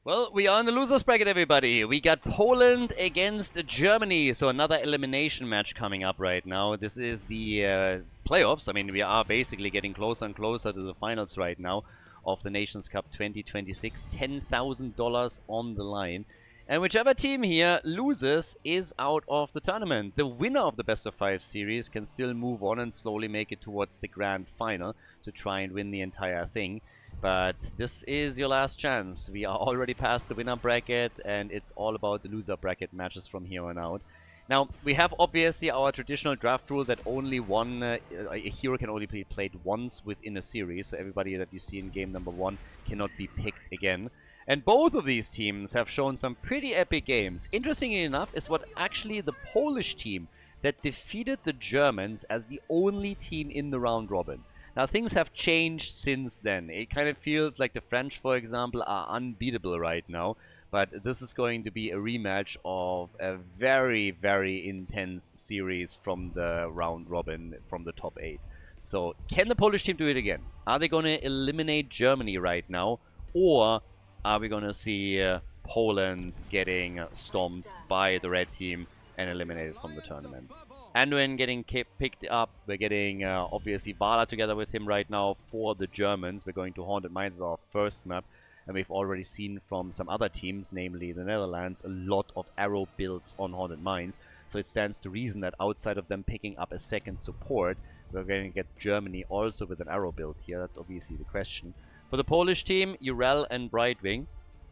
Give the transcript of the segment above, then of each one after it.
Well, we are in the losers bracket, everybody. We got Poland against Germany, so another elimination match coming up right now. This is the playoffs. I mean, we are basically getting closer and closer to the finals right now of the Nations Cup 2026. $10,000 on the line. And whichever team here loses is out of the tournament. The winner of the best of 5 series can still move on and slowly make it towards the grand final to try and win the entire thing. But this is your last chance. We are already past the winner bracket, and it's all about the loser bracket matches from here on out. Now, we have obviously our traditional draft rule that only a hero can only be played once within a series, so everybody that you see in game number 1 cannot be picked again. And both of these teams have shown some pretty epic games. Interestingly enough is what actually the Polish team that defeated the Germans as the only team in the round robin. Now, things have changed since then. It kind of feels like the French, for example, are unbeatable right now. But this is going to be a rematch of a very, very intense series from the round robin from the top 8. So, can the Polish team do it again? Are they going to eliminate Germany right now? Or are we going to see Poland getting stomped by the red team and eliminated from the tournament? Anduin getting picked up. We're getting, obviously, Vala together with him right now for the Germans. We're going to Haunted Mines as our first map. And we've already seen from some other teams, namely the Netherlands, a lot of arrow builds on Haunted Mines. So it stands to reason that outside of them picking up a second support, we're going to get Germany also with an arrow build here. That's obviously the question. For the Polish team, Urel and Brightwing.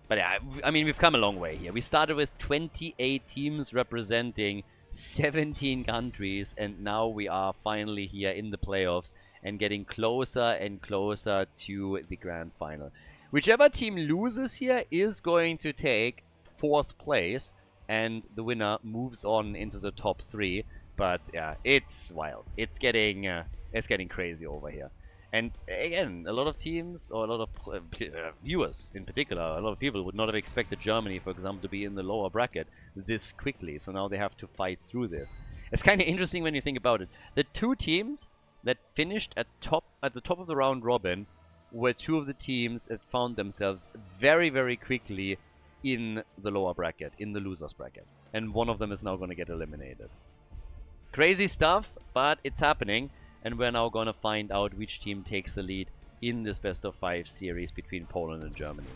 But yeah, I mean, we've come a long way here. We started with 28 teams representing 17 countries, and now we are finally here in the playoffs and getting closer and closer to the grand final. Whichever team loses here is going to take 4th place, and the winner moves on into the top 3. But yeah, it's wild. It's getting crazy over here. And again, a lot of teams, or a lot of viewers in particular, a lot of people would not have expected Germany, for example, to be in the lower bracket this quickly. So now they have to fight through this. It's kind of interesting when you think about it. The 2 teams that finished at the top of the round robin were 2 of the teams that found themselves very, very quickly in the lower bracket, in the losers bracket. And one of them is now going to get eliminated. Crazy stuff, but it's happening. And we're now going to find out which team takes the lead in this best of 5 series between Poland and Germany.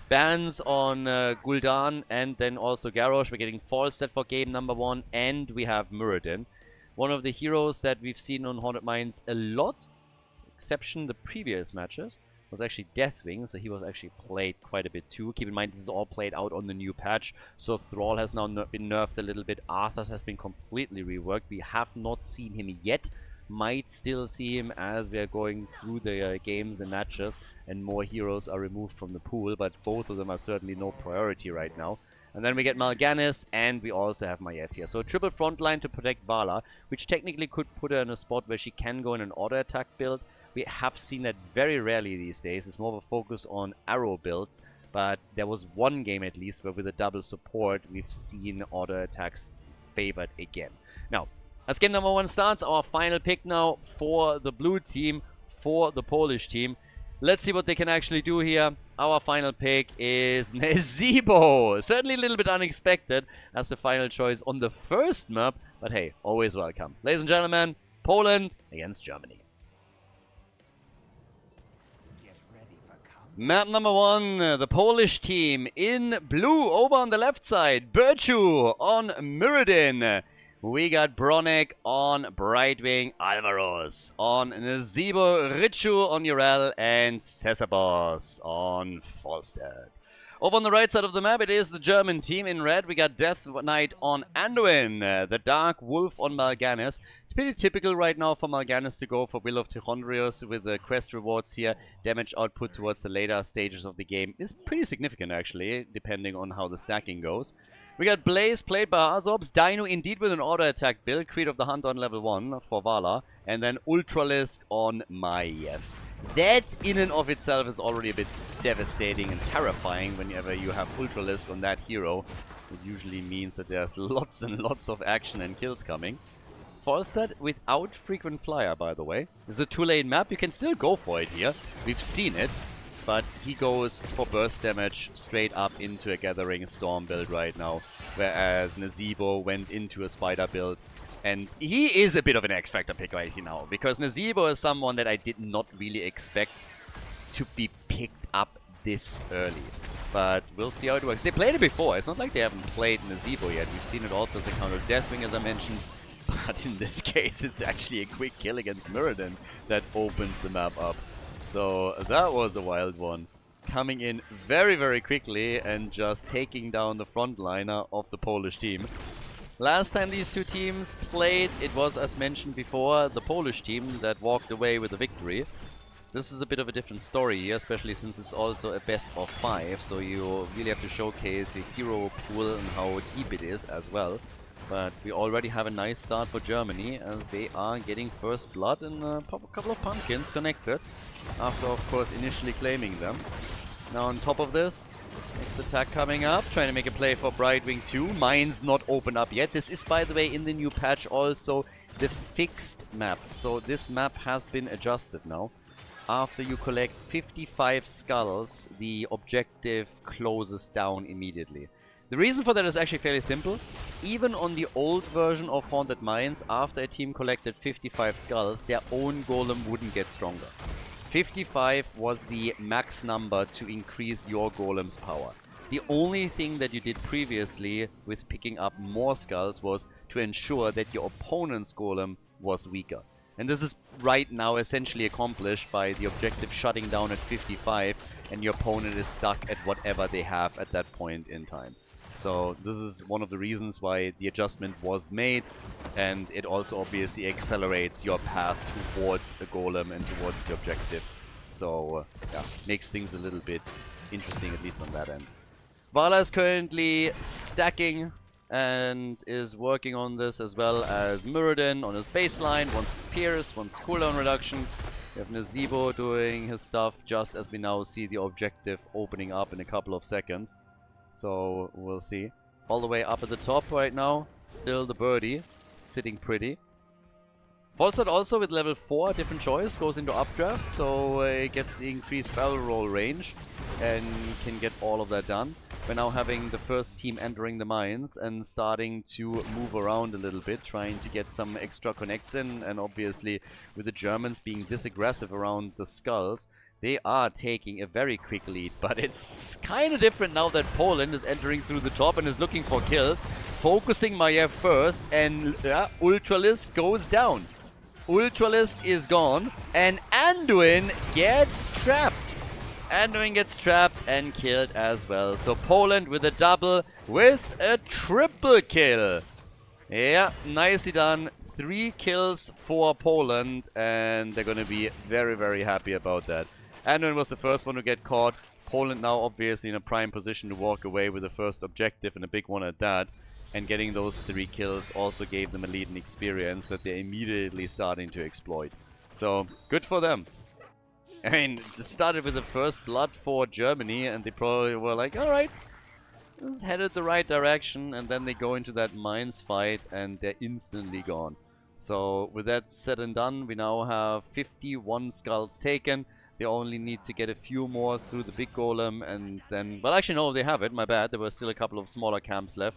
Bans on Gul'dan and then also Garrosh. We're getting Falstad for game number 1, and we have Muradin. One of the heroes that we've seen on Haunted Mines a lot, exception the previous matches, was actually Deathwing, so he was actually played quite a bit too. Keep in mind, this is all played out on the new patch, so Thrall has now been nerfed a little bit. Arthas has been completely reworked. We have not seen him yet. Might still see him as we are going through the games and matches and more heroes are removed from the pool, but both of them are certainly no priority right now. And then we get Mal'Ganis, and we also have Maiev here. So a triple frontline to protect Vala, which technically could put her in a spot where she can go in an auto attack build. We have seen that very rarely these days. It's more of a focus on arrow builds, but there was one game at least where with a double support we've seen auto attacks favored again. Now, as game number 1 starts, our final pick now for the blue team, for the Polish team. Let's see what they can actually do here. Our final pick is Nezebo. Certainly a little bit unexpected as the final choice on the first map, but hey, always welcome. Ladies and gentlemen, Poland against Germany. Map number 1, the Polish team in blue over on the left side. Birchu on Muradin. We got Bronek on Brightwing, Alvaros on Nezebo, Richu on Urel, and Cesabos on Falstad. Over on the right side of the map, it is the German team in red. We got Death Knight on Anduin, the Dark Wolf on Mal'Ganis. It's pretty typical right now for Mal'Ganis to go for Will of Tichondrios with the quest rewards here. Damage output towards the later stages of the game is pretty significant actually, depending on how the stacking goes. We got Blaze played by Azobs, Dino indeed with an auto attack build, Creed of the Hunt on level 1 for Vala, and then Ultralisk on Maiev. That in and of itself is already a bit devastating and terrifying whenever you have Ultralisk on that hero. It usually means that there's lots and lots of action and kills coming. Falstad without frequent flyer, by the way. It's a 2-lane map, you can still go for it here. We've seen it. but he goes for burst damage straight up into a Gathering Storm build right now, whereas Nazeebo went into a Spider build. And he is a bit of an X-Factor pick right here now, because Nazeebo is someone that I did not really expect to be picked up this early. But we'll see how it works. They played it before. It's not like they haven't played Nazeebo yet. We've seen it also as a counter Deathwing, as I mentioned. But in this case, it's actually a quick kill against Mirrodin that opens the map up. So that was a wild one. Coming in very, very quickly and just taking down the frontliner of the Polish team. Last time these two teams played, it was, as mentioned before, the Polish team that walked away with a victory. This is a bit of a different story here, especially since it's also a best of 5, so you really have to showcase your hero pool and how deep it is as well. But we already have a nice start for Germany, as they are getting first blood and a couple of pumpkins connected, after of course initially claiming them. Now on top of this, next attack coming up, trying to make a play for Brightwing 2. Mine's not open up yet. This is, by the way, in the new patch also the fixed map. So this map has been adjusted now. After you collect 55 skulls, the objective closes down immediately. The reason for that is actually fairly simple. Even on the old version of Haunted Mines, after a team collected 55 skulls, their own golem wouldn't get stronger. 55 was the max number to increase your golem's power. The only thing that you did previously with picking up more skulls was to ensure that your opponent's golem was weaker. And this is right now essentially accomplished by the objective shutting down at 55 and your opponent is stuck at whatever they have at that point in time. So this is one of the reasons why the adjustment was made, and it also obviously accelerates your path towards the golem and towards the objective. So yeah, makes things a little bit interesting, at least on that end. Vala is currently stacking and is working on this, as well as Mirrodin on his baseline, wants his Pierce, wants cooldown reduction. We have Nazeebo doing his stuff just as we now see the objective opening up in a couple of seconds. So we'll see. All the way up at the top right now, still the birdie, sitting pretty. Volstad also with level 4, different choice, goes into updraft, so it gets the increased barrel roll range and can get all of that done. We're now having the first team entering the mines and starting to move around a little bit, trying to get some extra connects in, and obviously with the Germans being this aggressive around the skulls, they are taking a very quick lead, but it's kind of different now that Poland is entering through the top and is looking for kills. Focusing Maiev first, and Ultralisk goes down. Ultralisk is gone, and Anduin gets trapped. Anduin gets trapped and killed as well. So Poland with a double, with a triple kill. Yeah, nicely done. 3 kills for Poland, and they're going to be very, very happy about that. Anduin was the first one to get caught. Poland now obviously in a prime position to walk away with the first objective, and a big one at that. And getting those 3 kills also gave them a lead in experience that they're immediately starting to exploit. So, good for them. I mean, it started with the first blood for Germany, and they probably were like, alright, this is headed the right direction, and then they go into that mines fight, and they're instantly gone. So, with that said and done, we now have 51 skulls taken. They only need to get a few more through the big golem, and then... Well, actually, no, they have it. My bad. There were still a couple of smaller camps left,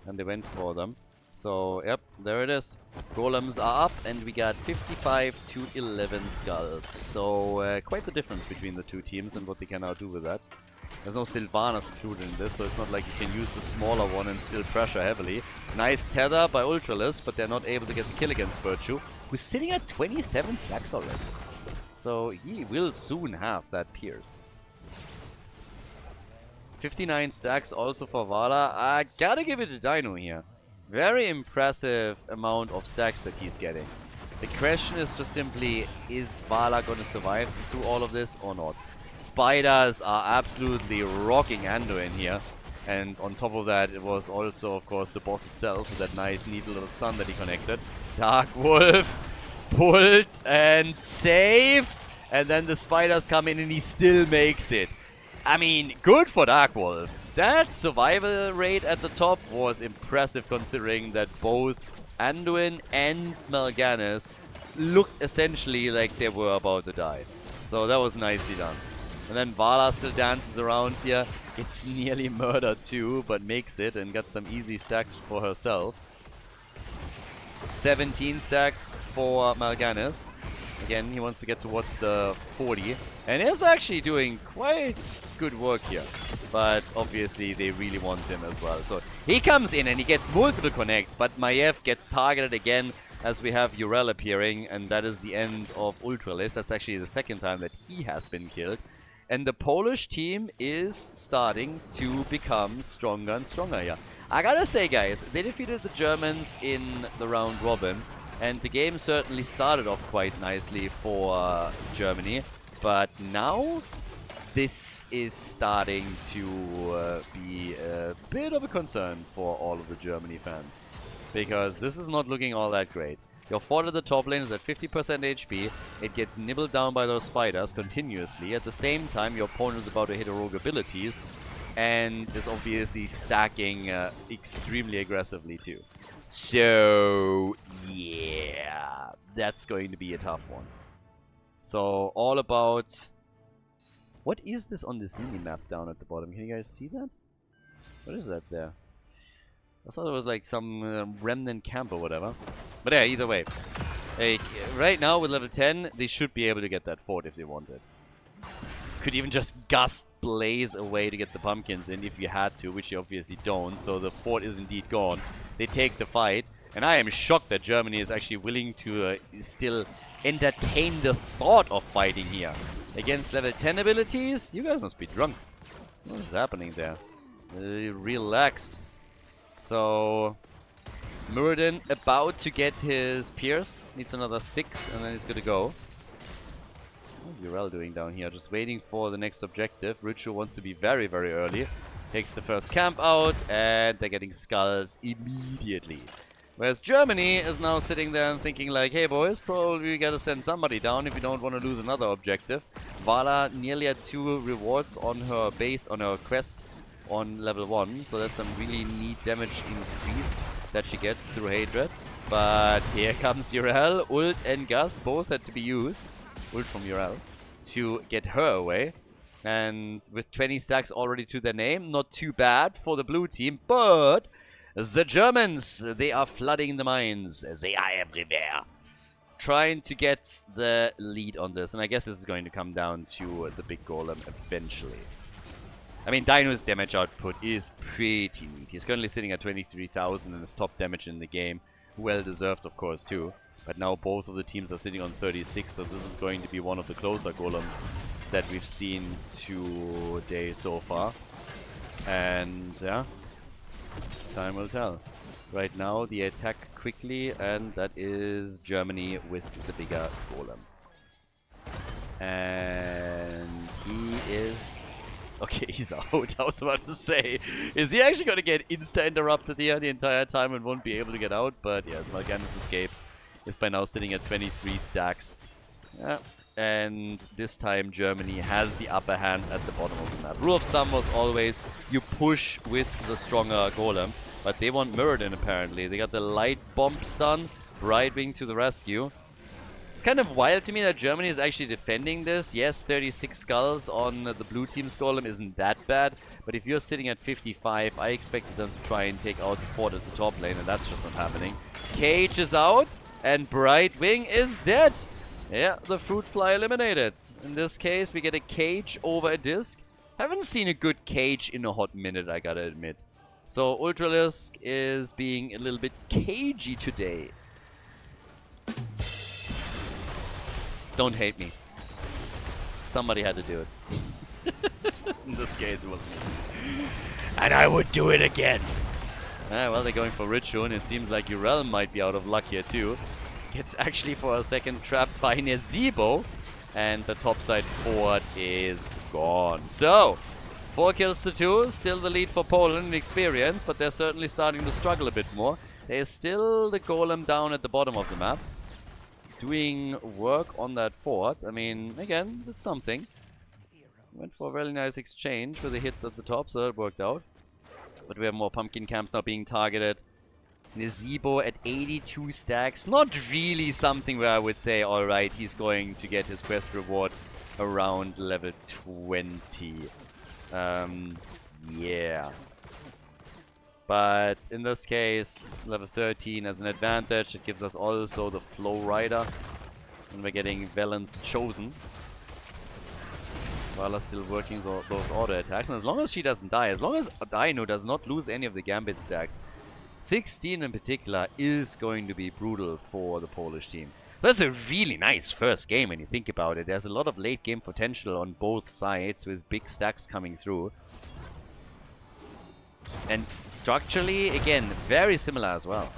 and they went for them. So, yep, there it is. Golems are up, and we got 55 to 11 skulls. So, quite the difference between the two teams and what they can now do with that. There's no Sylvanas included in this, so it's not like you can use the smaller one and still pressure heavily. Nice tether by Ultralisk, but they're not able to get the kill against Virtue, who's sitting at 27 stacks already. So he will soon have that Pierce. 59 stacks also for Vala. I gotta give it a Dino here. Very impressive amount of stacks that he's getting. The question is just simply, is Vala gonna survive through all of this or not? Spiders are absolutely rocking Anduin here. And on top of that, it was also, of course, the boss itself with that nice, neat little stun that he connected. Dark Wolf pulled and saved. And then the spiders come in and he still makes it. I mean, good for Dark Wolf. That survival rate at the top was impressive, considering that both Anduin and Mal'Ganis looked essentially like they were about to die. So that was nicely done. And then Vala still dances around here. Gets nearly murdered too, but makes it and got some easy stacks for herself. 17 stacks for Mal'Ganis. Again, he wants to get towards the 40. And is actually doing quite good work here. But obviously they really want him as well. So he comes in and he gets multiple connects. But Maiev gets targeted again as we have Urel appearing. And that is the end of Ultralis. That's actually the second time that he has been killed. And the Polish team is starting to become stronger and stronger here. I gotta say, guys, they defeated the Germans in the round robin. And the game certainly started off quite nicely for Germany. But now, this is starting to be a bit of a concern for all of the Germany fans. Because this is not looking all that great. Your fort at the top lane is at 50% HP. It gets nibbled down by those spiders continuously. At the same time, your opponent is about to hit a rogue abilities. And is obviously stacking extremely aggressively too. So, yeah, that's going to be a tough one. So, all about... What is this on this mini-map down at the bottom? Can you guys see that? What is that there? I thought it was like some remnant camp or whatever. But yeah, either way. Like, right now with level 10, they should be able to get that fort if they wanted. Could even just gust blaze away to get the pumpkins in if you had to, which you obviously don't. So the fort is indeed gone. They take the fight. And I am shocked that Germany is actually willing to still entertain the thought of fighting here. Against level 10 abilities? You guys must be drunk. What is happening there? Relax. So, Muradin about to get his Pierce. Needs another 6 and then he's good to go. What's Urel doing down here? Just waiting for the next objective. Richu wants to be very, very early. Takes the first camp out and they're getting skulls immediately. Whereas Germany is now sitting there and thinking like, hey boys, probably we gotta send somebody down if you don't want to lose another objective. Vala nearly had 2 rewards on her base, on her quest on level 1, so that's some really neat damage increase that she gets through Hatred. But here comes Urel, ult and Gust, both had to be used, ult from Urel, to get her away. And with 20 stacks already to their name, not too bad for the blue team, but the Germans, they are flooding the mines, they are everywhere. Trying to get the lead on this, and I guess this is going to come down to the big golem eventually. I mean, Dino's damage output is pretty neat. He's currently sitting at 23,000 and his top damage in the game. Well deserved, of course, too. But now both of the teams are sitting on 36, so this is going to be one of the closer golems that we've seen today so far. And, yeah, time will tell. Right now, the attack quickly, and that is Germany with the bigger golem. And he is... Okay, he's out. I was about to say, is he actually going to get insta-interrupted here the entire time and won't be able to get out? But yes, Mal'Ganis escapes. Is by now sitting at 23 stacks. Yeah. And this time Germany has the upper hand at the bottom of the map. Rule of thumb was always you push with the stronger golem. But they want Muradin apparently. They got the light bomb stun. Right wing to the rescue. It's kind of wild to me that Germany is actually defending this. Yes, 36 skulls on the blue team's golem isn't that bad. But if you're sitting at 55, I expected them to try and take out the fort at the top lane. And that's just not happening. Cage is out. And Bright Wing is dead. Yeah, the fruit fly eliminated. In this case, we get a cage over a disc. Haven't seen a good cage in a hot minute, I gotta admit. So Ultralisk is being a little bit cagey today. Don't hate me. Somebody had to do it. In this case, it wasn't me. And I would do it again. Well, they're going for Richu, and it seems like Urel might be out of luck here too. Gets actually for a second trapped by Nezebo, and the topside fort is gone. So, 4 kills to 2, still the lead for Poland in experience, but they're certainly starting to struggle a bit more. There's still the golem down at the bottom of the map, doing work on that fort. I mean, again, that's something. Went for a really nice exchange with the hits at the top, so that worked out. But we have more pumpkin camps now being targeted. Nezebo at 82 stacks. Not really something where I would say, alright, he's going to get his quest reward around level 20. Yeah. But in this case, level 13 as an advantage. It gives us also the Flow Rider. And we're getting Valen's Chosen. Vala's still working those auto attacks. And as long as she doesn't die, as long as Dino does not lose any of the Gambit stacks, 16 in particular is going to be brutal for the Polish team. So that's a really nice first game when you think about it. There's a lot of late game potential on both sides with big stacks coming through. And structurally, again, very similar as well.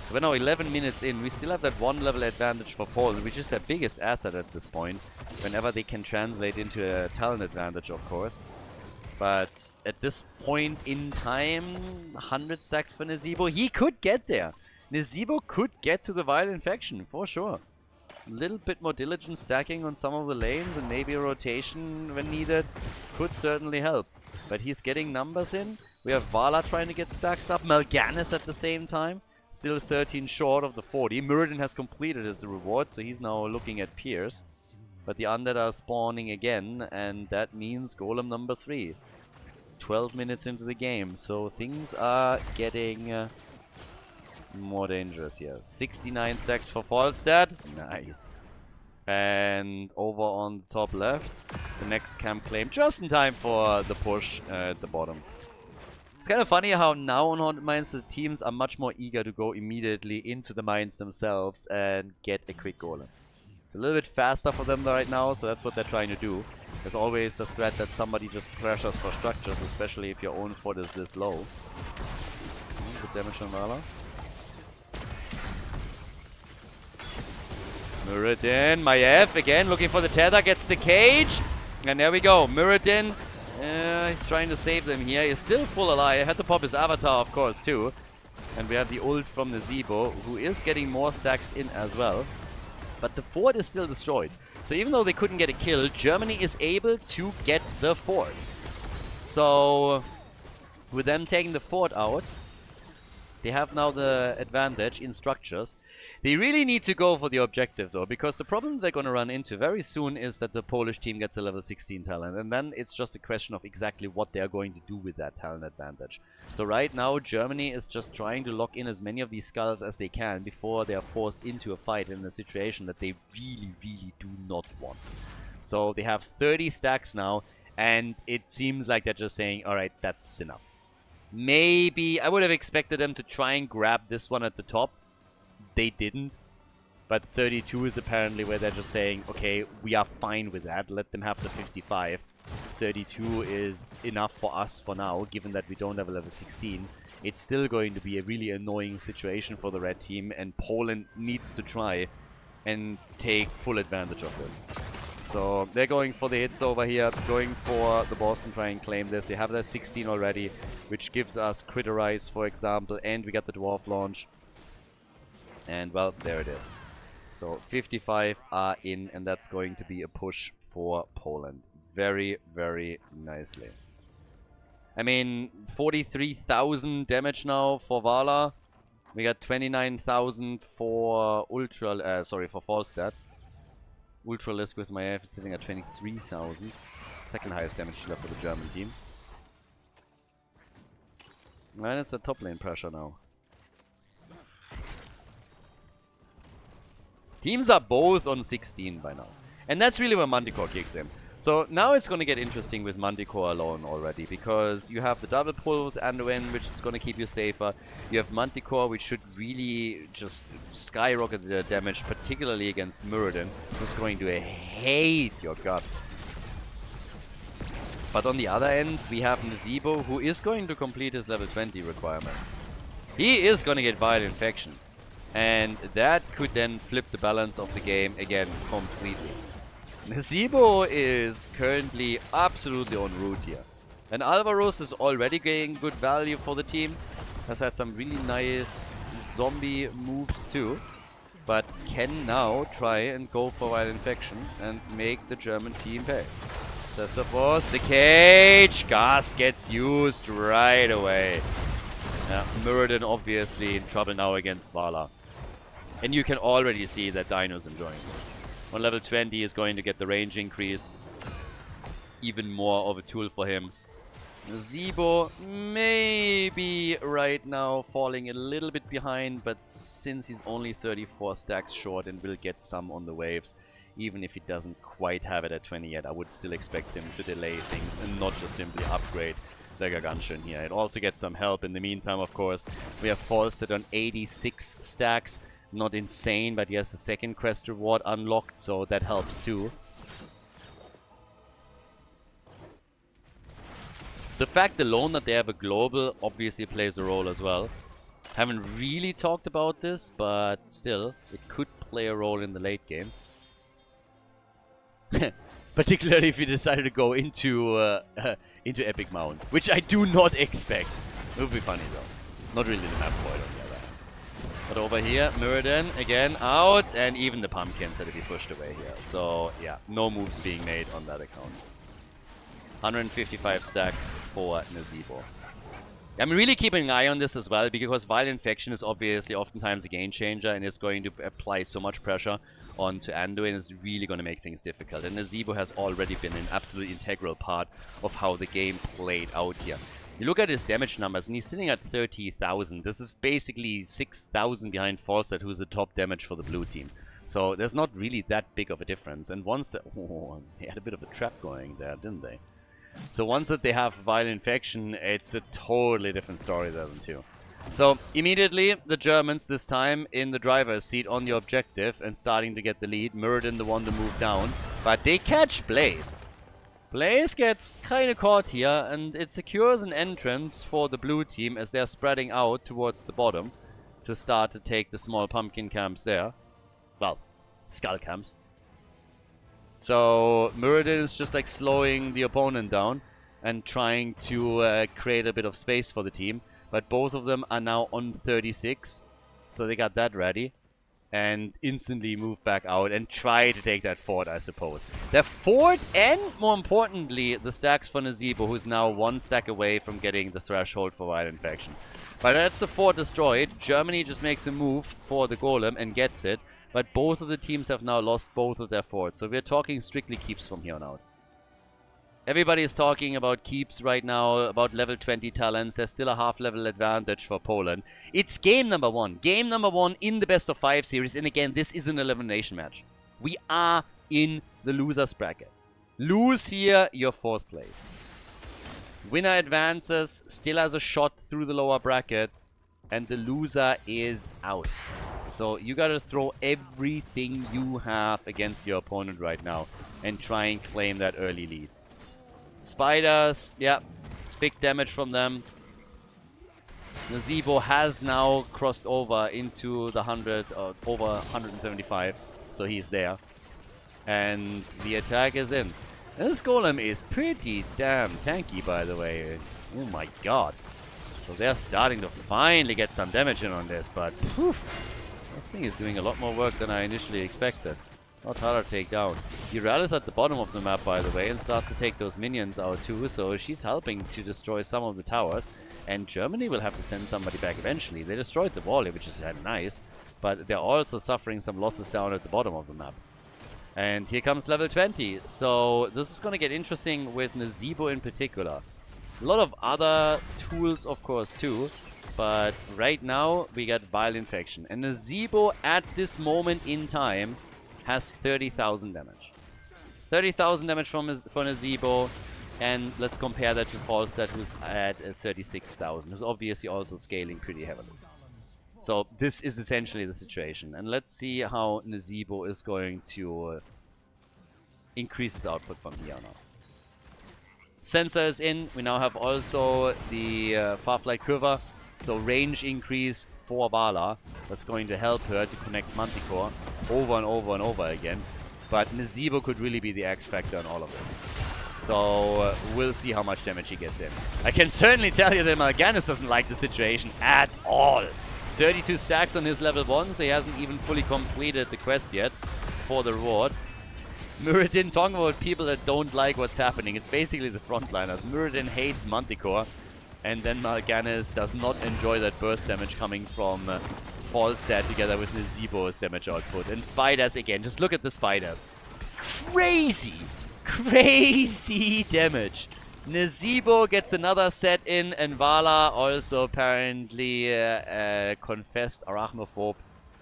So we're now 11 minutes in. We still have that 1 level advantage for Poland, which is their biggest asset at this point. Whenever they can translate into a talent advantage, of course. But at this point in time, 100 stacks for Nazeebo. He could get there. Nazeebo could get to the Violent Infection, for sure. A little bit more diligent stacking on some of the lanes and maybe a rotation when needed could certainly help. But he's getting numbers in. We have Vala trying to get stacks up. Mal'Ganis at the same time. Still 13 short of the 40. Muradin has completed his reward, so he's now looking at Pierce. But the undead are spawning again, and that means golem number 3. 12 minutes into the game, so things are getting more dangerous here. 69 stacks for Falstad. Nice. And over on the top left, the next camp claim just in time for the push at the bottom. It's kind of funny how now on Haunted Mines the teams are much more eager to go immediately into the mines themselves and get a quick golem. It's a little bit faster for them right now, so that's what they're trying to do. There's always the threat that somebody just pressures for structures, especially if your own fort is this low. Good damage on Vala. Muradin, Maiev again looking for the tether, gets the cage. And there we go, Muradin. He's trying to save them here. He's still full alive. Had to pop his avatar, of course, too. And we have the ult from Nazeebo, who is getting more stacks in as well. But the fort is still destroyed. So even though they couldn't get a kill, Germany is able to get the fort. So with them taking the fort out, they have now the advantage in structures. They really need to go for the objective though, because the problem they're going to run into very soon is that the Polish team gets a level 16 talent, and then it's just a question of exactly what they're going to do with that talent advantage. So right now Germany is just trying to lock in as many of these skulls as they can before they are forced into a fight in a situation that they really, really do not want. So they have 30 stacks now, and it seems like they're just saying, alright, that's enough. Maybe I would have expected them to try and grab this one at the top. They didn't. But 32 is apparently where they're just saying, okay, we are fine with that. Let them have the 55. 32 is enough for us for now, given that we don't have a level 16. It's still going to be a really annoying situation for the red team, and Poland needs to try and take full advantage of this. So they're going for the hits over here, going for the boss and try and claim this. They have their 16 already, which gives us Criterize, for example, and we got the Dwarf launch. And well, there it is. So 55 are in, and that's going to be a push for Poland. Very, very nicely. I mean, 43,000 damage now for Vala. We got 29,000 for for Falstad. Ultralisk with Maiev sitting at 23,000. Second highest damage dealer for the German team. And it's a top lane pressure now. Teams are both on 16 by now. And that's really where Manticore kicks in. So now it's going to get interesting with Manticore alone already, because you have the double pull with Anduin, which is going to keep you safer. You have Manticore, which should really just skyrocket the damage, particularly against Muradin, who's going to hate your guts. But on the other end, we have Nazeebo, who is going to complete his level 20 requirement. He is going to get Violent Infection. And that could then flip the balance of the game again completely. Nazeebo is currently absolutely en route here. And Alvaros is already getting good value for the team. Has had some really nice zombie moves too. But can now try and go for Violent Infection and make the German team pay. Sisyphus, the cage! Gas gets used right away. Yeah, Muradin obviously in trouble now against Vala. And you can already see that Dino's enjoying this. On level 20 is going to get the range increase. Even more of a tool for him. Zebo maybe right now falling a little bit behind, but since he's only 34 stacks short and will get some on the waves, even if he doesn't quite have it at 20 yet, I would still expect him to delay things and not just simply upgrade the Gargantuan here. It also gets some help in the meantime, of course. We have Falstead on 86 stacks. Not insane, but he has the second quest reward unlocked, so that helps too. The fact alone that they have a global obviously plays a role as well. Haven't really talked about this, but still, it could play a role in the late game. Particularly if you decided to go into Epic Mount, which I do not expect. It would be funny though. Not really the map for it on the other hand. But over here, Muradin again out, and even the pumpkins had to be pushed away here. So yeah, no moves being made on that account. 155 stacks for Nazebo. I'm really keeping an eye on this as well, because Violent Infection is obviously oftentimes a game changer and is going to apply so much pressure onto Anduin, is really going to make things difficult. And Nazebo has already been an absolutely integral part of how the game played out here. You look at his damage numbers, and he's sitting at 30,000. This is basically 6,000 behind Falstead, who's the top damage for the blue team. So there's not really that big of a difference. And once... Oh, they had a bit of a trap going there, didn't they? So once that they have Violent Infection, it's a totally different story there too. So immediately the Germans this time in the driver's seat on the objective and starting to get the lead. Muradin the one to move down, but they catch Blaze. Blaze gets kind of caught here, and it secures an entrance for the blue team as they're spreading out towards the bottom to start to take the small pumpkin camps there. Well, skull camps. So Muradin is just like slowing the opponent down and trying to create a bit of space for the team. But both of them are now on 36. So they got that ready. And instantly move back out and try to take that fort, I suppose. The fort and, more importantly, the stacks for Nazebo, who's now one stack away from getting the threshold for Violent Infection. But that's the fort destroyed. Germany just makes a move for the golem and gets it. But both of the teams have now lost both of their forts. So we're talking strictly keeps from here on out. Everybody is talking about keeps right now, about level 20 talents. There's still a half-level advantage for Poland. It's game number one. Game number one in the best-of-5 series. And again, this is an elimination match. We are in the loser's bracket. Lose here, you're 4th place. Winner advances, still has a shot through the lower bracket. And the loser is out. So you gotta throw everything you have against your opponent right now and try and claim that early lead. Spiders, yeah, big damage from them. Nazebo has now crossed over into the 100, over 175, so he's there. And the attack is in. And this golem is pretty damn tanky, by the way. Oh my god. So they're starting to finally get some damage in on this, but whew, this thing is doing a lot more work than I initially expected. Not harder to take down. Ural is at the bottom of the map, by the way, and starts to take those minions out too, so she's helping to destroy some of the towers. And Germany will have to send somebody back eventually. They destroyed the wall, which is nice, but they're also suffering some losses down at the bottom of the map. And here comes level 20. So this is going to get interesting with Nazebo in particular. A lot of other tools, of course, too. But right now, we got Violent Infection. And Nazebo, at this moment in time, has 30,000 damage. 30,000 damage for Nazebo. And let's compare that to Falstead, who's at 36,000. Who's obviously also scaling pretty heavily. So this is essentially the situation. And let's see how Nazebo is going to increase his output from here on out. Sensor is in. We now have also the Farflight Quiver. So range increase for Vala. That's going to help her to connect Manticore over and over and over again. But Nazebo could really be the X factor in all of this. So we'll see how much damage he gets in. I can certainly tell you that Mal'Ganis doesn't like the situation at all. 32 stacks on his level 1, so he hasn't even fully completed the quest yet for the reward. Muradin, talking about people that don't like what's happening. It's basically the frontliners. Muradin hates Manticore, and then Mal'Ganis does not enjoy that burst damage coming from Falstad together with Nazebo's damage output. And spiders again. Just look at the spiders. Crazy! Crazy damage. Nazebo gets another set in, and Vala also apparently confessed arachnophobe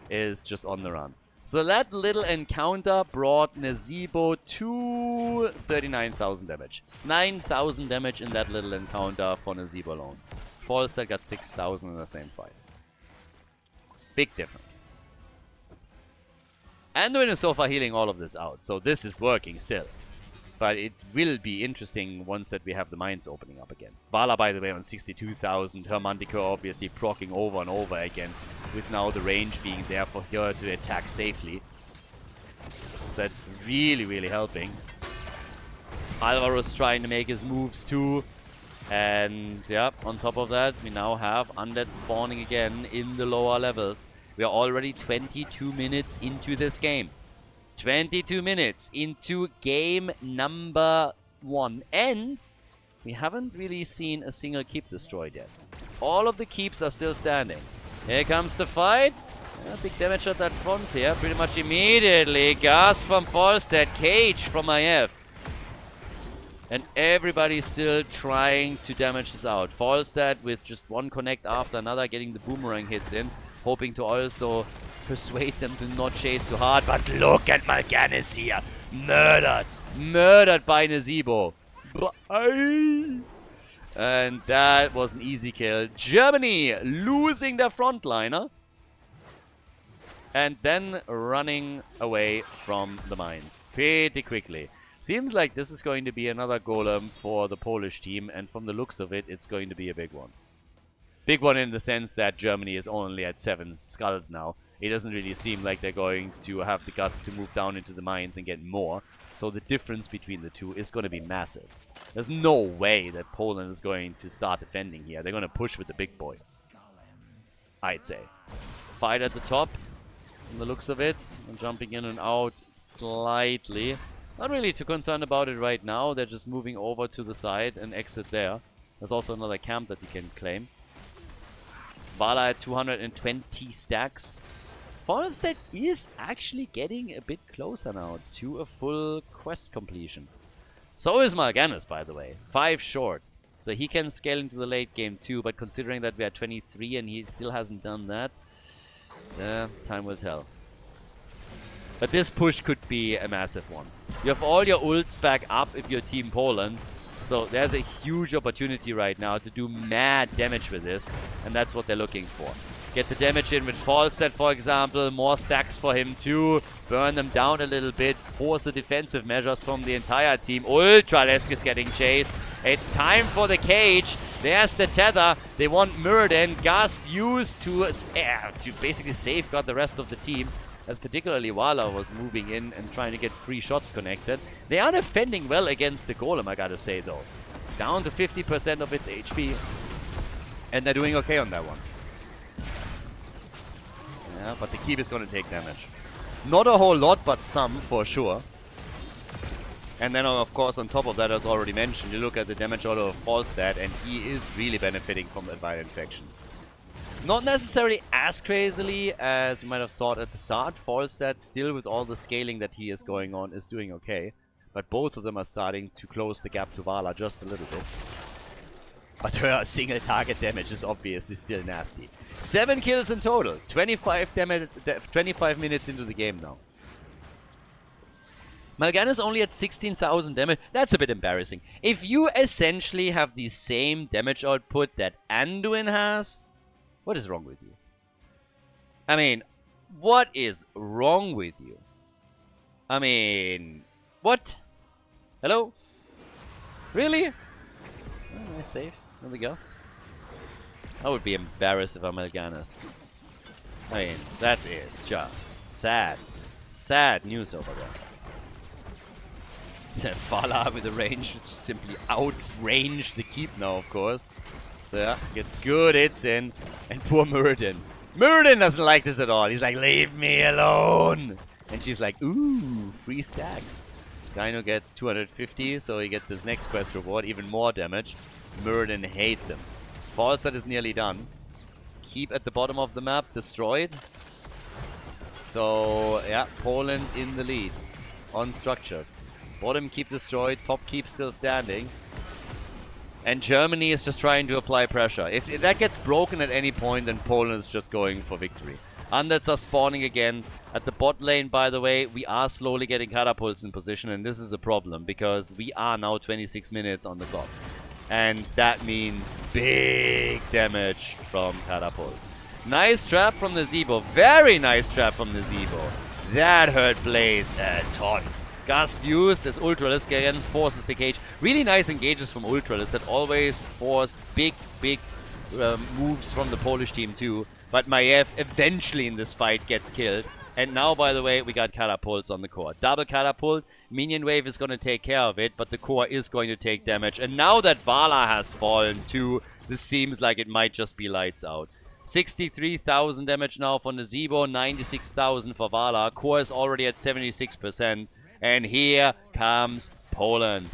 is just on the run. So that little encounter brought Nazebo to 39,000 damage. 9,000 damage in that little encounter for Nazebo alone. Falstad got 6,000 in the same fight. Big difference. Anduin is so far healing all of this out, so this is working still. But it will be interesting once that we have the mines opening up again. Vala, by the way, on 62,000. Her Manticore obviously proccing over and over again, with now the range being there for her to attack safely. So that's really, really helping. Alvaro's trying to make his moves too. And yeah, on top of that, we now have undead spawning again in the lower levels. We are already 22 minutes into this game. 22 minutes into game number 1. And we haven't really seen a single keep destroyed yet. All of the keeps are still standing. Here comes the fight. Yeah, big damage at that front here. Pretty much immediately. Gas from Falstad. Cage from IF. And everybody's still trying to damage this out. Falstad with just one connect after another, getting the boomerang hits in. Hoping to also persuade them to not chase too hard. But look at Mal'Ganis here. Murdered. Murdered by Nazebo. And that was an easy kill. Germany losing their frontliner. And then running away from the mines pretty quickly. Seems like this is going to be another golem for the Polish team. And from the looks of it, it's going to be a big one. Big one in the sense that Germany is only at 7 skulls now. It doesn't really seem like they're going to have the guts to move down into the mines and get more. So the difference between the two is going to be massive. There's no way that Poland is going to start defending here. They're going to push with the big boy, I'd say. Fight at the top, from the looks of it. And jumping in and out slightly. Not really too concerned about it right now. They're just moving over to the side and exit there. There's also another camp that you can claim. Vala at 220 stacks. Falstad is actually getting a bit closer now to a full quest completion. So is Mal'Ganis, by the way. 5 short. So he can scale into the late game too, but considering that we are 23 and he still hasn't done that, time will tell. But this push could be a massive one. You have all your ults back up if you're Team Poland. So there's a huge opportunity right now to do mad damage with this. And that's what they're looking for. Get the damage in with Falstad, for example. More stacks for him too. Burn them down a little bit. Force the defensive measures from the entire team. Ultralesk is getting chased. It's time for the cage. There's the tether. They want Muradin. Gast used to basically safeguard the rest of the team. As particularly Vala was moving in and trying to get free shots connected. They are defending well against the golem, I gotta say though. Down to 50% of its HP. And they're doing okay on that one. Yeah, but the keep is gonna take damage. Not a whole lot, but some for sure. And then of course on top of that, as already mentioned, you look at the damage out of Falstad and he is really benefiting from that Vile Infection. Not necessarily as crazily as you might have thought at the start. Falstad, still with all the scaling that he is going on, is doing okay. But both of them are starting to close the gap to Vala just a little bit. But her single target damage is obviously still nasty. 7 kills in total. 25 minutes into the game now. Mal'Ganis only at 16,000 damage. That's a bit embarrassing. If you essentially have the same damage output that Anduin has, what is wrong with you? I mean, what is wrong with you? I mean, what? Hello? Really? Oh, nice save. Another gust. I would be embarrassed if I'm Mal'Ganis. I mean, that is just sad. Sad news over there. Vala with the range to simply outrange the keep now, of course. So yeah, gets good hits in. And poor Muradin. Muradin doesn't like this at all. He's like, leave me alone. And she's like, ooh, free stacks. Dino gets 250, so he gets his next quest reward. Even more damage. Muradin hates him. Falstad is nearly done. keep at the bottom of the map destroyed. So, yeah, Poland in the lead on structures. Bottom keep destroyed, top keep still standing. And Germany is just trying to apply pressure. If that gets broken at any point, then Poland is just going for victory. Undeads are spawning again. At the bot lane, by the way, we are slowly getting catapults in position, and this is a problem because we are now 26 minutes on the clock. And that means big damage from catapults. Nice trap from the Zebo. Very nice trap from the Zebo. That hurt Blaze a ton. Gust used as Ultralisk again forces the cage. Really nice engages from Ultralisk that always force big moves from the Polish team too. But Maiev eventually in this fight gets killed. And now, by the way, we got catapults on the core. Double catapult. Minion wave is going to take care of it, but the core is going to take damage. And now that Vala has fallen too, this seems like it might just be lights out. 63,000 damage now from the Zebo, 96,000 for Vala. Core is already at 76%. And here comes Poland.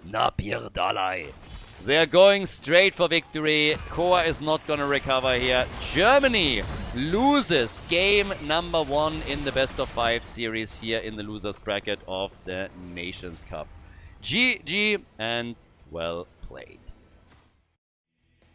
Napierdalai. They're going straight for victory. Core is not going to recover here. Germany loses game number 1 in the best of 5 series here in the losers bracket of the Nations Cup. GG and well played.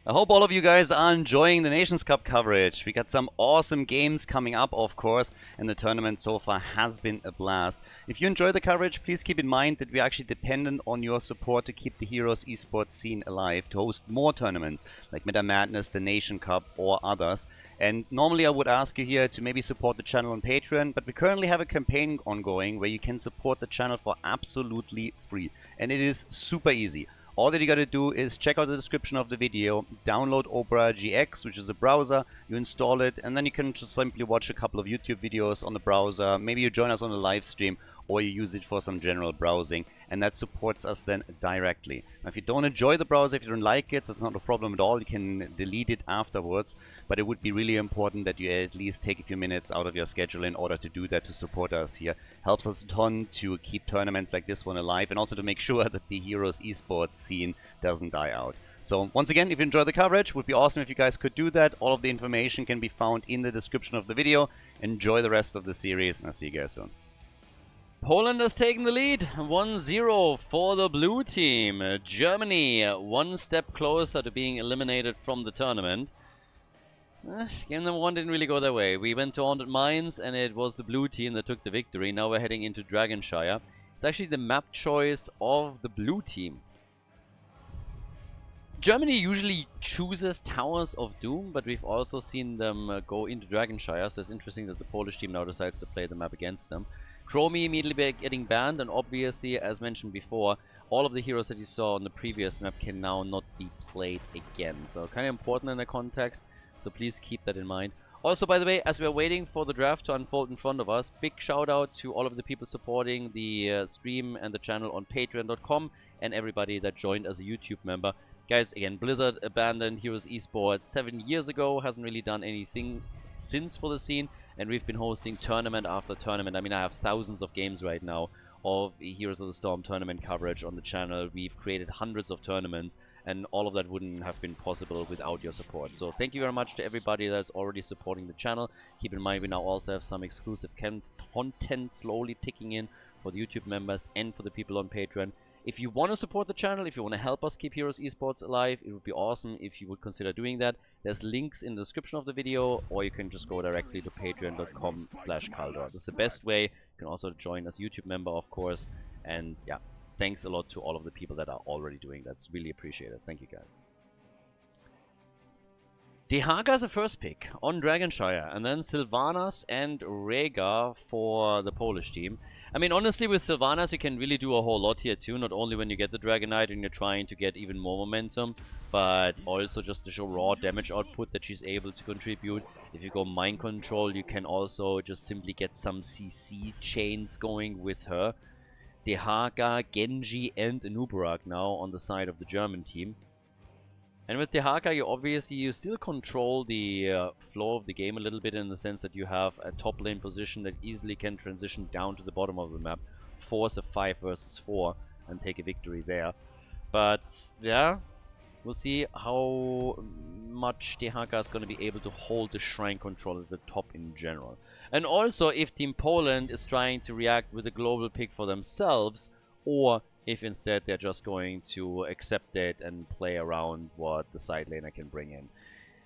I hope all of you guys are enjoying the Nations Cup coverage. We got some awesome games coming up, of course, and the tournament so far has been a blast. If you enjoy the coverage, please keep in mind that we're actually dependent on your support to keep the Heroes esports scene alive, to host more tournaments like Meta Madness, the Nation Cup, or others. And normally I would ask you here to maybe support the channel on Patreon, but we currently have a campaign ongoing where you can support the channel for absolutely free. And it is super easy. All that you gotta do is check out the description of the video, download Opera GX, which is a browser, you install it, and then you can just simply watch a couple of YouTube videos on the browser. Maybe you join us on a live stream, or you use it for some general browsing, and that supports us then directly. Now, if you don't enjoy the browser, if you don't like it, that's not a problem at all. You can delete it afterwards, but it would be really important that you at least take a few minutes out of your schedule in order to do that, to support us here. Helps us a ton to keep tournaments like this one alive, and also to make sure that the Heroes esports scene doesn't die out. So once again, if you enjoy the coverage, it would be awesome if you guys could do that. All of the information can be found in the description of the video. Enjoy the rest of the series, and I'll see you guys soon. Poland has taken the lead, 1-0 for the blue team. Germany one step closer to being eliminated from the tournament. Game number 1 didn't really go their way. We went to Haunted Mines and it was the blue team that took the victory. Now we're heading into Dragonshire. It's actually the map choice of the blue team. Germany usually chooses Towers of Doom, but we've also seen them go into Dragonshire, so it's interesting that the Polish team now decides to play the map against them. Chromie immediately getting banned, and obviously, as mentioned before, all of the heroes that you saw on the previous map can now not be played again. So kind of important in the context, so please keep that in mind. Also, by the way, as we're waiting for the draft to unfold in front of us, big shout out to all of the people supporting the stream and the channel on patreon.com and everybody that joined as a YouTube member. Guys, again, Blizzard abandoned Heroes Esports 7 years ago, hasn't really done anything since for the scene, and we've been hosting tournament after tournament. I mean, I have thousands of games right now of Heroes of the Storm tournament coverage on the channel. We've created hundreds of tournaments, and all of that wouldn't have been possible without your support. So thank you very much to everybody that's already supporting the channel. Keep in mind, we now also have some exclusive content slowly ticking in for the YouTube members and for the people on Patreon. If you want to support the channel, if you want to help us keep Heroes Esports alive, it would be awesome if you would consider doing that. There's links in the description of the video, or you can just go directly to patreon.com/Khaldor. This is the best way. You can also join as a YouTube member, of course. And yeah, thanks a lot to all of the people that are already doing that. It's really appreciated. Thank you, guys. Dehaga is a first pick on Dragonshire, and then Sylvanas and Rhaegar for the Polish team. I mean, honestly, with Sylvanas, you can really do a whole lot here too. Not only when you get the Dragon Knight and you're trying to get even more momentum, but also just to show raw damage output that she's able to contribute. If you go Mind Control, you can also just simply get some CC chains going with her. Dehaga, Genji, and Nubarak now on the side of the German team. And with Dehaga, you still control the flow of the game a little bit, in the sense that you have a top lane position that easily can transition down to the bottom of the map, force a 5 versus 4, and take a victory there. But yeah, We'll see how much DHK is going to be able to hold the Shrine control at the top in general. And also if Team Poland is trying to react with a global pick for themselves, or if instead they're just going to accept it and play around what the side laner can bring in.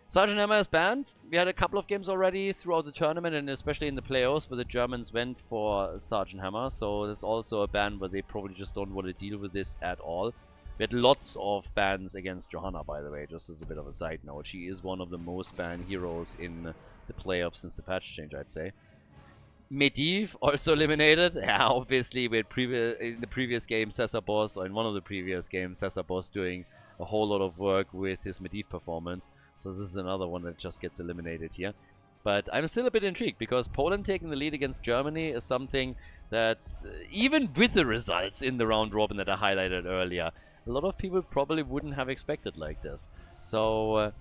Sergeant Hammer is banned. We had a couple of games already throughout the tournament, and especially in the playoffs where the Germans went for Sergeant Hammer, so that's also a ban where they probably just don't want to deal with this at all. We had lots of bans against Johanna, by the way, just as a bit of a side note. She is one of the most banned heroes in the playoffs since the patch change, I'd say. Medivh also eliminated. Yeah, obviously we had in the previous game Cesar Boss, or in one of the previous games Cesar Boss doing a whole lot of work with his Medivh performance. So this is another one that just gets eliminated here. But I'm still a bit intrigued, because Poland taking the lead against Germany is something that, even with the results in the round robin that I highlighted earlier, a lot of people probably wouldn't have expected like this. So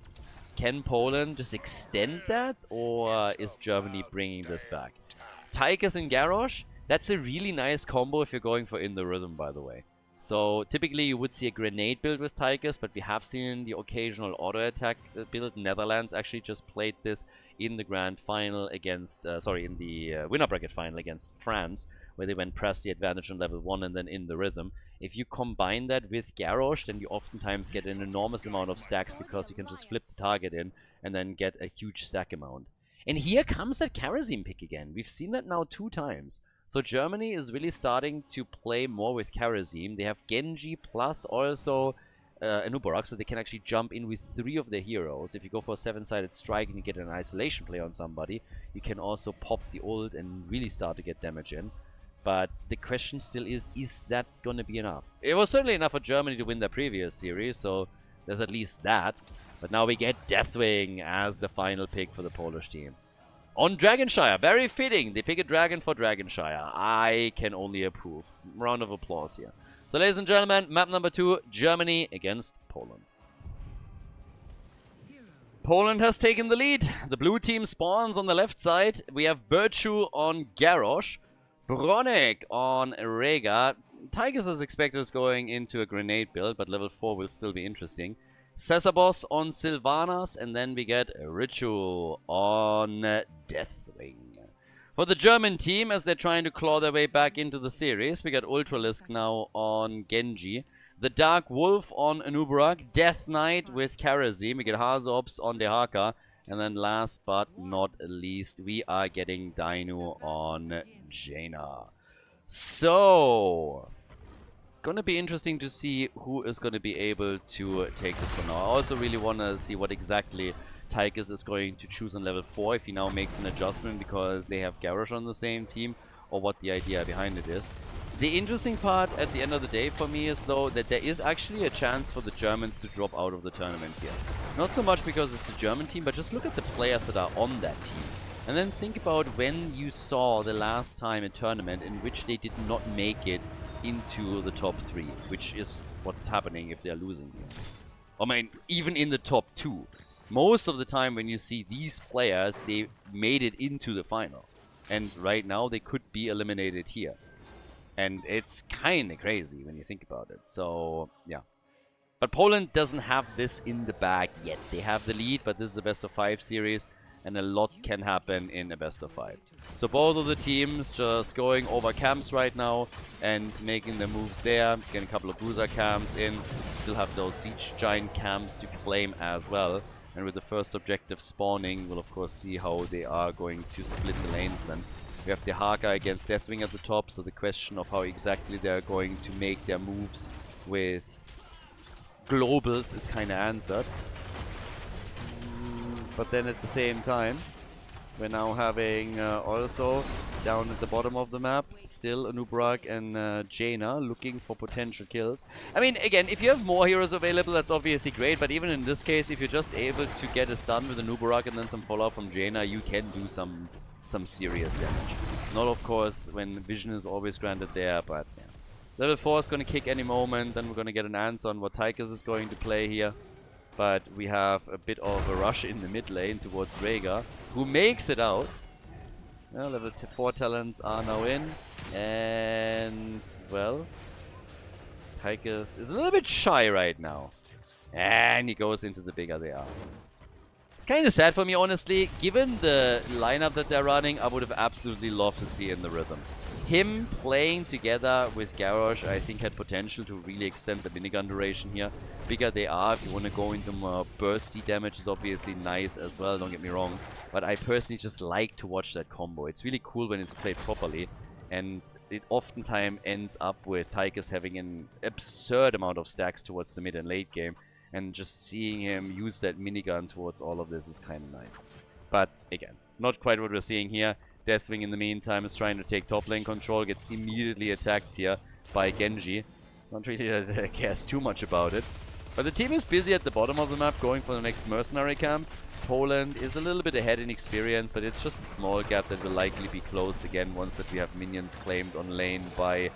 can Poland just extend that, or is Germany bringing this back? Tychus and Garrosh, that's a really nice combo if you're going for In the Rhythm, by the way. So typically you would see a grenade build with Tychus, but we have seen the occasional auto attack build. Netherlands actually just played this in the grand final against, in the winner bracket final against France, where they went press the advantage on level 1 and then In the Rhythm. If you combine that with Garrosh, then you oftentimes get an enormous amount of stacks, because you can just flip the target in and then get a huge stack amount. And here comes that Kharazim pick again. We've seen that now 2 times. So Germany is really starting to play more with Kharazim. They have Genji plus also Anubarak, so they can actually jump in with 3 of their heroes. If you go for a 7-sided strike and you get an isolation play on somebody, you can also pop the ult and really start to get damage in. But the question still is that going to be enough? It was certainly enough for Germany to win their previous series, so there's at least that. But now we get Deathwing as the final pick for the Polish team. On Dragonshire, very fitting. They pick a dragon for Dragonshire. I can only approve. Round of applause here. So ladies and gentlemen, map number 2, Germany against Poland. Poland has taken the lead. The blue team spawns on the left side. We have Virtue on Garrosh, Bronek on Rega. Tychus as expected is going into a grenade build, but level 4 will still be interesting. Cesarbos on Sylvanas, and then we get a Ritual on Deathwing. For the German team, as they're trying to claw their way back into the series, we got Ultralisk now on Genji, the Dark Wolf on Anubarak, Death Knight with Kharazim, we get Hazops on DHK, and then last but not least, we are getting Dino on Jaina. So gonna be interesting to see who is gonna be able to take this one now. I also really wanna see what exactly Tychus is going to choose on level 4, if he now makes an adjustment because they have Garrosh on the same team, or what the idea behind it is. The interesting part at the end of the day for me is though that there is actually a chance for the Germans to drop out of the tournament here. Not so much because it's a German team, but just look at the players that are on that team. And then think about when you saw the last time a tournament in which they did not make it into the top 3, which is what's happening if they're losing here. I mean, even in the top 2. Most of the time when you see these players, they made it into the final. And right now they could be eliminated here. And it's kind of crazy when you think about it. So, yeah. But Poland doesn't have this in the bag yet. They have the lead, but this is a best of 5 series. And a lot can happen in a best of 5. So both of the teams just going over camps right now and making their moves there. Getting a couple of bruiser camps in. Still have those siege giant camps to claim as well. And with the first objective spawning, we'll of course see how they are going to split the lanes then. We have the DHK against Deathwing at the top, so the question of how exactly they're going to make their moves with globals is kind of answered. But then at the same time, we're now having also down at the bottom of the map, still Anubarak and Jaina looking for potential kills. I mean, again, if you have more heroes available, that's obviously great, but even in this case, if you're just able to get a stun with Anubarak and then some follow-up from Jaina, you can do some serious damage. Not, of course, when vision is always granted there, but yeah. Level 4 is going to kick any moment, then we're going to get an answer on what Tychus is going to play here. But we have a bit of a rush in the mid lane towards Rega, who makes it out. Well, level 4 talents are now in. And, well, Tychus is a little bit shy right now. And he goes into the bigger they are. It's kind of sad for me, honestly. Given the lineup that they're running, I would have absolutely loved to see in the rhythm. Him playing together with Garrosh, I think, had potential to really extend the minigun duration here. Bigger they are, if you want to go into more bursty damage, is obviously nice as well, don't get me wrong. But I personally just like to watch that combo. It's really cool when it's played properly. And it oftentimes ends up with Tychus having an absurd amount of stacks towards the mid and late game. And just seeing him use that minigun towards all of this is kind of nice. But again, not quite what we're seeing here. Deathwing in the meantime is trying to take top lane control, gets immediately attacked here by Genji. Not really cares too much about it. But the team is busy at the bottom of the map going for the next mercenary camp. Poland is a little bit ahead in experience, but it's just a small gap that will likely be closed again once that we have minions claimed on lane by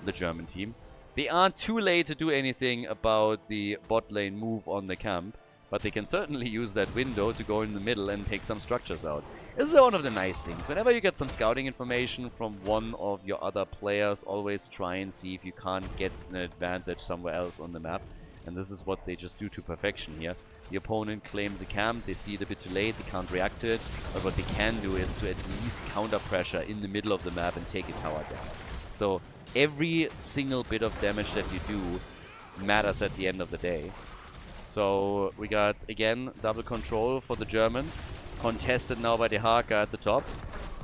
the German team. They aren't too late to do anything about the bot lane move on the camp, but they can certainly use that window to go in the middle and take some structures out. This is one of the nice things. Whenever you get some scouting information from one of your other players, always try and see if you can't get an advantage somewhere else on the map. And this is what they just do to perfection here. The opponent claims a camp, they see it a bit too late, they can't react to it, but what they can do is to at least counter pressure in the middle of the map and take a tower down. So every single bit of damage that you do matters at the end of the day. So we got, again, double control for the Germans. Contested now by the Haka at the top.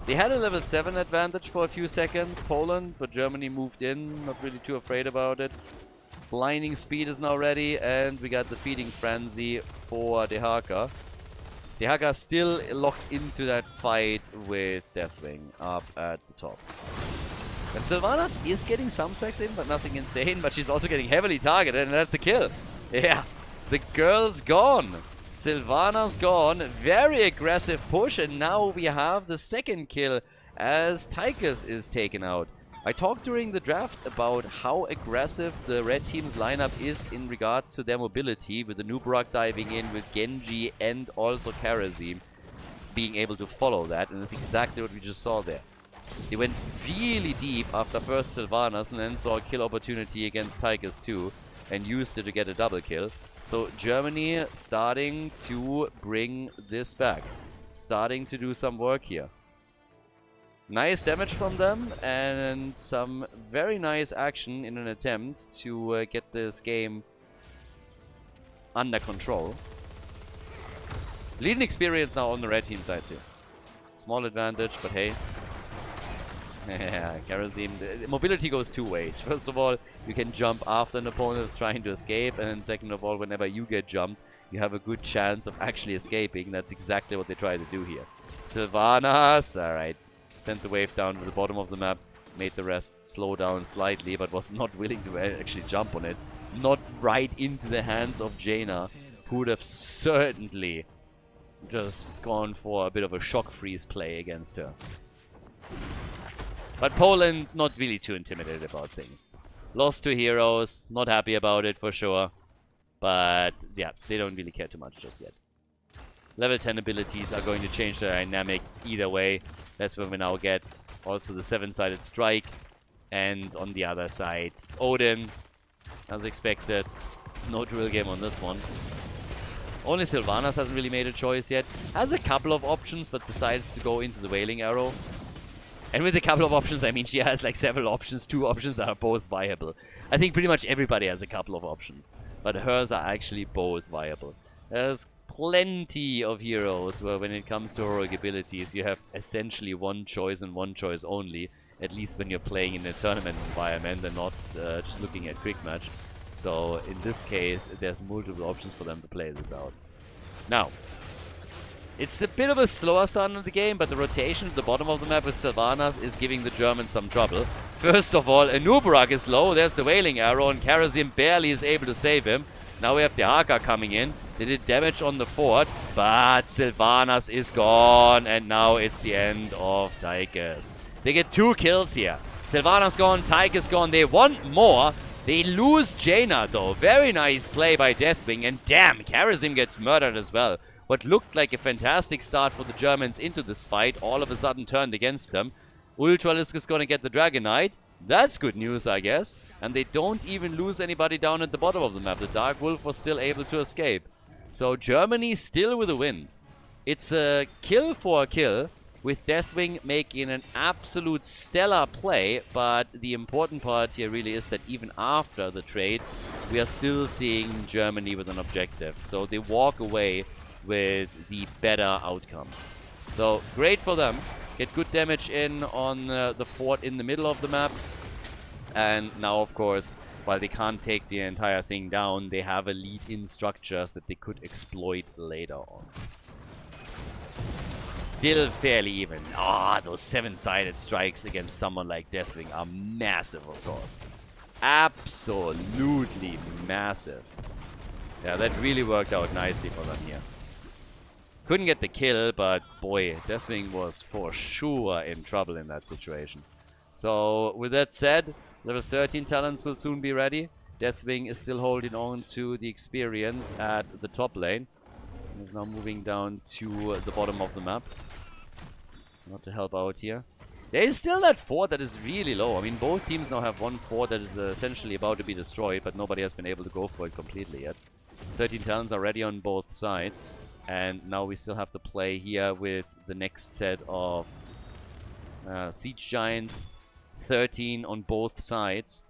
They had a level 7 advantage for a few seconds, Poland, but Germany moved in, not really too afraid about it. Blinding Speed is now ready, and we got the Feeding Frenzy for the Haka. The Haka still locked into that fight with Deathwing up at the top. And Sylvanas is getting some stacks in, but nothing insane, but she's also getting heavily targeted, and that's a kill. Yeah, the girl's gone. Sylvanas gone. Very aggressive push, and now we have the second kill as Tychus is taken out. I talked during the draft about how aggressive the red team's lineup is in regards to their mobility, with the Nubarak diving in with Genji and also Karazim being able to follow that, and that's exactly what we just saw there. They went really deep after first Sylvanas and then saw a kill opportunity against Tychus too, and used it to get a double kill. So Germany starting to bring this back, starting to do some work here. Nice damage from them and some very nice action in an attempt to get this game under control. Leading experience now on the red team side too. Small advantage, but hey. Yeah, Karazim. The mobility goes two ways. First of all, you can jump after an opponent is trying to escape, and then second of all, whenever you get jumped, you have a good chance of actually escaping. That's exactly what they try to do here. Sylvanas, alright. Sent the wave down to the bottom of the map, made the rest slow down slightly, but was not willing to actually jump on it. Not right into the hands of Jaina, who would have certainly just gone for a bit of a shock freeze play against her. But Poland, not really too intimidated about things. Lost 2 heroes, not happy about it for sure. But yeah, they don't really care too much just yet. Level 10 abilities are going to change the dynamic either way. That's when we now get also the 7-sided strike. And on the other side, Odin, as expected. No drill game on this one. Only Sylvanas hasn't really made a choice yet. Has a couple of options, but decides to go into the Wailing Arrow. And with a couple of options, I mean she has like several options. 2 options that are both viable. I think pretty much everybody has a couple of options. But hers are actually both viable. There's plenty of heroes where when it comes to heroic abilities, you have essentially one choice and one choice only. At least when you're playing in a tournament environment and not just looking at quick match. So in this case, there's multiple options for them to play this out. Now, it's a bit of a slower start in the game, but the rotation at the bottom of the map with Sylvanas is giving the Germans some trouble. First of all, Nubarak is low. There's the Wailing Arrow, and Karazim barely is able to save him. Now we have the Haka coming in. They did damage on the fort, but Sylvanas is gone, and now it's the end of Tychus. They get 2 kills here. Sylvanas gone, Tychus gone. They want more. They lose Jaina, though. Very nice play by Deathwing, and damn, Karazim gets murdered as well. What looked like a fantastic start for the Germans into this fight all of a sudden turned against them. Ultralisk is going to get the Dragon Knight. That's good news, I guess. And they don't even lose anybody down at the bottom of the map. The Dark Wolf was still able to escape. So Germany still with a win. It's a kill for a kill, with Deathwing making an absolute stellar play. But the important part here really is that even after the trade, we are still seeing Germany with an objective. So they walk away with the better outcome. So great for them. Get good damage in on the fort in the middle of the map. And now, of course, while they can't take the entire thing down, they have a lead in structures that they could exploit later on. Still fairly even. Those 7-sided strikes against someone like Deathwing are massive, of course. Absolutely massive. Yeah, that really worked out nicely for them here. Couldn't get the kill, but boy, Deathwing was for sure in trouble in that situation. So, with that said, level 13 talents will soon be ready. Deathwing is still holding on to the experience at the top lane. He's now moving down to the bottom of the map. Not to help out here. There is still that fort that is really low. I mean, both teams now have one fort that is essentially about to be destroyed, but nobody has been able to go for it completely yet. 13 talents are ready on both sides. And now we still have to play here with the next set of Siege Giants. 13 on both sides.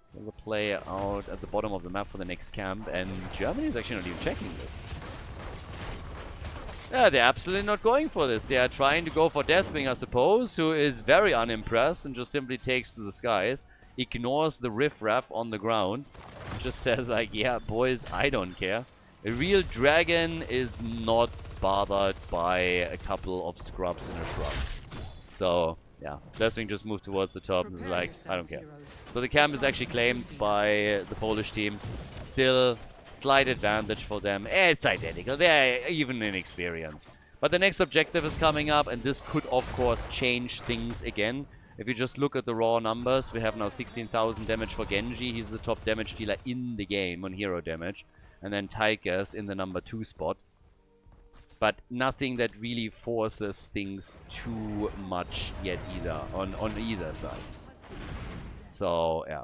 So the play out at the bottom of the map for the next camp. And Germany is actually not even checking this. Yeah, they're absolutely not going for this. They are trying to go for Deathwing, I suppose, who is very unimpressed and just simply takes to the skies. Ignores the riffraff on the ground. Just says like, yeah, boys, I don't care. A real dragon is not bothered by a couple of scrubs in a shrub. So, yeah, Deathwing just moved towards the top and is like, I don't care. So the camp is actually claimed by the Polish team. Still, slight advantage for them. It's identical. They're even in experience. But the next objective is coming up, and this could, of course, change things again. If you just look at the raw numbers, we have now 16,000 damage for Genji. He's the top damage dealer in the game on hero damage. And then Tigers in the number 2 spot. But nothing that really forces things too much yet either, on either side. So, yeah.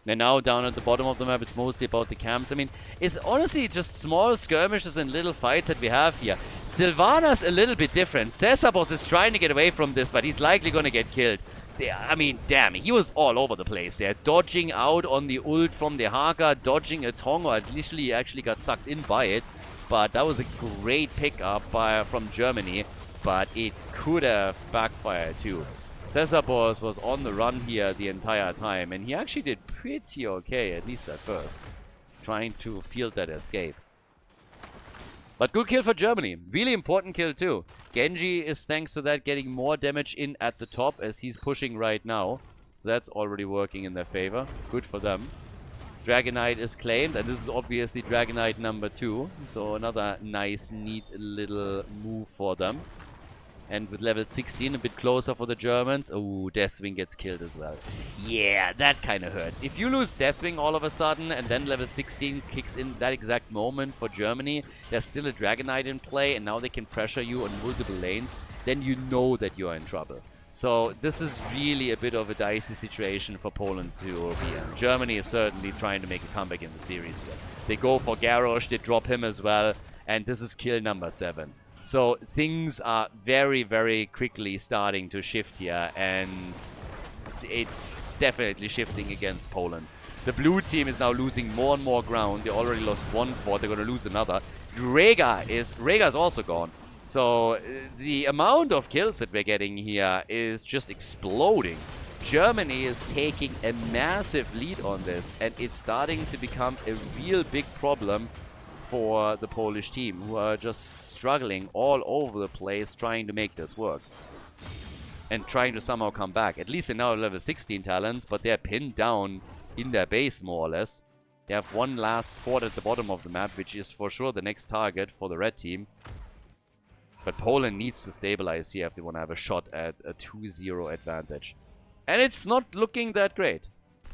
And now down at the bottom of the map, it's mostly about the camps. I mean, it's honestly just small skirmishes and little fights that we have here. Sylvanas a little bit different. Cesarbos is trying to get away from this, but he's likely going to get killed. I mean, damn, he was all over the place there. Dodging out on the ult from the Haka, dodging a Tong, or initially he actually got sucked in by it. But that was a great pickup from Germany, but it could have backfired too. Cesarbos was on the run here the entire time, and he actually did pretty okay, at least at first, trying to field that escape. But good kill for Germany. Really important kill too. Genji is, thanks to that, getting more damage in at the top as he's pushing right now. So that's already working in their favor. Good for them. Dragonite is claimed, and this is obviously Dragonite number 2. So another nice, neat little move for them. And with level 16 a bit closer for the Germans. Oh, Deathwing gets killed as well. Yeah, that kind of hurts. If you lose Deathwing all of a sudden and then level 16 kicks in that exact moment for Germany, there's still a Dragonite in play and now they can pressure you on multiple lanes, then you know that you're in trouble. So this is really a bit of a dicey situation for Poland to be in. Germany is certainly trying to make a comeback in the series here. They go for Garrosh, they drop him as well, and this is kill number 7. So things are very, very quickly starting to shift here, and it's definitely shifting against Poland. The blue team is now losing more and more ground. They already lost one fort, they're going to lose another. Rega is also gone. So the amount of kills that we're getting here is just exploding. Germany is taking a massive lead on this, and it's starting to become a real big problem for the Polish team, who are just struggling all over the place trying to make this work. And trying to somehow come back. At least they now have level 16 talents, but they're pinned down in their base more or less. They have one last fort at the bottom of the map, which is for sure the next target for the red team. But Poland needs to stabilize here if they want to have a shot at a 2-0 advantage. And it's not looking that great.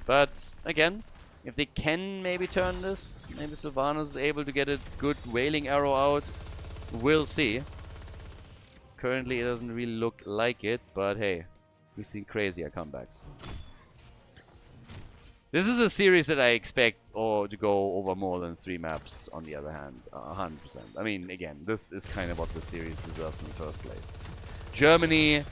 But again, if they can maybe turn this, maybe Sylvanas is able to get a good wailing arrow out. We'll see. Currently it doesn't really look like it, but hey, We've seen crazier comebacks. This is a series that I expect to go over more than 3 maps, on the other hand. 100%. I mean, again, this is kind of what the series deserves in the first place. Germany,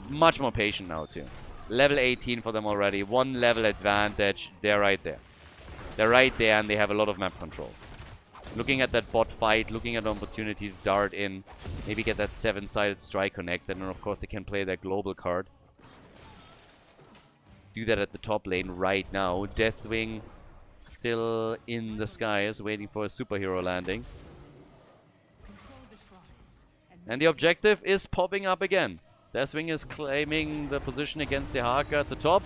much more patient now, too. Level 18 for them already. 1 level advantage. They're right there. They're right there, and they have a lot of map control. Looking at that bot fight, looking at an opportunity to dart in, maybe get that 7-sided strike connected, and of course they can play their global card. Do that at the top lane right now. Deathwing still in the skies, waiting for a superhero landing. And the objective is popping up again. Deathwing is claiming the position against the Haka at the top.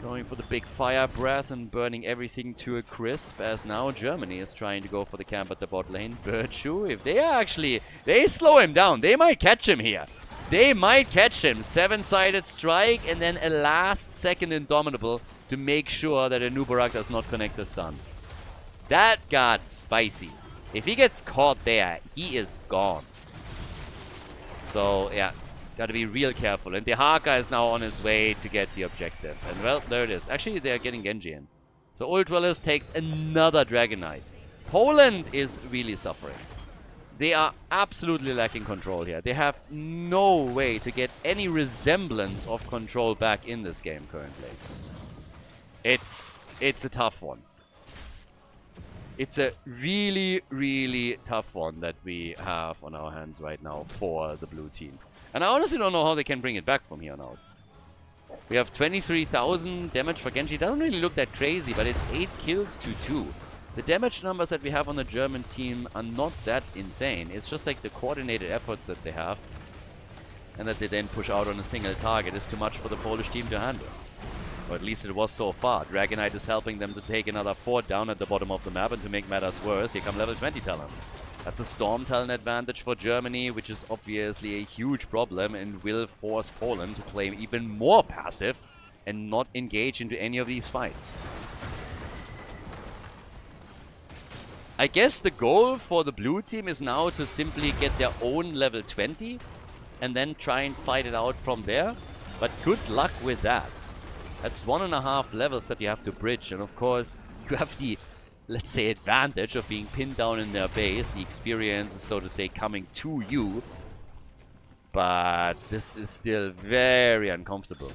Going for the big fire breath and burning everything to a crisp, as now Germany is trying to go for the camp at the bot lane. Virtue, if they are actually... They slow him down. They might catch him here. They might catch him. 7-sided strike and then a last-second Indomitable to make sure that a Nubarak does not connect the stun. That got spicy. If he gets caught there, he is gone. So, yeah. Gotta be real careful. And the Haka is now on his way to get the objective. And, well, there it is. Actually, they're getting Genji in. So, Ultralis takes another Dragon Knight. Poland is really suffering. They are absolutely lacking control here. They have no way to get any resemblance of control back in this game currently. It's a tough one. It's a really, really tough one that we have on our hands right now for the blue team. And I honestly don't know how they can bring it back from here on out. We have 23,000 damage for Genji. Doesn't really look that crazy, but it's 8 kills to 2. The damage numbers that we have on the German team are not that insane. It's just like the coordinated efforts that they have and that they then push out on a single target is too much for the Polish team to handle. Or at least it was so far. Dragon Knight is helping them to take another fort down at the bottom of the map, and to make matters worse, here come level 20 talents. That's a Storm talent advantage for Germany, which is obviously a huge problem and will force Poland to play even more passive and not engage into any of these fights. I guess the goal for the blue team is now to simply get their own level 20 and then try and fight it out from there. But good luck with that. That's 1.5 levels that you have to bridge. And of course, you have the, let's say, advantage of being pinned down in their base. The experience is, so to say, coming to you. But this is still very uncomfortable.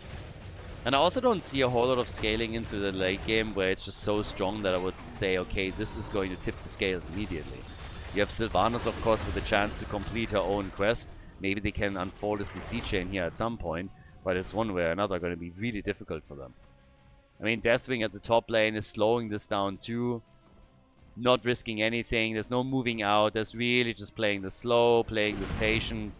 And I also don't see a whole lot of scaling into the late game where it's just so strong that I would say, okay, this is going to tip the scales immediately. You have Sylvanas, of course, with a chance to complete her own quest. Maybe they can unfold a CC chain here at some point, but it's one way or another going to be really difficult for them. I mean, Deathwing at the top lane is slowing this down too. Not risking anything. There's no moving out. There's really just playing this slow, playing this patient,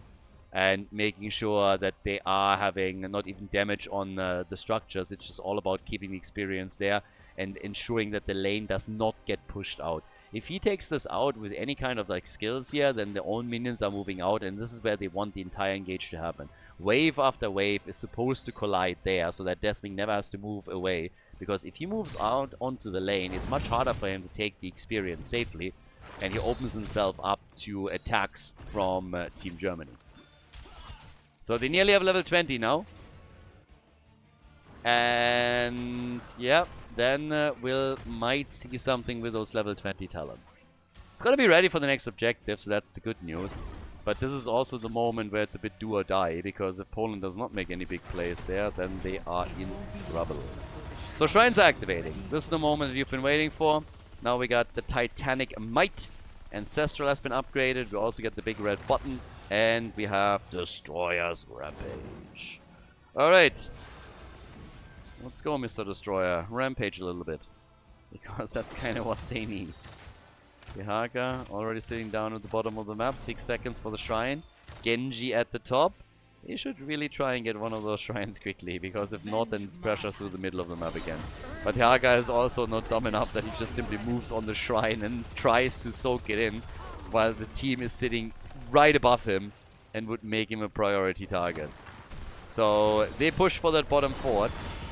and making sure that they are having not even damage on the structures. It's just all about keeping the experience there and ensuring that the lane does not get pushed out. If he takes this out with any kind of like skills here, then their own minions are moving out, and this is where they want the entire engage to happen. Wave after wave is supposed to collide there, so that Deathwing never has to move away. Because if he moves out onto the lane, it's much harder for him to take the experience safely, and he opens himself up to attacks from Team Germany. So they nearly have level 20 now. And yeah, then we'll might see something with those level 20 talents. It's gonna be ready for the next objective, so that's the good news. But this is also the moment where it's a bit do or die, because if Poland does not make any big plays there, then they are in trouble. So Shrines are activating. This is the moment that you've been waiting for. Now we got the Titanic Might. Ancestral has been upgraded. We also get the big red button. And we have Destroyer's Rampage. Alright. Let's go, Mr. Destroyer. Rampage a little bit. Because that's kind of what they need. Yahaka already sitting down at the bottom of the map. 6 seconds for the shrine. Genji at the top. He should really try and get one of those shrines quickly, because if not, then it's pressure through the middle of the map again. But Yahaka is also not dumb enough that he just simply moves on the shrine and tries to soak it in, while the team is sitting right above him and would make him a priority target. So they push for that bottom fort.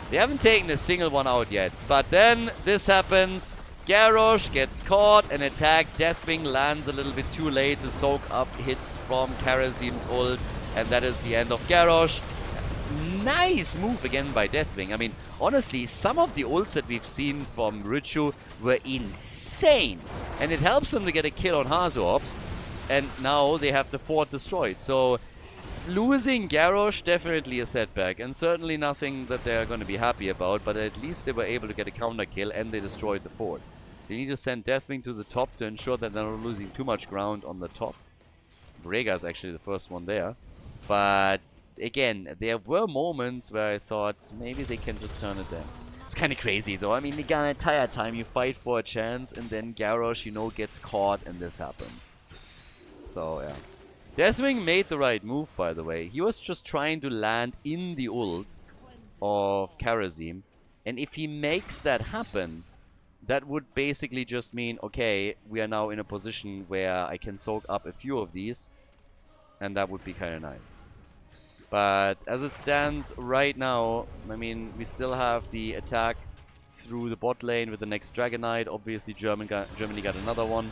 They haven't taken a single one out yet. But then this happens. Garrosh gets caught and attacked. Deathwing lands a little bit too late to soak up hits from Karasim's ult. And that is the end of Garrosh. Nice move again by Deathwing. I mean, honestly, some of the ults that we've seen from Richu were insane. And it helps them to get a kill on Hazuops. And now they have the fort destroyed. So, losing Garrosh, definitely a setback. And certainly nothing that they're going to be happy about. But at least they were able to get a counter kill and they destroyed the fort. They need to send Deathwing to the top to ensure that they're not losing too much ground on the top. Rhaegar is actually the first one there. But again, there were moments where I thought maybe they can just turn it down. It's kind of crazy though. I mean, the entire time you fight for a chance and then Garrosh, you know, gets caught and this happens. So, yeah. Deathwing made the right move, by the way. He was just trying to land in the ult of Kharazim. And if he makes that happen, that would basically just mean, okay, we are now in a position where I can soak up a few of these. And that would be kind of nice. But as it stands right now, I mean, we still have the attack through the bot lane with the next Dragon Knight. Obviously, Germany got another one.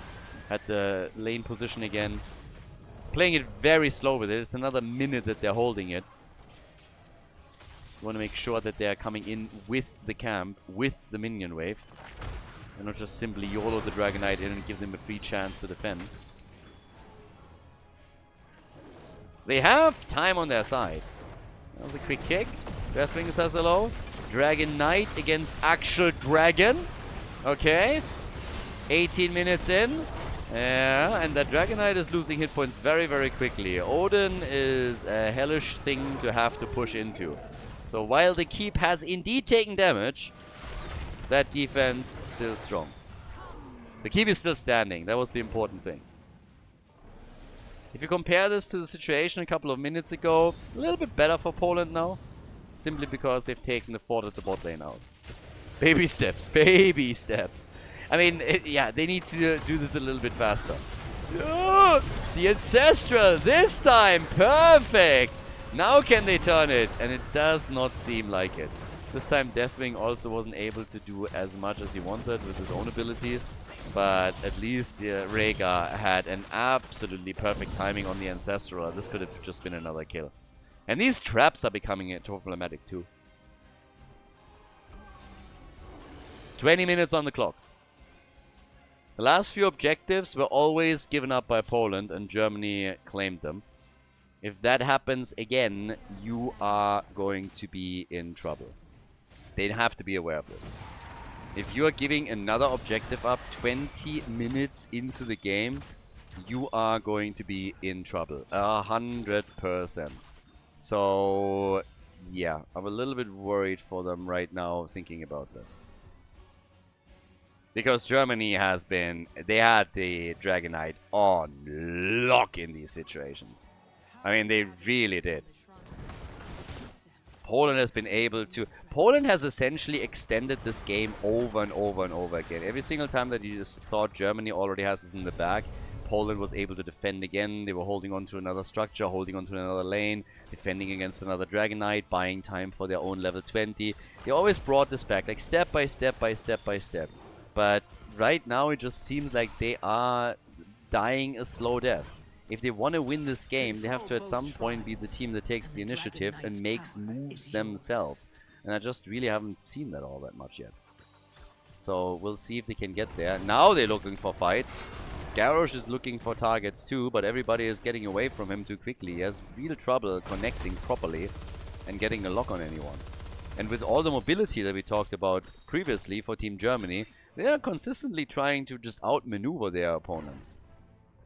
Had the lane position again. Playing it very slow with it. It's another minute that they're holding it. You want to make sure that they're coming in with the camp, with the minion wave. And not just simply YOLO the Dragon Knight in and give them a free chance to defend. They have time on their side. That was a quick kick. Deathwing says hello. Dragon Knight against actual dragon. Okay. 18 minutes in. Yeah, and that Dragon Knight is losing hit points very, very quickly. Odin is a hellish thing to have to push into. So while the keep has indeed taken damage, that defense is still strong. The keep is still standing. That was the important thing. If you compare this to the situation a couple of minutes ago, a little bit better for Poland now. Simply because they've taken the fort at the bot lane out. Baby steps, baby steps. I mean, yeah, they need to do this a little bit faster. Oh, the Ancestral, this time, perfect! Now can they turn it? And it does not seem like it. This time Deathwing also wasn't able to do as much as he wanted with his own abilities. But at least Rhaegar had an absolutely perfect timing on the Ancestral. This could have just been another kill. And these traps are becoming problematic too. 20 minutes on the clock. The last few objectives were always given up by Poland and Germany claimed them. If that happens again, you are going to be in trouble. They have to be aware of this. If you are giving another objective up 20 minutes into the game, you are going to be in trouble. 100%. So, yeah, I'm a little bit worried for them right now thinking about this. Because Germany has been... They had the Dragon Knight on lock in these situations. I mean, they really did. Poland has been able to... Poland has essentially extended this game over and over and over again. Every single time that you just thought Germany already has this in the bag, Poland was able to defend again. They were holding on to another structure, holding on to another lane, defending against another Dragon Knight, buying time for their own level 20. They always brought this back, like step by step by step by step. But right now it just seems like they are dying a slow death. If they want to win this game, they have to at some point be the team that takes the initiative and makes moves themselves. And I just really haven't seen that all that much yet. So we'll see if they can get there. Now they're looking for fights. Garrosh is looking for targets too, but everybody is getting away from him too quickly. He has real trouble connecting properly and getting a lock on anyone. And with all the mobility that we talked about previously for Team Germany, they are consistently trying to just outmaneuver their opponents.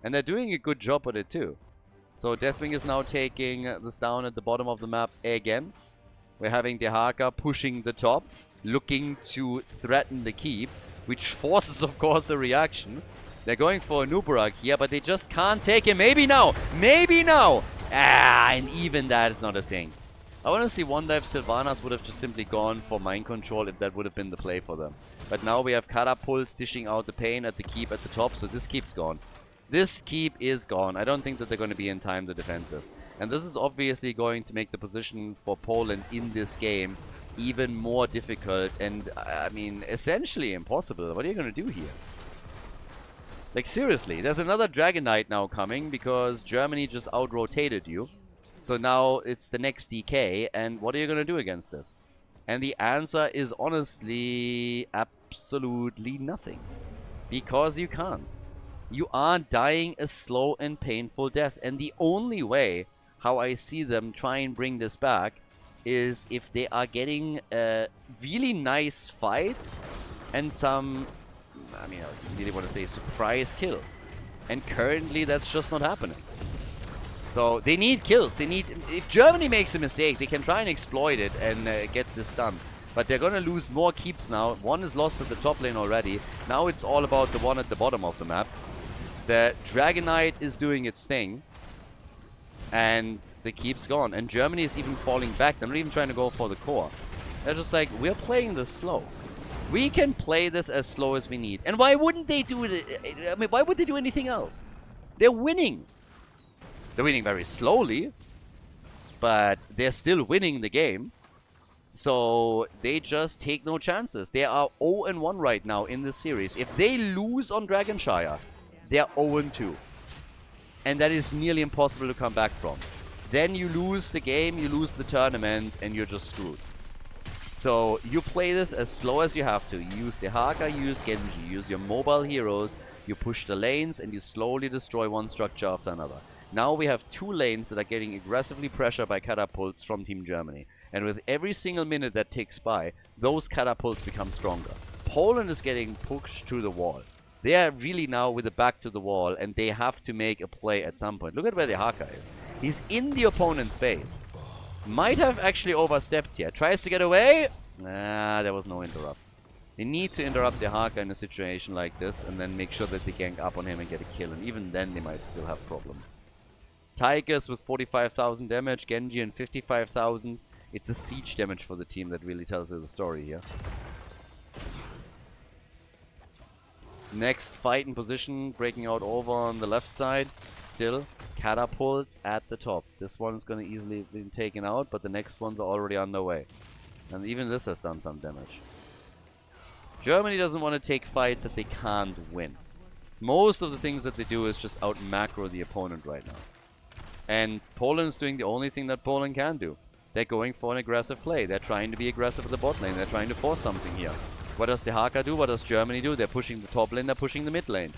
And they're doing a good job at it too. So Deathwing is now taking this down at the bottom of the map again. We're having Dehaka pushing the top, looking to threaten the keep, which forces, of course, a reaction. They're going for a Nubarak here, but they just can't take him. Maybe now! Maybe now! And even that is not a thing. I honestly wonder if Sylvanas would have just simply gone for mind control if that would have been the play for them. But now we have Catapults dishing out the pain at the keep at the top, so this keep's gone. This keep is gone. I don't think that they're going to be in time to defend this. And this is obviously going to make the position for Poland in this game even more difficult and, I mean, essentially impossible. What are you going to do here? Like, seriously, there's another Dragon Knight now coming because Germany just out-rotated you. So now it's the next DK, and what are you going to do against this? And the answer is honestly absolutely nothing. Because you can't. You are dying a slow and painful death. And the only way how I see them try and bring this back is if they are getting a really nice fight and some, I mean, I really want to say surprise kills. And currently that's just not happening. So they need kills. They need. If Germany makes a mistake, they can try and exploit it and get this done. But they're gonna lose more keeps now. One is lost at the top lane already. Now it's all about the one at the bottom of the map. The Dragon Knight is doing its thing, and the keep's gone. And Germany is even falling back. They're not even trying to go for the core. They're just like, we're playing this slow. We can play this as slow as we need. And why wouldn't they do it? I mean, why would they do anything else? They're winning. They're winning very slowly, but they're still winning the game. So they just take no chances. They are 0-1 right now in this series. If they lose on Dragonshire, they're 0-2. And that is nearly impossible to come back from. Then you lose the game, you lose the tournament, and you're just screwed. So you play this as slow as you have to. You use the Haka, you use Genji, you use your mobile heroes, you push the lanes, and you slowly destroy one structure after another. Now we have 2 lanes that are getting aggressively pressured by catapults from Team Germany. And with every single minute that ticks by, those catapults become stronger. Poland is getting pushed to the wall. They are really now with the back to the wall, and they have to make a play at some point. Look at where the Haka is. He's in the opponent's base. Might have actually overstepped here. Tries to get away. Nah, there was no interrupt. They need to interrupt the Haka in a situation like this, and then make sure that they gank up on him and get a kill. And even then, they might still have problems. Tigers with 45,000 damage, Genji and 55,000. It's a siege damage for the team that really tells you the story here. Next fight in position, breaking out over on the left side. Still, catapults at the top. This one's going to easily be taken out, but the next ones are already underway. And even this has done some damage. Germany doesn't want to take fights that they can't win. Most of the things that they do is just out macro the opponent right now. And Poland is doing the only thing that Poland can do. They're going for an aggressive play. They're trying to be aggressive at the bot lane. They're trying to force something here. What does the Haka do? What does Germany do? They're pushing the top lane. They're pushing the mid lane.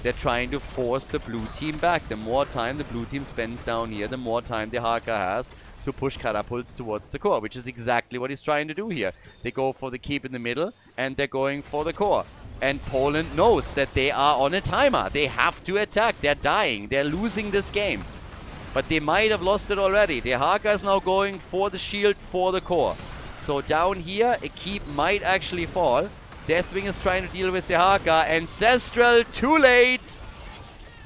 They're trying to force the blue team back. The more time the blue team spends down here, the more time the Haka has to push catapults towards the core, which is exactly what he's trying to do here. They go for the keep in the middle, and they're going for the core. And Poland knows that they are on a timer. They have to attack. They're dying. They're losing this game. But they might have lost it already. The Haka is now going for the shield, for the core. So down here, a keep might actually fall. Deathwing is trying to deal with the Haka. Ancestral, too late.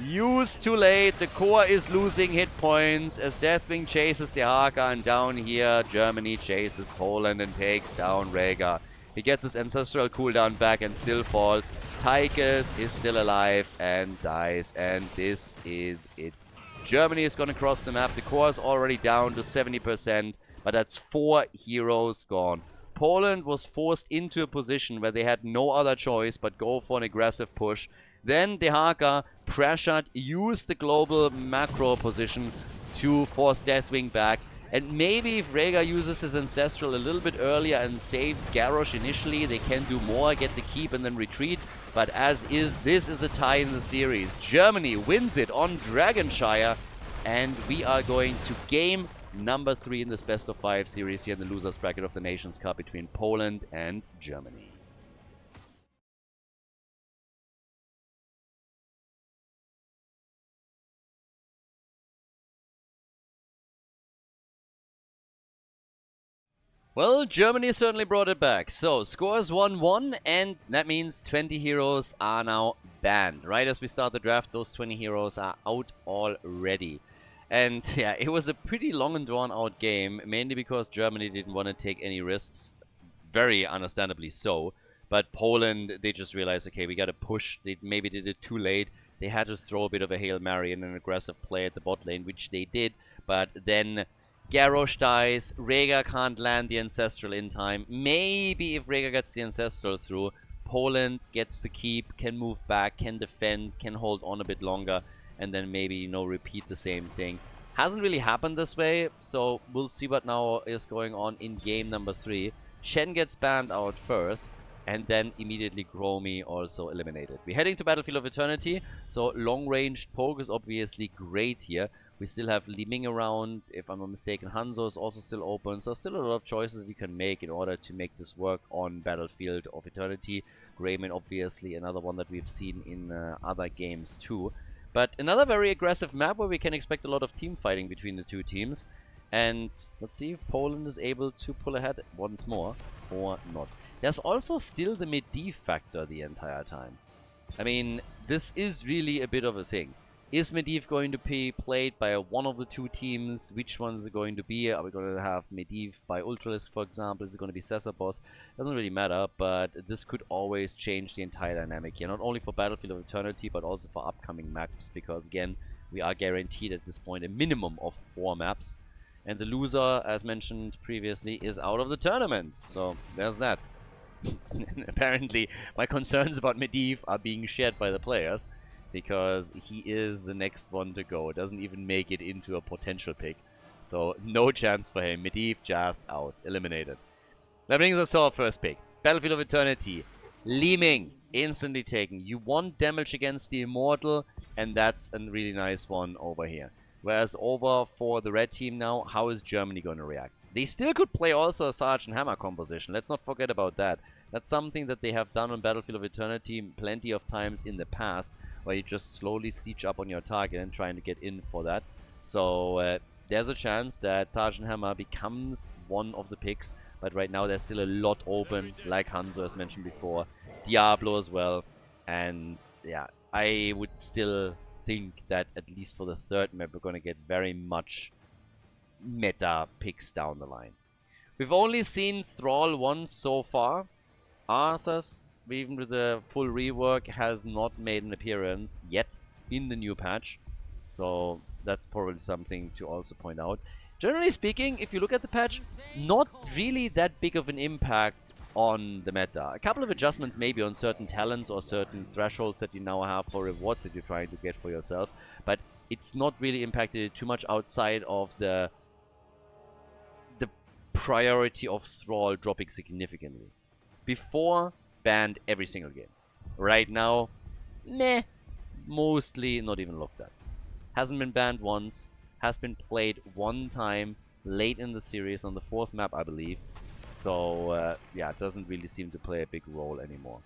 Used too late. The core is losing hit points as Deathwing chases the Haka. And down here, Germany chases Poland and takes down Rhaegar. He gets his Ancestral cooldown back and still falls. Tychus is still alive and dies. And this is it. Germany is going to cross the map. The core is already down to 70%, but that's 4 heroes gone. Poland was forced into a position where they had no other choice but go for an aggressive push. Then the Haka pressured, used the global macro position to force Deathwing back. And maybe if Rhaegar uses his Ancestral a little bit earlier and saves Garrosh initially, they can do more, get the keep and then retreat. But as is, this is a tie in the series. Germany wins it on Dragonshire. And we are going to game number 3 in this best of 5 series here in the losers bracket of the Nations Cup between Poland and Germany. Well, Germany certainly brought it back. So, scores 1-1, and that means 20 heroes are now banned. Right as we start the draft, those 20 heroes are out already. And yeah, it was a pretty long and drawn out game, mainly because Germany didn't want to take any risks. Very understandably so. But Poland, they just realized, okay, we got to push. They maybe did it too late. They had to throw a bit of a Hail Mary and an aggressive play at the bot lane, which they did. But then Garrosh dies, Rhaegar can't land the Ancestral in time. Maybe if Rhaegar gets the Ancestral through, Poland gets the keep, can move back, can defend, can hold on a bit longer, and then maybe, you know, repeat the same thing. Hasn't really happened this way, so we'll see what now is going on in game number 3. Shen gets banned out first, and then immediately Gromi also eliminated. We're heading to Battlefield of Eternity, so long-ranged poke is obviously great here. We still have Li Ming around, if I'm not mistaken. Hanzo is also still open, so still a lot of choices we can make in order to make this work on Battlefield of Eternity. Greyman obviously another one that we've seen in other games too. But another very aggressive map where we can expect a lot of team fighting between the two teams. And let's see if Poland is able to pull ahead once more or not. There's also still the Medivh factor the entire time. I mean, this is really a bit of a thing. Is Medivh going to be played by one of the two teams? Which one is it going to be? Are we going to have Medivh by Ultralisk, for example? Is it going to be Sesabos? Doesn't really matter, but this could always change the entire dynamic here. Not only for Battlefield of Eternity, but also for upcoming maps. Because, again, we are guaranteed at this point a minimum of 4 maps. And the loser, as mentioned previously, is out of the tournament. So, there's that. Apparently, my concerns about Medivh are being shared by the players. Because he is the next one to go. Doesn't even make it into a potential pick. So, no chance for him. Medivh just out. Eliminated. That brings us to our first pick. Battlefield of Eternity. Li Ming. Instantly taken. You want damage against the Immortal. And that's a really nice one over here. Whereas over for the red team now, how is Germany going to react? They still could play also a Sergeant Hammer composition. Let's not forget about that. That's something that they have done on Battlefield of Eternity plenty of times in the past, where you just slowly siege up on your target and trying to get in for that. So there's a chance that Sergeant Hammer becomes one of the picks, but right now there's still a lot open, like Hanzo as mentioned before, Diablo as well, and yeah, I would still think that at least for the third map we're going to get very much meta picks down the line. We've only seen Thrall once so far. Arthas, even with the full rework, has not made an appearance yet in the new patch. So that's probably something to also point out. Generally speaking, if you look at the patch, not really that big of an impact on the meta. A couple of adjustments maybe on certain talents or certain thresholds that you now have for rewards that you're trying to get for yourself. But it's not really impacted too much outside of the priority of Thrall dropping significantly. Before, banned every single game. Right now, meh, mostly not even looked at. Hasn't been banned once, has been played one time late in the series on the 4th map, I believe. So, yeah, it doesn't really seem to play a big role anymore.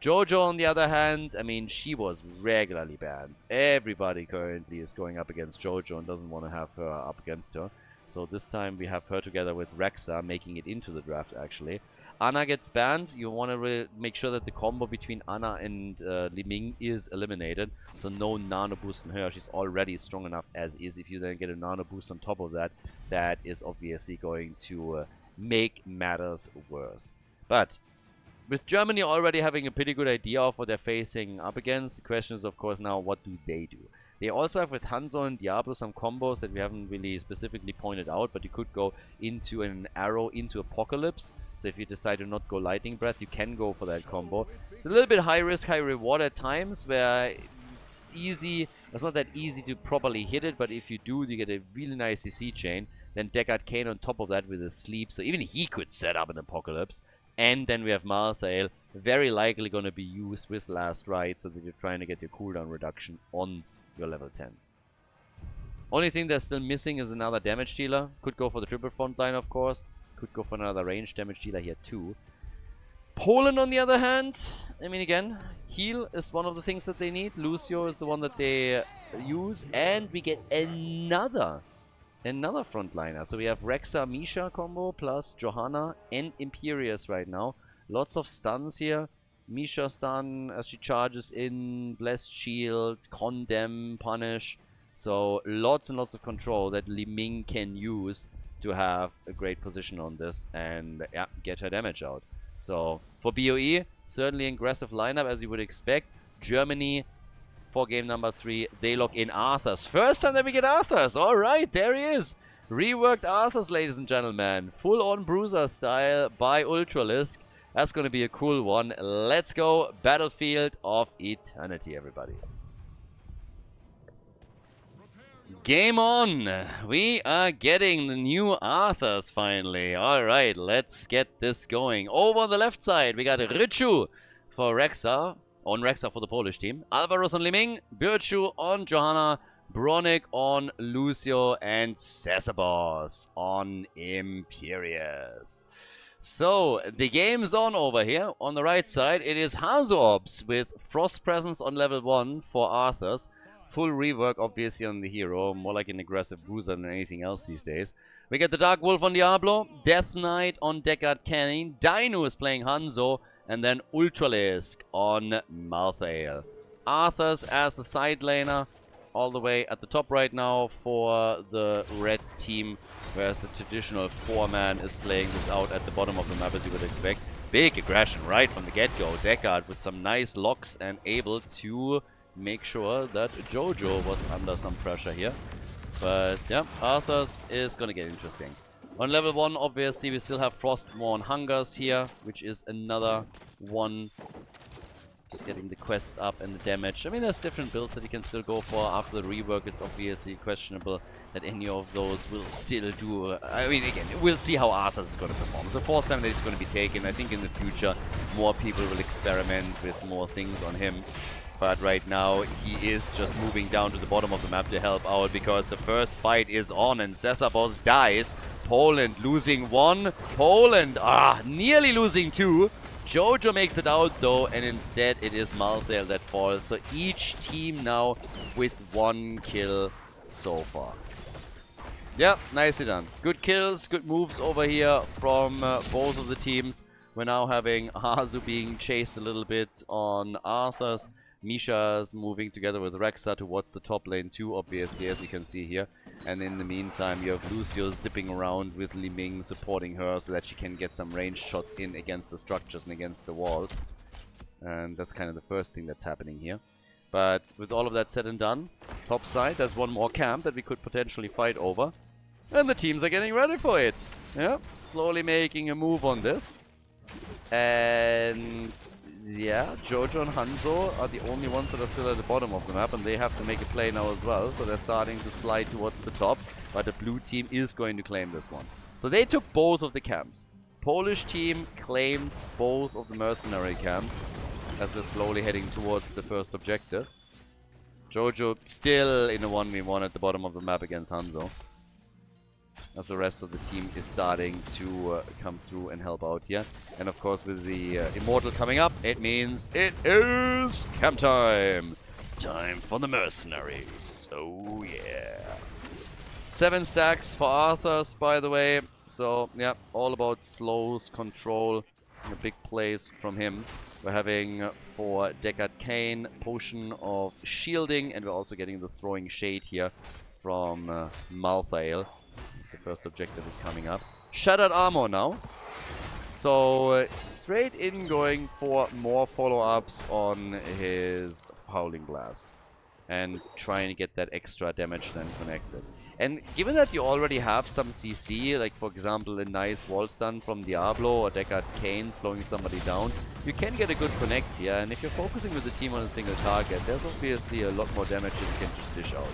Jojo, on the other hand, I mean, she was regularly banned. Everybody currently is going up against Jojo and doesn't want to have her up against her. So this time we have her together with Rexa making it into the draft, actually. Ana gets banned. You want to make sure that the combo between Ana and Li Ming is eliminated. So no nano boost on her. She's already strong enough as is. If you then get a nano boost on top of that, that is obviously going to make matters worse. But with Germany already having a pretty good idea of what they're facing up against, the question is of course now, what do they do? They also have with Hanzo and Diablo some combos that we haven't really specifically pointed out, but you could go into an arrow into Apocalypse. So if you decide to not go Lightning Breath, you can go for that combo. It's a little bit high risk, high reward at times, where it's easy. It's not that easy to properly hit it, but if you do, you get a really nice CC chain. Then Deckard Cain on top of that with a sleep, so even he could set up an Apocalypse. And then we have Malthael, very likely going to be used with Last Rite, so that you're trying to get your cooldown reduction on your level 10. Only thing that's still missing is another damage dealer. Could go for the triple front line, of course. Could go for another range damage dealer here too. Poland, on the other hand, I mean, again, heal is one of the things that they need. Lucio is the one that they use. And we get another frontliner. So we have Rexa Misha combo plus Johanna and Imperius right now. Lots of stuns here. Misha stun as she charges in, Blessed Shield, Condemn, Punish. So lots and lots of control that Li Ming can use to have a great position on this and yeah, get her damage out. So for BOE, certainly an aggressive lineup as you would expect. Germany for game number 3, they lock in Arthas. First time that we get Arthas. Alright, there he is. Reworked Arthas, ladies and gentlemen. Full on Bruiser style by Ultralisk. That's going to be a cool one. Let's go Battlefield of Eternity, everybody. Game on! We are getting the new Arthurs finally. Alright, let's get this going. Over on the left side, we got Richu for Rexa. On Rexa for the Polish team. Alvaros on Liming, Birchu on Johanna, Bronick on Lucio, and Cesabos on Imperius. So, the game's on over here. On the right side, it is Hazorbs with Frost Presence on level 1 for Arthurs. Full rework, obviously, on the hero. More like an aggressive bruiser than anything else these days. We get the Dark Wolf on Diablo, Death Knight on Deckard Canning, Dino is playing Hanzo, and then Ultralisk on Malthael. Arthurs as the side laner, all the way at the top right now for the red team, whereas the traditional 4-man is playing this out at the bottom of the map, as you would expect. Big aggression right from the get-go. Deckard with some nice locks and able to make sure that Jojo was under some pressure here. But yeah, Arthurs is gonna get interesting. On level 1, obviously, we still have Frostborn Hungers here, which is another one. Just getting the quest up and the damage. I mean, there's different builds that you can still go for. After the rework, it's obviously questionable that any of those will still do. I mean, again, we'll see how Arthurs is going to perform. So 4-7 is going to be taken. I think in the future, more people will experiment with more things on him. But right now, he is just moving down to the bottom of the map to help out because the first fight is on and Cesabos dies. Poland losing 1. Poland, nearly losing 2. Jojo makes it out though, and instead it is Malthael that falls. So each team now with 1 kill so far. Yeah, nicely done. Good kills, good moves over here from both of the teams. We're now having Hazu being chased a little bit on Arthur's. Misha's moving together with Rexa towards the top lane too, obviously, as you can see here. And in the meantime, you have Lucio zipping around with Li Ming supporting her so that she can get some ranged shots in against the structures and against the walls. And that's kind of the first thing that's happening here. But with all of that said and done, top side, there's one more camp that we could potentially fight over. And the teams are getting ready for it. Yeah, slowly making a move on this. And yeah, Jojo and Hanzo are the only ones that are still at the bottom of the map, and they have to make a play now as well. So they're starting to slide towards the top, but the blue team is going to claim this one. So they took both of the camps. Polish team claimed both of the mercenary camps as we're slowly heading towards the first objective. Jojo still in a 1v1 at the bottom of the map against Hanzo, as the rest of the team is starting to come through and help out here. And of course, with the Immortal coming up, it means it is camp time! Time for the mercenaries. Oh yeah. 7 stacks for Arthurs, by the way. So yeah, all about slows, control, a big plays from him. We're having for Deckard Cain, Potion of Shielding, and we're also getting the Throwing Shade here from Malthael. The first objective is coming up. Shattered Armor now. So straight in going for more follow-ups on his Howling Blast. And trying to get that extra damage then connected. And given that you already have some CC, like for example a nice wall stun from Diablo or Deckard Cain slowing somebody down, you can get a good connect here. And if you're focusing with the team on a single target, there's obviously a lot more damage that you can just dish out.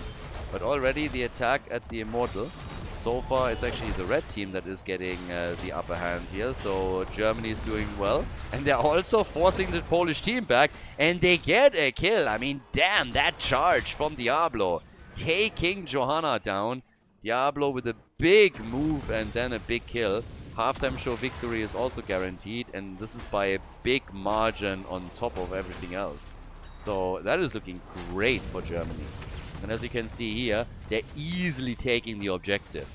But already the attack at the Immortal, so far it's actually the red team that is getting the upper hand here. So Germany is doing well. And they're also forcing the Polish team back. And they get a kill. I mean, damn, that charge from Diablo. Taking Johanna down. Diablo with a big move and then a big kill. Halftime show victory is also guaranteed. And this is by a big margin on top of everything else. So that is looking great for Germany. And as you can see here, they're easily taking the objective.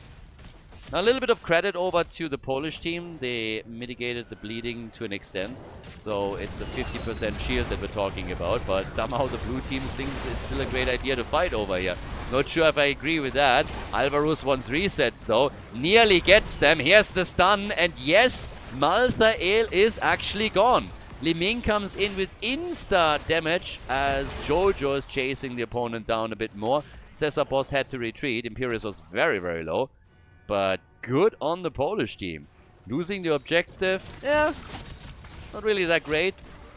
Now a little bit of credit over to the Polish team. They mitigated the bleeding to an extent. So it's a 50% shield that we're talking about. But somehow the blue team thinks it's still a great idea to fight over here. Not sure if I agree with that. Alvarez wants resets though. Nearly gets them. Here's the stun. And yes, Malthael is actually gone. Li Ming comes in with insta damage as Jojo is chasing the opponent down a bit more. Cesabos had to retreat. Imperius was very, very low. But good on the Polish team. Losing the objective, yeah, not really that great.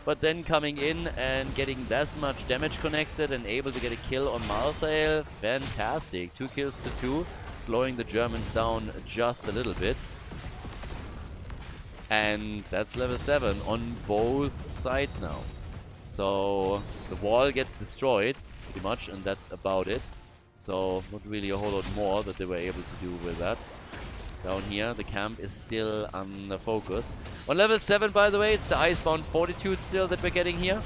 but then coming in and getting that much damage connected and able to get a kill on Malthael, fantastic. 2 kills to 2, slowing the Germans down just a little bit. And that's level 7 on both sides now. So the wall gets destroyed, pretty much, and that's about it. So not really a whole lot more that they were able to do with that. Down here, the camp is still under focus. On level 7, by the way, it's the Icebound Fortitude still that we're getting here.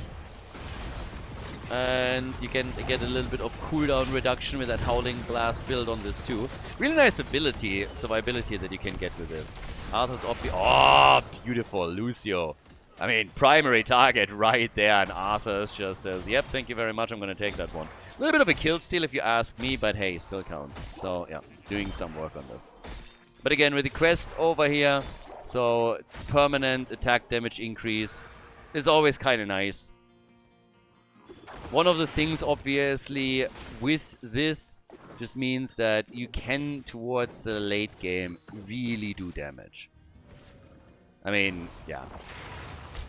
And you can get a little bit of cooldown reduction with that Howling Blast build on this too. Really nice ability, survivability that you can get with this. Arthur's obvious. Oh, beautiful. Lucio. I mean, primary target right there. And Arthur's just says, yep, thank you very much. I'm going to take that one. A little bit of a kill steal if you ask me, but hey, still counts. So, yeah, doing some work on this. But again, with the quest over here, so permanent attack damage increase is always kind of nice. One of the things, obviously, with this just means that you can, towards the late game, really do damage. I mean, yeah.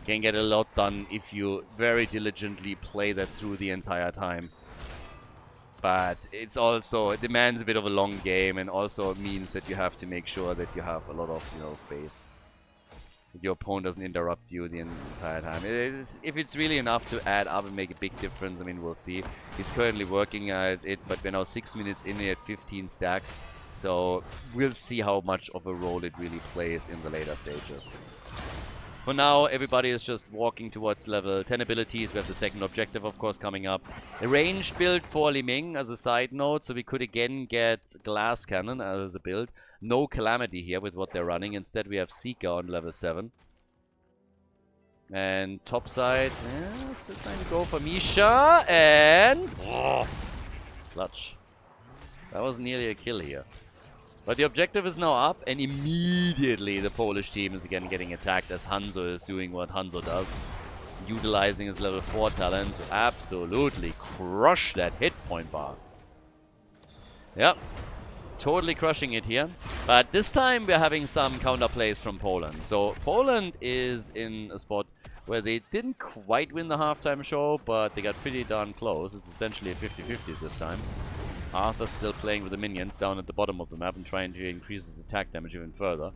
Can get a lot done if you very diligently play that through the entire time. But it's also, it demands a bit of a long game, and also means that you have to make sure that you have a lot of, space. That your opponent doesn't interrupt you the entire time. If it's really enough to add up and make a big difference, I mean, we'll see. He's currently working at it, but we're now 6 minutes in at 15 stacks. So we'll see how much of a role it really plays in the later stages. For now, everybody is just walking towards level 10 abilities. We have the second objective, of course, coming up. A ranged build for Li Ming as a side note, so we could again get Glass Cannon as a build. No Calamity here with what they're running. Instead, we have Seeker on level 7. And top side, yeah, still trying to go for Misha, and... Oh, clutch. That was nearly a kill here. But the objective is now up, and immediately the Polish team is again getting attacked as Hanzo is doing what Hanzo does. Utilizing his level 4 talent to absolutely crush that hit point bar. Yep. Totally crushing it here. But this time we're having some counter plays from Poland. So Poland is in a spot where they didn't quite win the halftime show, but they got pretty darn close. It's essentially a 50-50 this time. Arthur's still playing with the minions down at the bottom of the map and trying to increase his attack damage even further.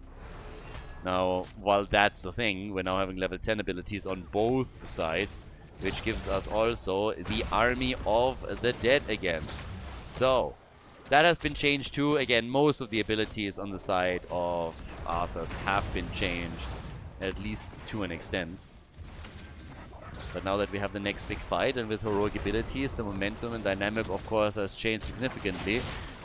Now, while that's the thing, we're now having level 10 abilities on both sides, which gives us also the Army of the Dead again. So, that has been changed too. Again, most of the abilities on the side of Arthur's have been changed, at least to an extent. But now that we have the next big fight, and with heroic abilities, the momentum and dynamic, of course, has changed significantly.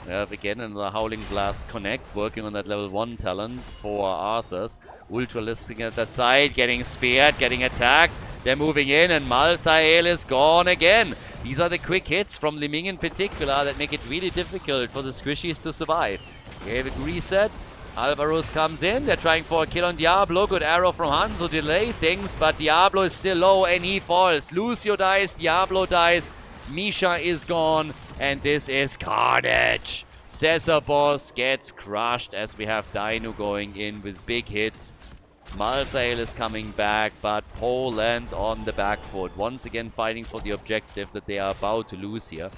We have again another Howling Blast Connect, working on that level 1 talent for Arthur's. Ultra listing at that side, getting speared, getting attacked. They're moving in, and Malthael is gone again. These are the quick hits from Li Ming in particular that make it really difficult for the squishies to survive. We have a reset. Alvarez comes in, they're trying for a kill on Diablo. Good arrow from Hanzo, delay things, but Diablo is still low and he falls. Lucio dies, Diablo dies, Misha is gone, and this is carnage. Caesar Boss gets crushed as we have Dino going in with big hits. Malthael is coming back, but Poland on the back foot. Once again fighting for the objective that they are about to lose here.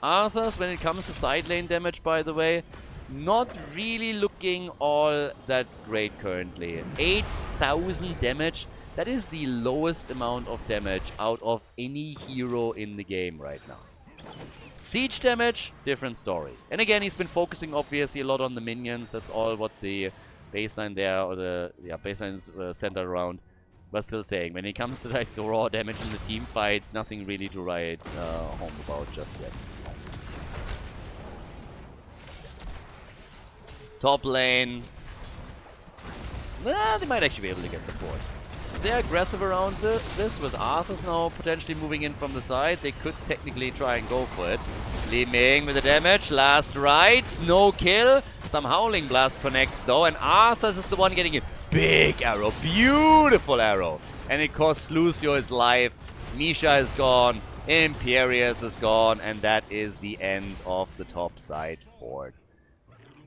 Arthur's, when it comes to side lane damage, by the way, not really looking all that great currently. 8,000 damage. That is the lowest amount of damage out of any hero in the game right now. Siege damage, different story. And again, he's been focusing obviously a lot on the minions. That's all what the baseline there, or the baseline's centered around. But still saying, when it comes to like the raw damage in the team fights, nothing really to write home about just yet. Top lane. Well, they might actually be able to get the fort. If they're aggressive around this, with Arthur's now potentially moving in from the side, they could technically try and go for it. Li Ming with the damage. Last rights. No kill. Some Howling Blast connects though, and Arthur's is the one getting a big arrow. Beautiful arrow. And it costs Lucio his life. Misha is gone. Imperius is gone. And that is the end of the top side fort.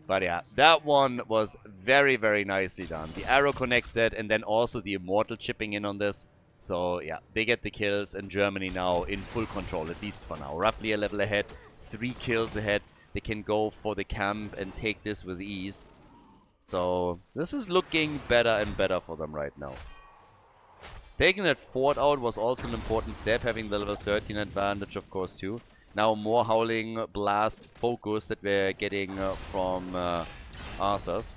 But yeah, that one was very, very nicely done. The arrow connected, and then also the Immortal chipping in on this. So yeah, they get the kills, and Germany now in full control, at least for now. Roughly a level ahead, 3 kills ahead. They can go for the camp and take this with ease. So this is looking better and better for them right now. Taking that fort out was also an important step, having the level 13 advantage, of course, too. Now more Howling Blast focus that we're getting from Arthur's.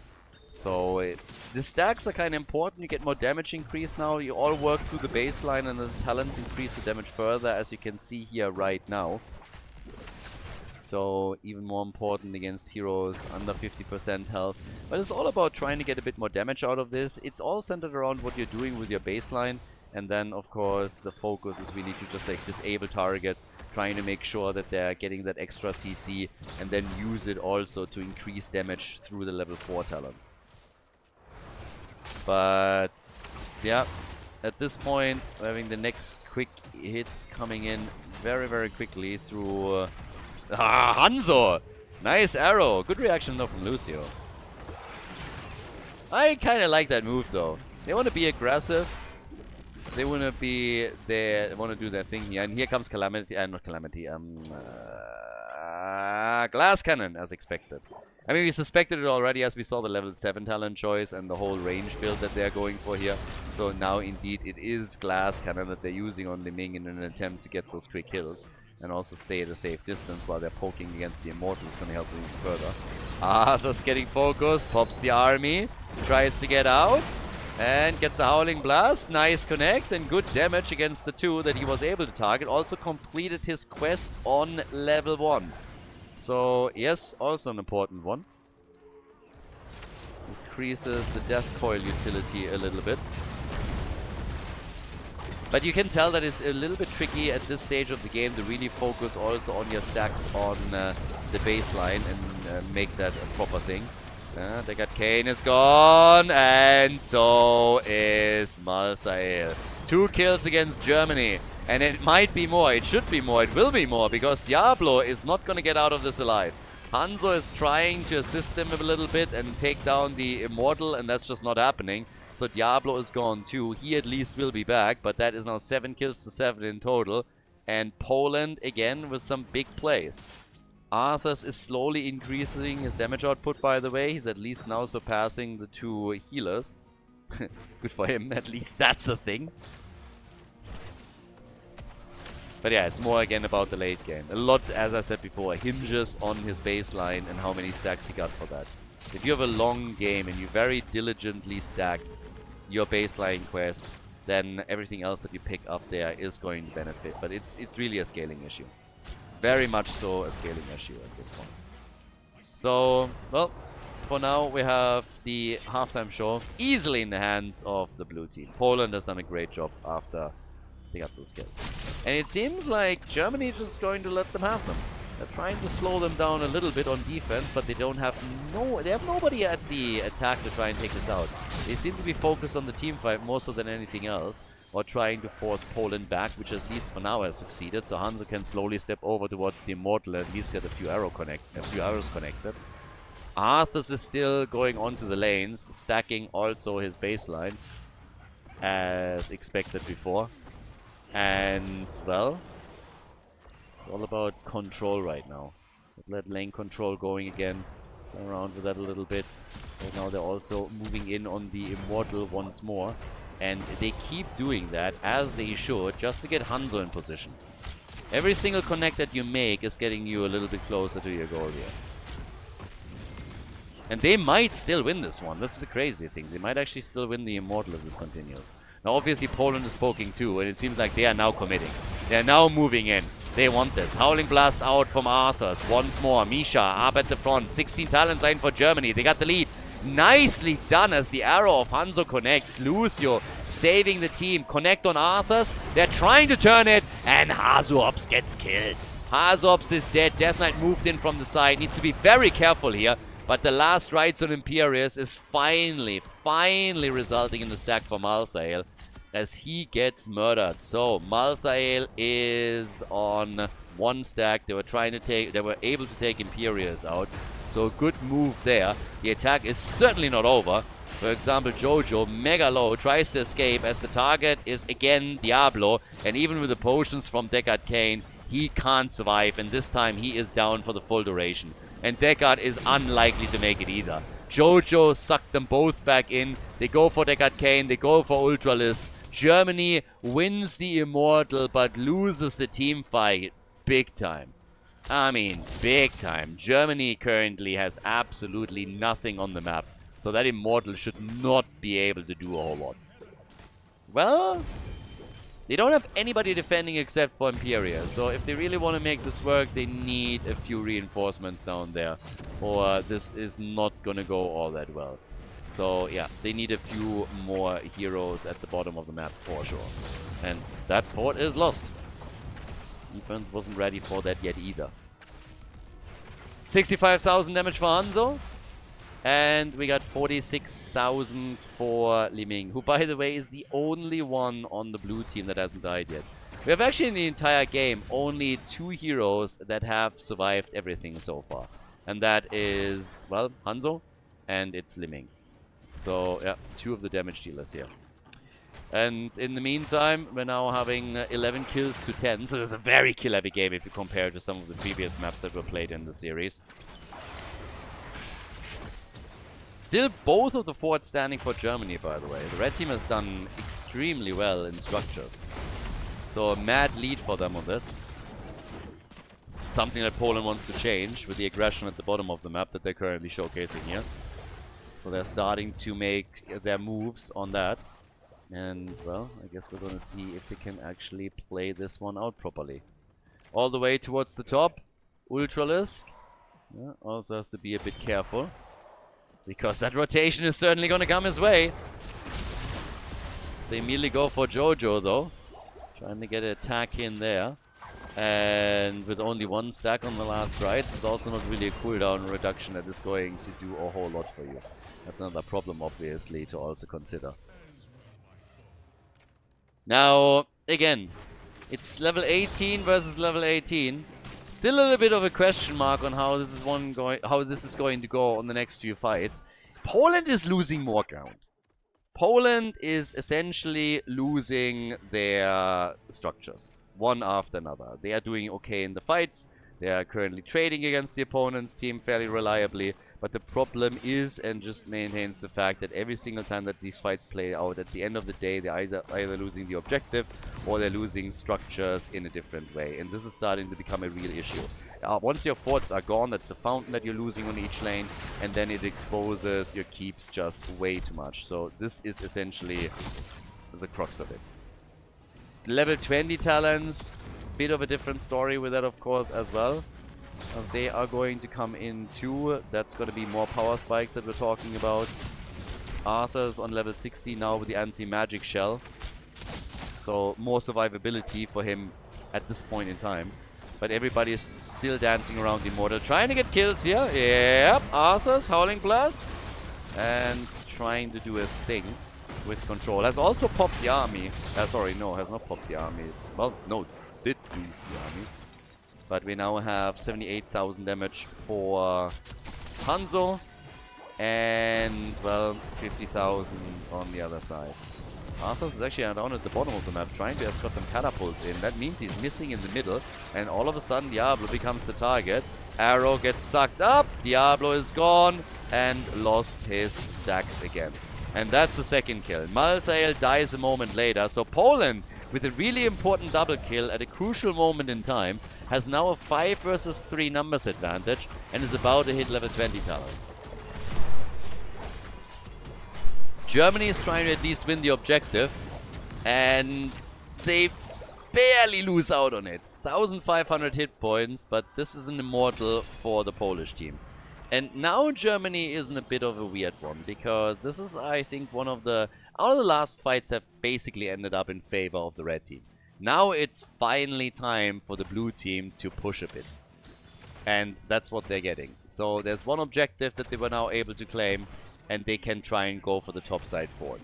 So the stacks are kind of important. You get more damage increase now. You all work through the baseline, and the talents increase the damage further, as you can see here right now. So even more important against heroes under 50% health. But it's all about trying to get a bit more damage out of this. It's all centered around what you're doing with your baseline. And then, of course, the focus is we need to just like disable targets, trying to make sure that they're getting that extra CC, and then use it also to increase damage through the level 4 talent. But yeah, at this point, we're having the next quick hits coming in very, very quickly through Hanzo! Nice arrow! Good reaction though from Lucio. I kind of like that move though. They want to be aggressive. They want to be there. They want to do their thing here. And here comes Calamity. Not Calamity. Glass Cannon, as expected. I mean, we suspected it already as we saw the level 7 talent choice and the whole range build that they're going for here. So now, indeed, it is Glass Cannon that they're using on Liming in an attempt to get those quick kills. And also stay at a safe distance while they're poking against the Immortal. It's going to help them even further. Arthur's getting focused. Pops the army. Tries to get out. And gets a Howling Blast. Nice connect and good damage against the 2 that he was able to target. Also completed his quest on level 1. So, yes, also an important one. Increases the Death Coil utility a little bit. But you can tell that it's a little bit tricky at this stage of the game to really focus also on your stacks on the baseline and make that a proper thing. They got Kane is gone, and so is Malthael. 2 kills against Germany, and it might be more, it should be more, it will be more, because Diablo is not going to get out of this alive. Hanzo is trying to assist him a little bit and take down the Immortal, and that's just not happening. So Diablo is gone too. He at least will be back, but that is now 7 kills to 7 in total. And Poland again with some big plays. Arthur's is slowly increasing his damage output, by the way. He's at least now surpassing the 2 healers. Good for him, at least that's a thing. But yeah, it's more again about the late game. A lot, as I said before, hinges on his baseline and how many stacks he got for that. If you have a long game and you very diligently stack your baseline quest, then everything else that you pick up there is going to benefit. But it's really a scaling issue. Very much so a scaling issue at this point. So, well, for now we have the halftime show easily in the hands of the blue team. Poland has done a great job after they got those kills. And it seems like Germany is just going to let them have them. They're trying to slow them down a little bit on defense, but they don't have they have nobody at the attack to try and take this out. They seem to be focused on the team fight more so than anything else, or trying to force Poland back, which at least for now has succeeded. So Hanzo can slowly step over towards the Immortal and at least get a few arrows connected. Arthur's is still going onto the lanes, stacking also his baseline, as expected before. And, well, it's all about control right now. Let lane control going again. Play around with that a little bit. Right now they're also moving in on the Immortal once more. And they keep doing that, as they should, just to get Hanzo in position. Every single connect that you make is getting you a little bit closer to your goal here. And they might still win this one. This is a crazy thing. They might actually still win the Immortal if this continues. Now, obviously, Poland is poking too, and it seems like they are now committing. They are now moving in. They want this. Howling Blast out from Arthur's. Once more, Misha up at the front. 16 talents in for Germany. They got the lead. Nicely done as the arrow of Hanzo connects. Lucio saving the team. Connect on Arthur's. They're trying to turn it, and Hazuops gets killed. Hazuops is dead. Death Knight moved in from the side. Needs to be very careful here. But the last rights on Imperius is finally resulting in the stack for Malthael as he gets murdered. So Malthael is on one stack. They were able to take Imperius out. So good move there. The attack is certainly not over. For example, Jojo, mega low, tries to escape as the target is again Diablo. And even with the potions from Deckard Cain, he can't survive. And this time he is down for the full duration. And Deckard is unlikely to make it either. Jojo sucked them both back in. They go for Deckard Cain, they go for Ultralisk. Germany wins the Immortal but loses the team fight big time. I mean, big time. Germany currently has absolutely nothing on the map. So that Immortal should not be able to do a whole lot. Well, they don't have anybody defending except for Imperia. So if they really want to make this work, they need a few reinforcements down there. Or this is not going to go all that well. So yeah, they need a few more heroes at the bottom of the map for sure. And that fort is lost. Defense wasn't ready for that yet either. 65,000 damage for Hanzo. And we got 46,000 for Li Ming, who by the way is the only one on the blue team that hasn't died yet. We have actually in the entire game only 2 heroes that have survived everything so far. And that is, well, Hanzo and it's Li Ming. So yeah, 2 of the damage dealers here. And in the meantime, we're now having 11 kills to 10. So it's a very kill-heavy game if you compare it to some of the previous maps that were played in the series. Still both of the forts standing for Germany, by the way. The red team has done extremely well in structures. So a mad lead for them on this. Something that Poland wants to change with the aggression at the bottom of the map that they're currently showcasing here. So they're starting to make their moves on that. And, well, I guess we're going to see if they can actually play this one out properly. All the way towards the top. Ultralisk. Yeah, also has to be a bit careful. Because that rotation is certainly going to come his way. They immediately go for Jojo, though. Trying to get an attack in there. And with only 1 stack on the last ride, it's also not really a cooldown reduction that is going to do a whole lot for you. That's another problem, obviously, to also consider. Now, again, it's level 18 versus level 18. Still a little bit of a question mark on how this is going to go on the next few fights. Poland is losing more ground. Poland is essentially losing their structures, one after another. They are doing okay in the fights. They are currently trading against the opponent's team fairly reliably. But the problem is, and just maintains the fact that every single time that these fights play out, at the end of the day, they're either losing the objective or they're losing structures in a different way. And this is starting to become a real issue. Once your forts are gone, that's the fountain that you're losing on each lane, and then it exposes your keeps just way too much. So this is essentially the crux of it. Level 20 talents, bit of a different story with that, of course, as well. As they are going to come in too. That's going to be more power spikes that we're talking about. Arthur's on level 60 now with the anti-magic shell. So more survivability for him at this point in time. But everybody is still dancing around Immortal. Trying to get kills here. Yep, Arthur's Howling Blast. And trying to do his thing with control. Has also popped the army. Sorry, no, has not popped the army. Well, no, did do the army. But we now have 78,000 damage for Hanzo. And, well, 50,000 on the other side. Arthas is actually down at the bottom of the map trying to escort some catapults in. That means he's missing in the middle. And all of a sudden, Diablo becomes the target. Arrow gets sucked up. Diablo is gone. And lost his stacks again. And that's the second kill. Malthael dies a moment later. So Poland, with a really important double kill at a crucial moment in time, has now a 5 versus 3 numbers advantage and is about to hit level 20 talents. Germany is trying to at least win the objective, and they barely lose out on it. 1,500 hit points, but this is an immortal for the Polish team. And now Germany is in a bit of a weird one, because this is, I think, one of the... All of the last fights have basically ended up in favor of the red team. Now it's finally time for the blue team to push a bit. And that's what they're getting. So there's one objective that they were now able to claim, and they can try and go for the top side fort.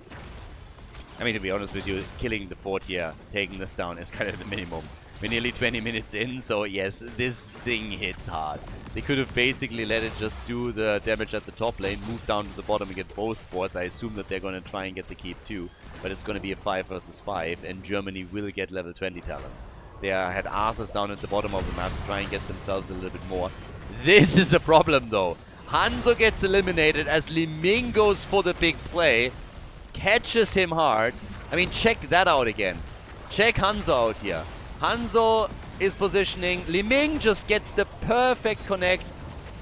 I mean, to be honest with you, killing the fort here, taking this down is kind of the minimum. We're nearly 20 minutes in, so yes, this thing hits hard. They could have basically let it just do the damage at the top lane, move down to the bottom and get both boards. I assume that they're going to try and get the keep too, but it's going to be a 5 versus 5, and Germany will get level 20 talents. They had Arthurs down at the bottom of the map to try and get themselves a little bit more. This is a problem though. Hanzo gets eliminated as Li Ming goes for the big play, catches him hard. I mean, check that out again. Check Hanzo out here. Hanzo is positioning. Li Ming just gets the perfect connect.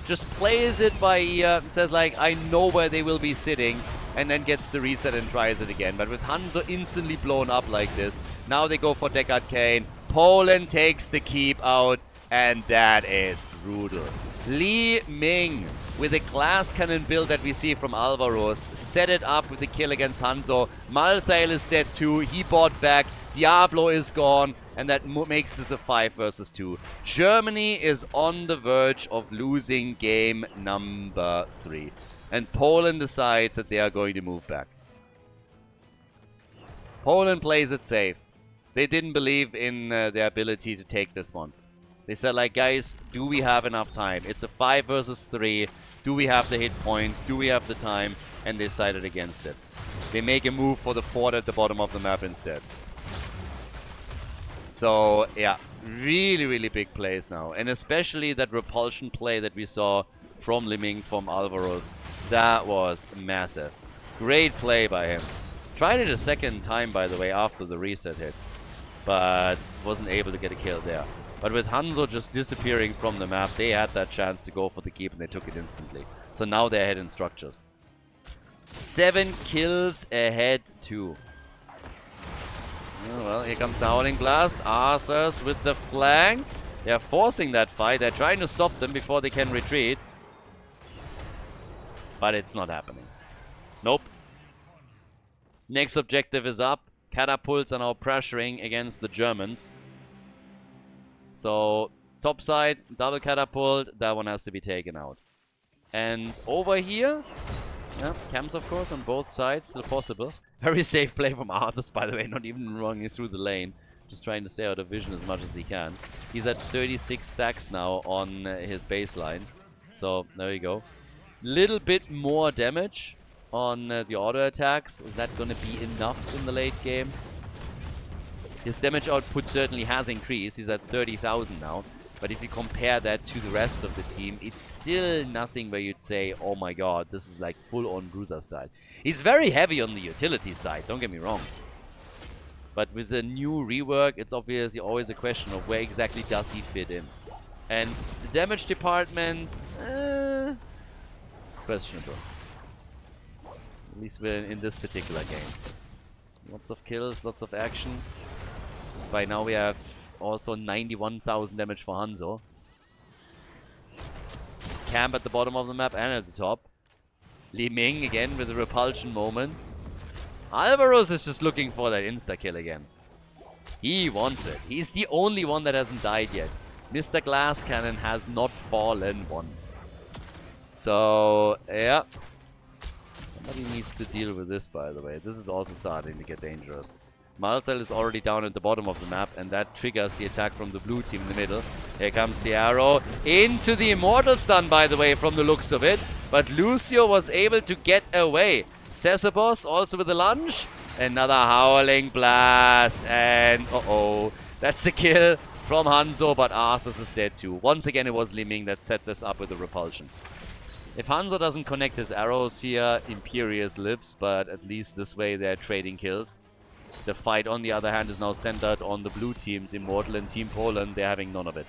Just plays it by ear. Says like, I know where they will be sitting. And then gets the reset and tries it again. But with Hanzo instantly blown up like this, now they go for Deckard Cain. Poland takes the keep out. And that is brutal. Li Ming, with a glass cannon build that we see from Alvaros, set it up with the kill against Hanzo. Malthael is dead too. He bought back. Diablo is gone. And that makes this a 5 versus 2. Germany is on the verge of losing game number 3. And Poland decides that they are going to move back. Poland plays it safe. They didn't believe in their ability to take this one. They said like, guys, do we have enough time? It's a 5 versus 3. Do we have the hit points? Do we have the time? And they decided against it. They make a move for the fort at the bottom of the map instead. So, yeah, really big plays now. And especially that repulsion play that we saw from Li Ming, from Alvaros. That was massive. Great play by him. Tried it a second time, by the way, after the reset hit. But wasn't able to get a kill there. But with Hanzo just disappearing from the map, they had that chance to go for the keep and they took it instantly. So now they're ahead in structures. 7 kills ahead too. Oh, well, here comes the Howling Blast. Arthurs with the flank. They're forcing that fight. They're trying to stop them before they can retreat. But it's not happening. Nope. Next objective is up. Catapults are now pressuring against the Germans. So, top side, double catapult. That one has to be taken out. And over here, yeah, camps of course on both sides, still possible. Very safe play from Arthurs, by the way, not even running through the lane. Just trying to stay out of vision as much as he can. He's at 36 stacks now on his baseline. So, there you go. Little bit more damage on the auto attacks. Is that going to be enough in the late game? His damage output certainly has increased. He's at 30,000 now. But if you compare that to the rest of the team, it's still nothing where you'd say, oh my god, this is like full-on Bruiser style. He's very heavy on the utility side, don't get me wrong. But with the new rework, it's obviously always a question of where exactly does he fit in. And the damage department, questionable. At least we're in this particular game. Lots of kills, lots of action. By now we have also 91,000 damage for Hanzo. Camp at the bottom of the map and at the top. Li Ming again with the repulsion moments. Alvaros is just looking for that insta-kill again. He wants it. He's the only one that hasn't died yet. Mr. Glass Cannon has not fallen once. So, yeah. Somebody needs to deal with this, by the way. This is also starting to get dangerous. Malthael is already down at the bottom of the map, and that triggers the attack from the blue team in the middle. Here comes the arrow into the Immortal Stun, by the way, from the looks of it. But Lucio was able to get away. Cesabos also with a lunge. Another Howling Blast, and uh-oh. That's a kill from Hanzo, but Arthurs is dead too. Once again, it was Li Ming that set this up with the repulsion. If Hanzo doesn't connect his arrows here, Imperious lives, but at least this way they're trading kills. The fight, on the other hand, is now centered on the blue teams, Immortal and Team Poland. They're having none of it.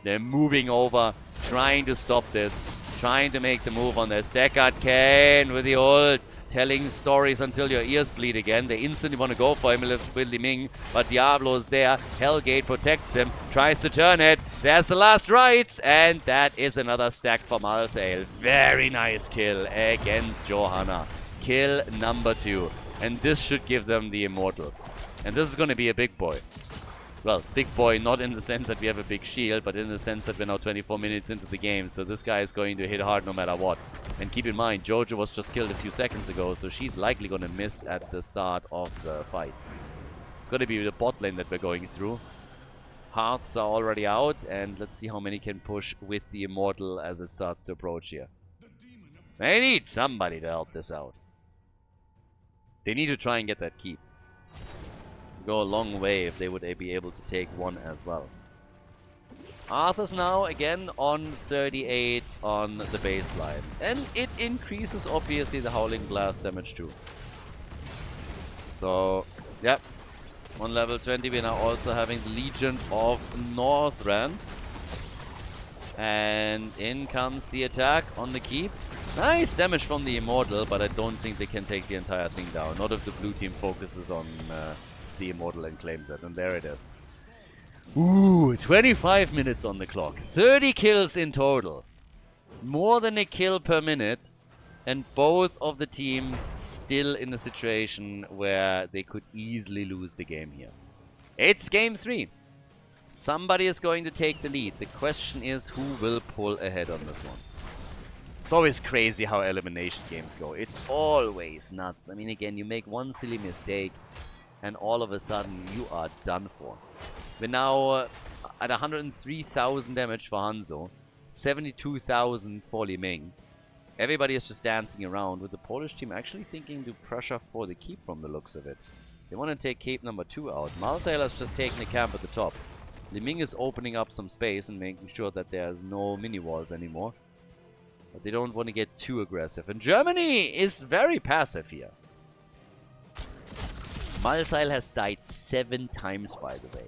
They're moving over, trying to stop this, trying to make the move on this. Deckard Cain with the ult, telling stories until your ears bleed again. They instantly want to go for him with Li Ming, but Diablo is there. Hellgate protects him, tries to turn it. There's the last rites, and that is another stack for Malthael. Very nice kill against Johanna. Kill number 2. And this should give them the Immortal. And this is going to be a big boy. Well, big boy not in the sense that we have a big shield, but in the sense that we're now 24 minutes into the game. So this guy is going to hit hard no matter what. And keep in mind, Jojo was just killed a few seconds ago, so she's likely going to miss at the start of the fight. It's going to be the bot lane that we're going through. Hearths are already out, and let's see how many can push with the Immortal as it starts to approach here. They need somebody to help this out. They need to try and get that keep. Go a long way if they would be able to take one as well. Arthur's now again on 38 on the baseline. And it increases obviously the Howling Blast damage too. So, yep. On level 20 we're now also having the Legion of Northrend. And in comes the attack on the keep. Nice damage from the Immortal, but I don't think they can take the entire thing down. Not if the blue team focuses on the Immortal and claims it. And there it is. Ooh, 25 minutes on the clock. 30 kills in total. More than a kill per minute. And both of the teams still in a situation where they could easily lose the game here. It's game 3. Somebody is going to take the lead. The question is who will pull ahead on this one. It's always crazy how elimination games go. It's always nuts. I mean, again, you make one silly mistake and all of a sudden you are done for. We're now at 103,000 damage for Hanzo, 72,000 for Li Ming. Everybody is just dancing around, with the Polish team actually thinking to pressure for the keep from the looks of it. They want to take cape number 2 out. Malthael has just taken the camp at the top. Li Ming is opening up some space and making sure that there's no mini walls anymore. But they don't want to get too aggressive. And Germany is very passive here. Malthael has died 7 times, by the way.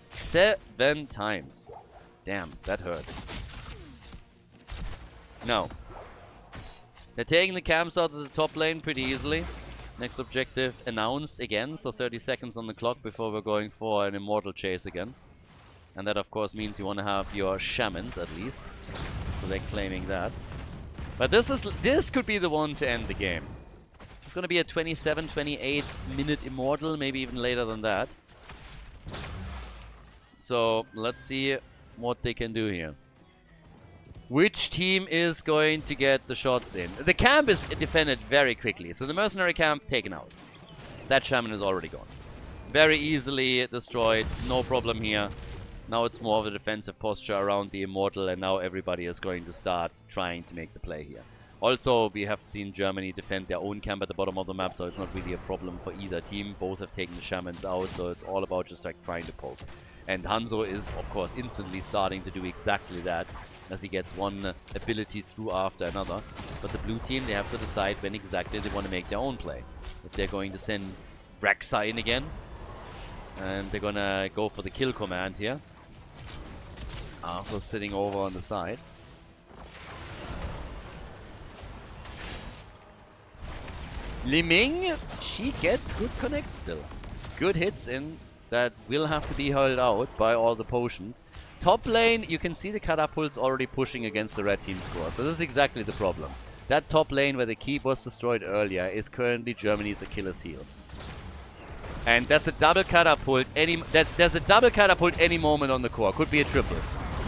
7 times. Damn, that hurts. No. They're taking the camps out of the top lane pretty easily. Next objective announced again, so 30 seconds on the clock before we're going for an Immortal chase again. And that of course means you want to have your Shamans at least. So they're claiming that. But this could be the one to end the game. It's going to be a 27-28 minute Immortal, maybe even later than that. So let's see what they can do here. Which team is going to get the shots in? The camp is defended very quickly. So the mercenary camp taken out. That shaman is already gone. Very easily destroyed. No problem here. Now it's more of a defensive posture around the Immortal, and now everybody is going to start trying to make the play here. Also, we have seen Germany defend their own camp at the bottom of the map, so it's not really a problem for either team. Both have taken the shamans out, so it's all about just like trying to poke. And Hanzo is, of course, instantly starting to do exactly that, as he gets one ability through after another. But the blue team, they have to decide when exactly they want to make their own play. If they're going to send Raxa in again, and they're gonna go for the kill command here. Arthur sitting over on the side. Li Ming, she gets good connect still. Good hits in that will have to be held out by all the potions. Top lane, you can see the catapults already pushing against the red team score. So this is exactly the problem. That top lane where the keep was destroyed earlier is currently Germany's Achilles heel. And that's a double catapult. There's a double catapult any moment on the core. Could be a triple.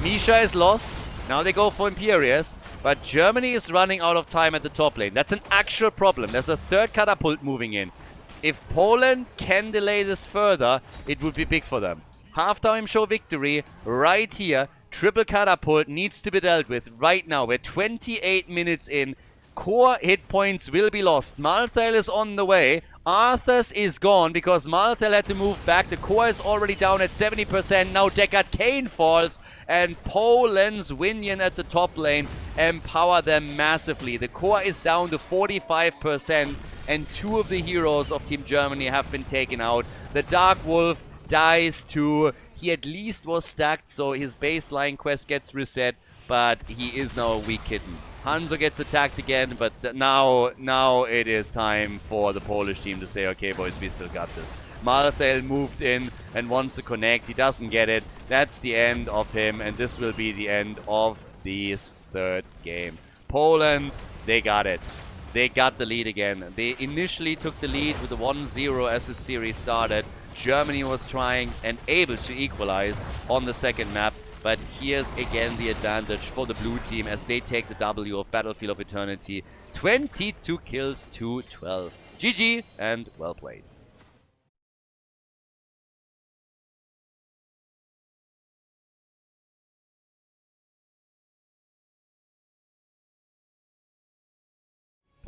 Misha is lost. Now they go for Imperius. But Germany is running out of time at the top lane. That's an actual problem. There's a third catapult moving in. If Poland can delay this further, it would be big for them. Halftime show victory right here. Triple catapult needs to be dealt with right now. We're 28 minutes in. Core hit points will be lost. Malthael is on the way. Arthas is gone because Malthael had to move back. The core is already down at 70%. Now Deckard Cain falls. And Poland's Winion at the top lane empower them massively. The core is down to 45%. And 2 of the heroes of Team Germany have been taken out. The Dark Wolf dies too. He at least was stacked, so his baseline quest gets reset. But he is now a weak kitten. Hanzo gets attacked again, but now it is time for the Polish team to say, okay, boys, we still got this. Malthael moved in and wants to connect. He doesn't get it. That's the end of him, and this will be the end of this third game. Poland, they got it. They got the lead again. They initially took the lead with the 1-0 as the series started. Germany was trying and able to equalize on the second map. But here's again the advantage for the blue team as they take the W of Battlefield of Eternity. 22 kills to 12. GG and well played.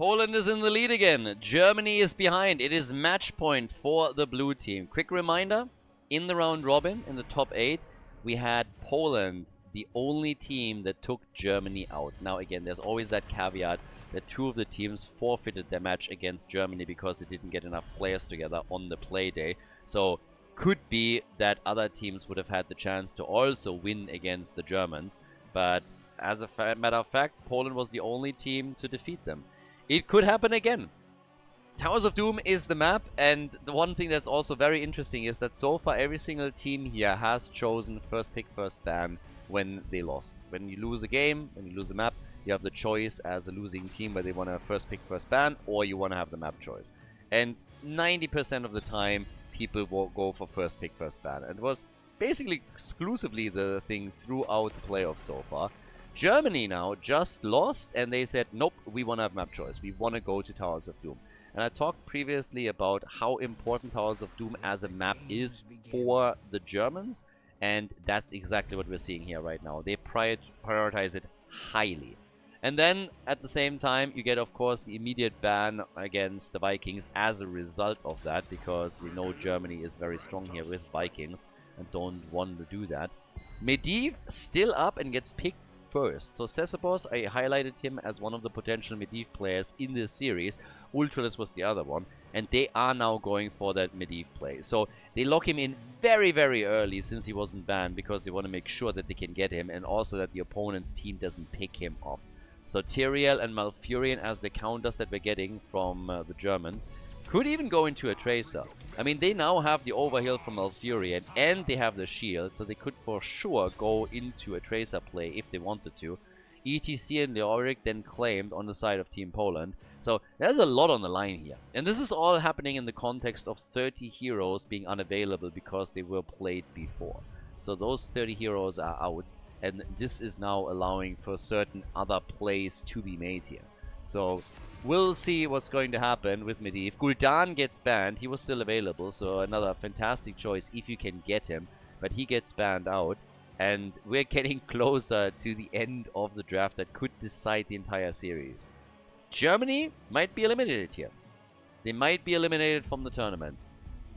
Poland is in the lead again. Germany is behind. It is match point for the blue team. Quick reminder, in the round robin, in the top 8, we had Poland, the only team that took Germany out. Now again, there's always that caveat that 2 of the teams forfeited their match against Germany because they didn't get enough players together on the play day. So could be that other teams would have had the chance to also win against the Germans. But as a matter of fact, Poland was the only team to defeat them. It could happen again. Towers of Doom is the map, and the one thing that's also very interesting is that so far every single team here has chosen first pick, first ban when they lost. When you lose a game, when you lose a map, you have the choice as a losing team whether you want to first pick, first ban, or you want to have the map choice. And 90% of the time, people will go for first pick, first ban. And it was basically exclusively the thing throughout the playoffs so far. Germany now just lost, and they said, nope, we want to have map choice. We want to go to Towers of Doom. And I talked previously about how important Towers of Doom as a map is for the Germans, and that's exactly what we're seeing here right now. They prioritize it highly. And then, at the same time, you get, of course, the immediate ban against the Vikings as a result of that, because we know Germany is very strong here with Vikings and don't want to do that. Medivh still up and gets picked first. So Cesabos, I highlighted him as one of the potential Medivh players in this series. Ultralis was the other one, and they are now going for that Medivh play. So they lock him in very, very early since he wasn't banned, because they want to make sure that they can get him, and also that the opponent's team doesn't pick him up. So Tyrael and Malfurion as the counters that we're getting from the Germans could even go into a Tracer. I mean, they now have the overheal from Malfurion, and they have the shield, so they could for sure go into a Tracer play if they wanted to. ETC and Leoric then claimed on the side of Team Poland. So there's a lot on the line here. And this is all happening in the context of 30 heroes being unavailable because they were played before. So those 30 heroes are out, and this is now allowing for certain other plays to be made here. So we'll see what's going to happen with Medivh. Gul'dan gets banned. He was still available, so another fantastic choice if you can get him. But he gets banned out. And we're getting closer to the end of the draft that could decide the entire series. Germany might be eliminated here. They might be eliminated from the tournament.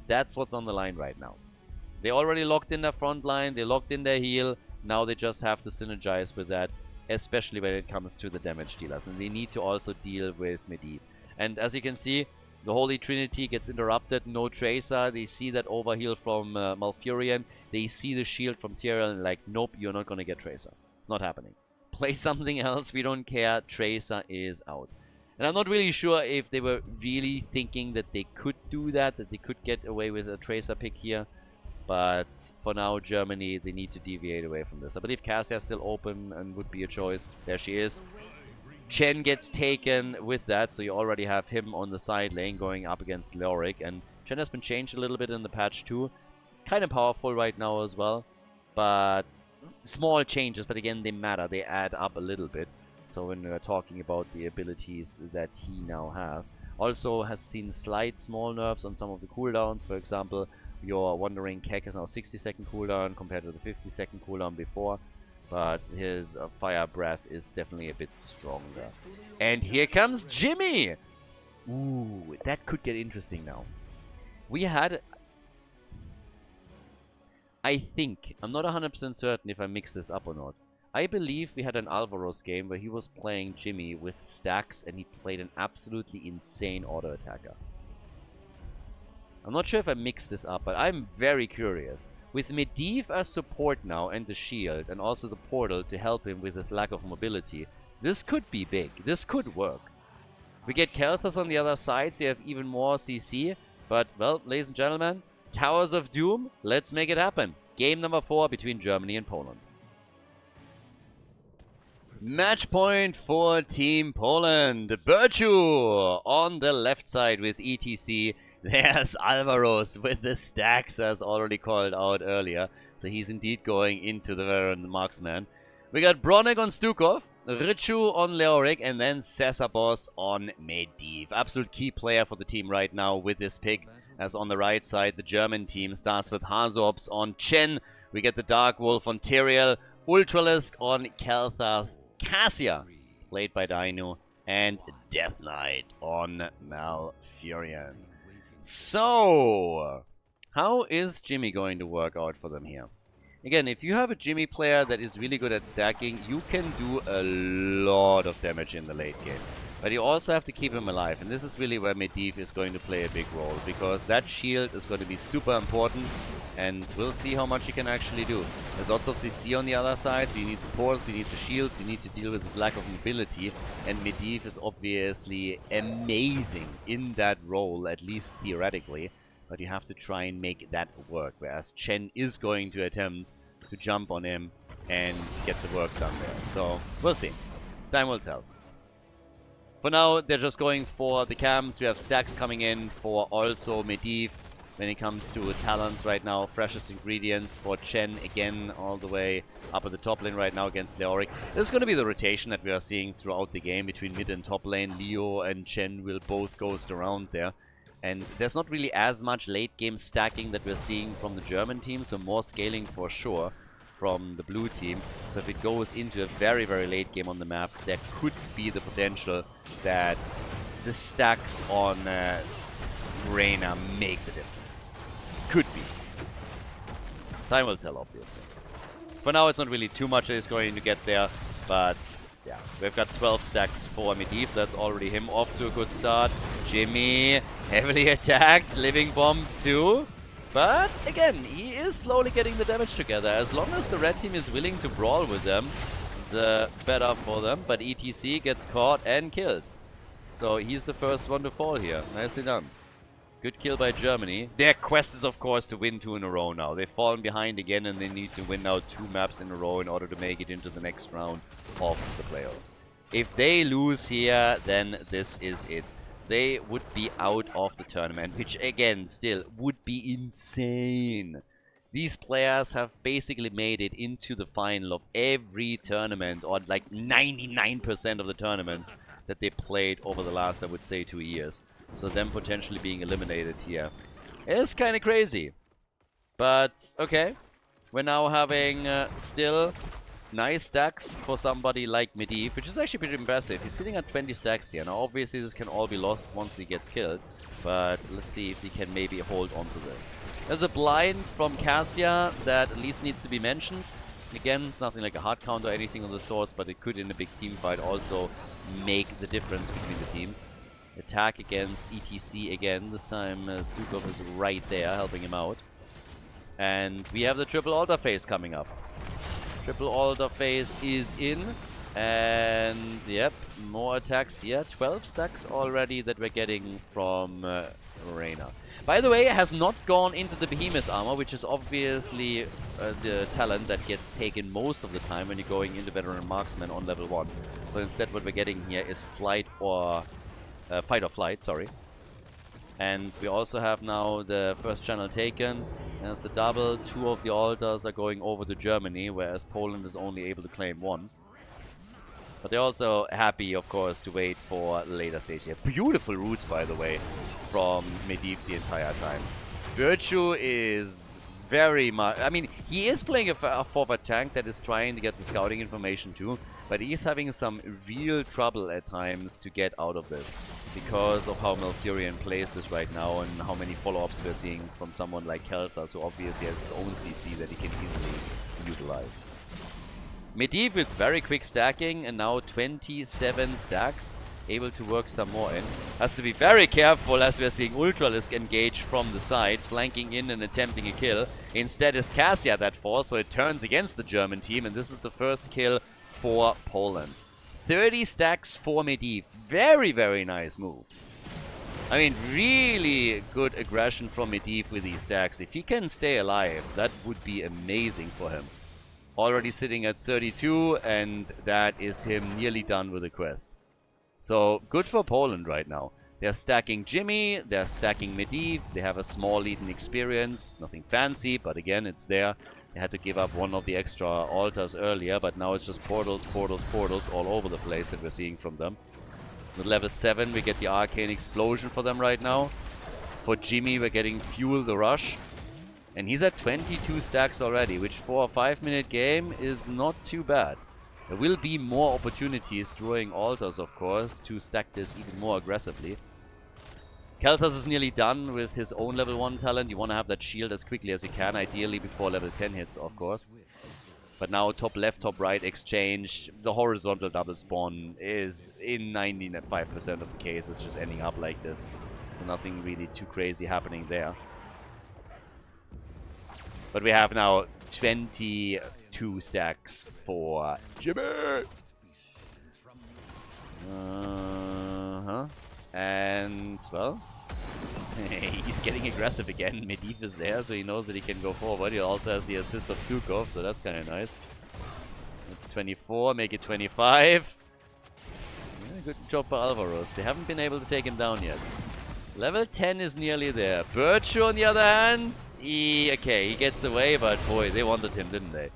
That's what's on the line right now. They already locked in their front line. They locked in their heal. Now they just have to synergize with that, especially when it comes to the damage dealers. And they need to also deal with Medivh. And as you can see, the Holy Trinity gets interrupted. No Tracer. They see that overheal from Malfurion. They see the shield from Tyrael and like, nope, you're not going to get Tracer. It's not happening. Play something else. We don't care. Tracer is out. And I'm not really sure if they were really thinking that they could do that they could get away with a Tracer pick here. But for now, Germany, they need to deviate away from this. I believe Cassia is still open and would be a choice. There she is. Chen gets taken with that, so you already have him on the side lane going up against Leoric. And Chen has been changed a little bit in the patch too. Kind of powerful right now as well. But small changes, but again, they matter. They add up a little bit. So when we're talking about the abilities that he now has. Also has seen slight small nerfs on some of the cooldowns. For example, you're wondering, Keck has now 60-second cooldown compared to the 50-second cooldown before. But his fire breath is definitely a bit stronger. And here comes Jimmy! Ooh, that could get interesting now. We had... I think, I'm not 100% certain if I mix this up or not. I believe we had an Alvaros game where he was playing Jimmy with stacks and he played an absolutely insane auto attacker. I'm not sure if I mixed this up, but I'm very curious. With Medivh as support now and the shield and also the portal to help him with his lack of mobility, this could be big. This could work. We get Kelthas on the other side, so you have even more CC. But, well, ladies and gentlemen, Towers of Doom, let's make it happen. Game number 4 between Germany and Poland. Match point for Team Poland. Birchu on the left side with ETC. There's Alvaros with the stacks, as already called out earlier. So he's indeed going into the Veteran Marksman. We got Bronek on Stukov, Richu on Leoric, and then Cesabos on Medivh. Absolute key player for the team right now with this pick. As on the right side, the German team starts with Hazorps on Chen. We get the Dark Wolf on Tyrael, Ultralisk on Kelthas, Cassia, played by Dino, And Death Knight on Malfurion. So, how is Jimmy going to work out for them here? Again, if you have a Jimmy player that is really good at stacking, you can do a lot of damage in the late game. But you also have to keep him alive, and this is really where Medivh is going to play a big role, because that shield is going to be super important, and we'll see how much he can actually do. There's lots of CC on the other side, so you need the portals, you need the shields, you need to deal with his lack of mobility, and Medivh is obviously amazing in that role, at least theoretically, but you have to try and make that work, whereas Chen is going to attempt to jump on him and get the work done there. So, we'll see. Time will tell. For now, they're just going for the camps. We have stacks coming in for also Medivh when it comes to talents right now. Freshest ingredients for Chen again all the way up at the top lane right now against Leoric. This is going to be the rotation that we are seeing throughout the game between mid and top lane. Leo and Chen will both ghost around there. And there's not really as much late game stacking that we're seeing from the German team, so more scaling for sure from the blue team. So if it goes into a very, very late game on the map, there could be the potential that the stacks on Reyna make the difference. Could be. Time will tell, obviously. For now, it's not really too much that is going to get there, but yeah, we've got 12 stacks for Medivh, so that's already him off to a good start. Jimmy, heavily attacked, living bombs too. But again, he is slowly getting the damage together. As long as the red team is willing to brawl with them, the better for them. But ETC gets caught and killed. So he's the first one to fall here. Nicely done. Good kill by Germany. Their quest is, of course, to win 2 in a row now. They've fallen behind again and they need to win now 2 maps in a row in order to make it into the next round of the playoffs. If they lose here, then this is it. They would be out of the tournament, which again, still would be insane. These players have basically made it into the final of every tournament, or like 99% of the tournaments that they played over the last, I would say, 2 years. So them potentially being eliminated here is kind of crazy. But, okay. We're now having still nice stacks for somebody like Medivh, which is actually pretty impressive. He's sitting at 20 stacks here. Now, obviously, this can all be lost once he gets killed. But let's see if he can maybe hold on to this. There's a blind from Cassia that at least needs to be mentioned. Again, it's nothing like a hard count or anything of the sorts, but it could, in a big team fight, also make the difference between the teams. Attack against ETC again. This time, Stukov is right there, helping him out. And we have the triple altar phase coming up. Triple altar phase is in, and yep, more attacks here. 12 stacks already that we're getting from Reyna. By the way, has not gone into the behemoth armor, which is obviously the talent that gets taken most of the time when you're going into veteran marksman on level 1. So instead what we're getting here is fight or flight, sorry. And we also have now the first channel taken. As the double, 2 of the altars are going over to Germany, whereas Poland is only able to claim 1. But they're also happy, of course, to wait for later stage here. Beautiful roots, by the way, from Medivh the entire time. Virtue is very much... I mean, he is playing a forward tank that is trying to get the scouting information too, but he's having some real trouble at times to get out of this because of how Malfurion plays this right now and how many follow-ups we're seeing from someone like Khaldor, so obviously has his own CC that he can easily utilize. Medivh with very quick stacking and now 27 stacks, able to work some more in. Has to be very careful as we're seeing Ultralisk engage from the side, flanking in and attempting a kill. Instead is Cassia that falls, so it turns against the German team, and this is the first kill for Poland. 30 stacks for Medivh. Very, very nice move. I mean, really good aggression from Medivh with these stacks. If he can stay alive, that would be amazing for him. Already sitting at 32, and that is him nearly done with the quest. So, good for Poland right now. They're stacking Jimmy, they're stacking Medivh, they have a small lead in experience. Nothing fancy, but again, it's there. They had to give up one of the extra altars earlier, but now it's just portals, portals, portals all over the place that we're seeing from them. With level 7, we get the Arcane Explosion for them right now. For Jimmy, we're getting Fuel the Rush. And he's at 22 stacks already, which for a 5-minute game is not too bad. There will be more opportunities during altars, of course, to stack this even more aggressively. Kelthas is nearly done with his own level 1 talent. You want to have that shield as quickly as you can, ideally before level 10 hits, of course. But now top left, top right exchange, the horizontal double spawn is in 95% of the cases just ending up like this. So nothing really too crazy happening there. But we have now 22 stacks for Jimmy! And, well, he's getting aggressive again. Medivh is there, so he knows that he can go forward. He also has the assist of Stukov, so that's kind of nice. That's 24, make it 25. Yeah, good job by Alvaros. They haven't been able to take him down yet. Level 10 is nearly there. Birchu, on the other hand, okay, he gets away, but boy, they wanted him, didn't they?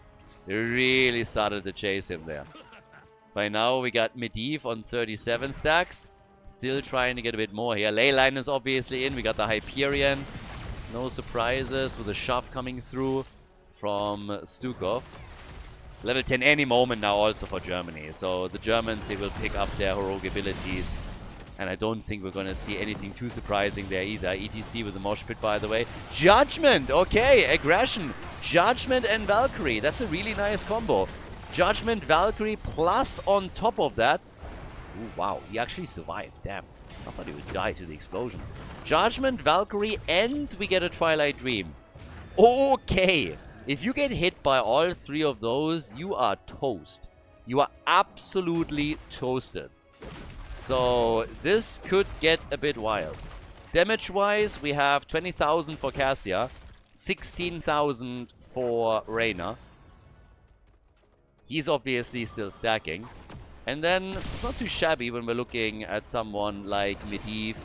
They really started to chase him there. By now, we got Medivh on 37 stacks. Still trying to get a bit more here. Leyline is obviously in. We got the Hyperion. No surprises with a shove coming through from Stukov. Level 10 any moment now also for Germany. So the Germans, they will pick up their heroic abilities. And I don't think we're going to see anything too surprising there either. ETC with the Mosh Pit, by the way. Judgment! Okay, aggression. Judgment and Valkyrie. That's a really nice combo. Judgment, Valkyrie, plus on top of that. Ooh, wow, he actually survived. Damn. I thought he would die to the explosion. Judgment, Valkyrie, and we get a Twilight Dream. Okay. If you get hit by all three of those, you are toast. You are absolutely toasted. So this could get a bit wild. Damage-wise, we have 20,000 for Cassia, 16,000 for Reyna. He's obviously still stacking. And then it's not too shabby when we're looking at someone like Medivh,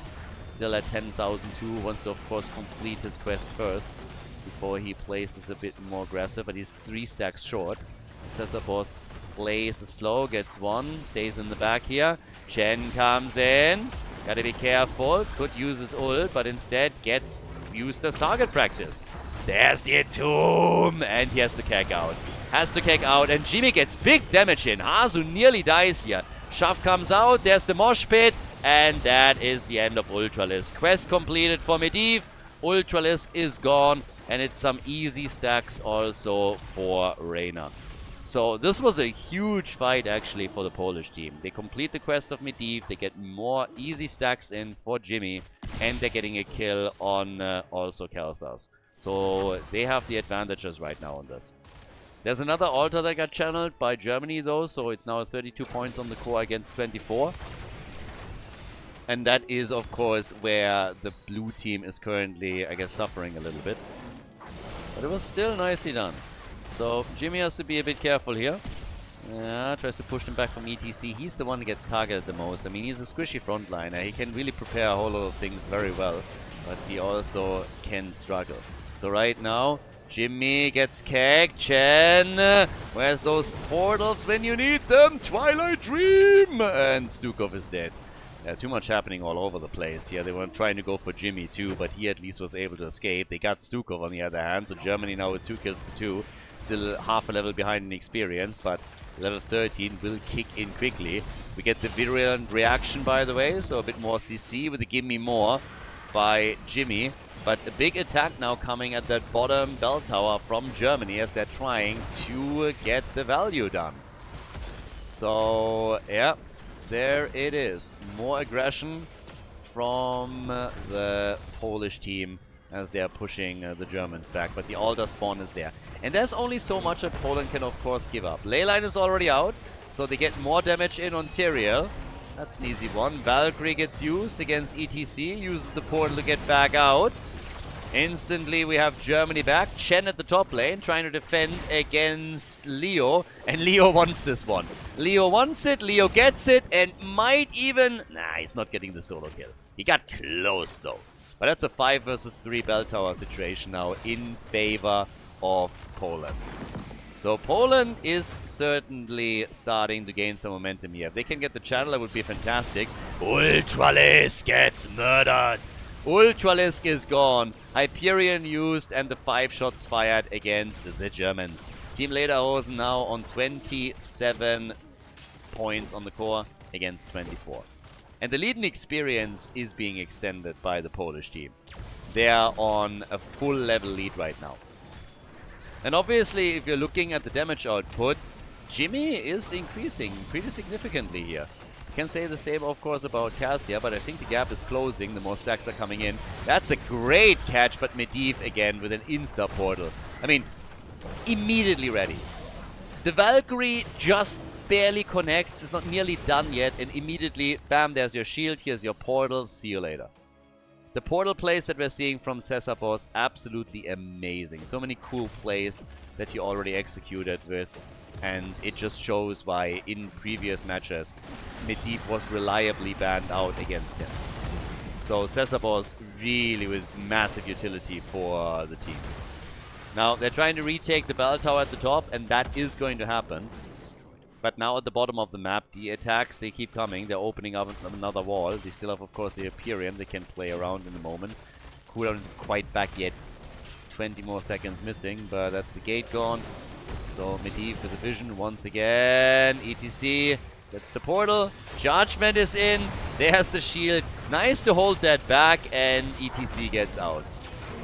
still at 10,000 too, wants to of course complete his quest first before he plays this a bit more aggressive, but he's 3 stacks short. Cesar Boss plays the slow, gets 1, stays in the back here. Chen comes in, gotta be careful, could use his ult, but instead gets used as target practice. There's the Entomb, and he has to kick out. And Jimmy gets big damage in. Hazu nearly dies here. Shove comes out, there's the Mosh Pit, and that is the end of Ultralisk. Quest completed for Medivh. Ultralisk is gone, and it's some easy stacks also for Reyna. So this was a huge fight actually for the Polish team. They complete the quest of Medivh, they get more easy stacks in for Jimmy, and they're getting a kill on also Kelthas. So they have the advantages right now on this. There's another altar that got channeled by Germany though, so it's now 32 points on the core against 24. And that is of course where the blue team is currently, I guess, suffering a little bit. But it was still nicely done. So Jimmy has to be a bit careful here. Yeah, tries to push them back from ETC. He's the one that gets targeted the most. I mean, he's a squishy frontliner. He can really prepare a whole lot of things very well, but he also can struggle. So right now, Jimmy gets kegged. Chen, where's those portals when you need them? Twilight Dream! And Stukov is dead. Yeah, too much happening all over the place here. They were trying to go for Jimmy too, but he at least was able to escape. They got Stukov on the other hand, so Germany now with 2 kills to 2. Still half a level behind in experience, but level 13 will kick in quickly. We get the virulent reaction, by the way, so a bit more CC with the Gimme More by Jimmy. But a big attack now coming at that bottom bell tower from Germany as they're trying to get the value done. So, yeah, there it is. More aggression from the Polish team as they're pushing the Germans back. But the altar spawn is there. And there's only so much that Poland can, of course, give up. Leyline is already out, so they get more damage in on Tyrael. That's an easy one. Valkyrie gets used against ETC, uses the portal to get back out. Instantly, we have Germany back. Chen at the top lane, trying to defend against Leo. And Leo wants this one. Leo wants it, Leo gets it, and might even... Nah, he's not getting the solo kill. He got close, though. But that's a 5 versus 3 bell tower situation now in favor of Poland. So Poland is certainly starting to gain some momentum here. If they can get the channel, that would be fantastic. Ultralisk gets murdered Ultralisk is gone. Hyperion used and the 5 shots fired against the Germans. Team Lederhosen now on 27 points on the core against 24. And the lead in experience is being extended by the Polish team. They are on a full level lead right now. And obviously, if you're looking at the damage output, Jimmy is increasing pretty significantly here. You can say the same, of course, about Cassia, but I think the gap is closing. The more stacks are coming in. That's a great catch, but Medivh again with an insta portal. I mean, immediately ready. The Valkyrie just barely connects. It's not nearly done yet, and immediately, bam, there's your shield. Here's your portal. See you later. The portal plays that we're seeing from Cesarpos, absolutely amazing. So many cool plays that he already executed with. And it just shows why in previous matches, Medivh was reliably banned out against him. So Cesarpos really with massive utility for the team. Now they're trying to retake the bell tower at the top, and that is going to happen. But now at the bottom of the map, the attacks, they keep coming. They're opening up another wall. They still have, of course, the Hyperion. They can play around in the moment. Cooldown isn't quite back yet. 20 more seconds missing, but that's the gate gone. So Medivh with the vision once again. ETC, that's the portal. Judgment is in. There's the shield. Nice to hold that back, and ETC gets out.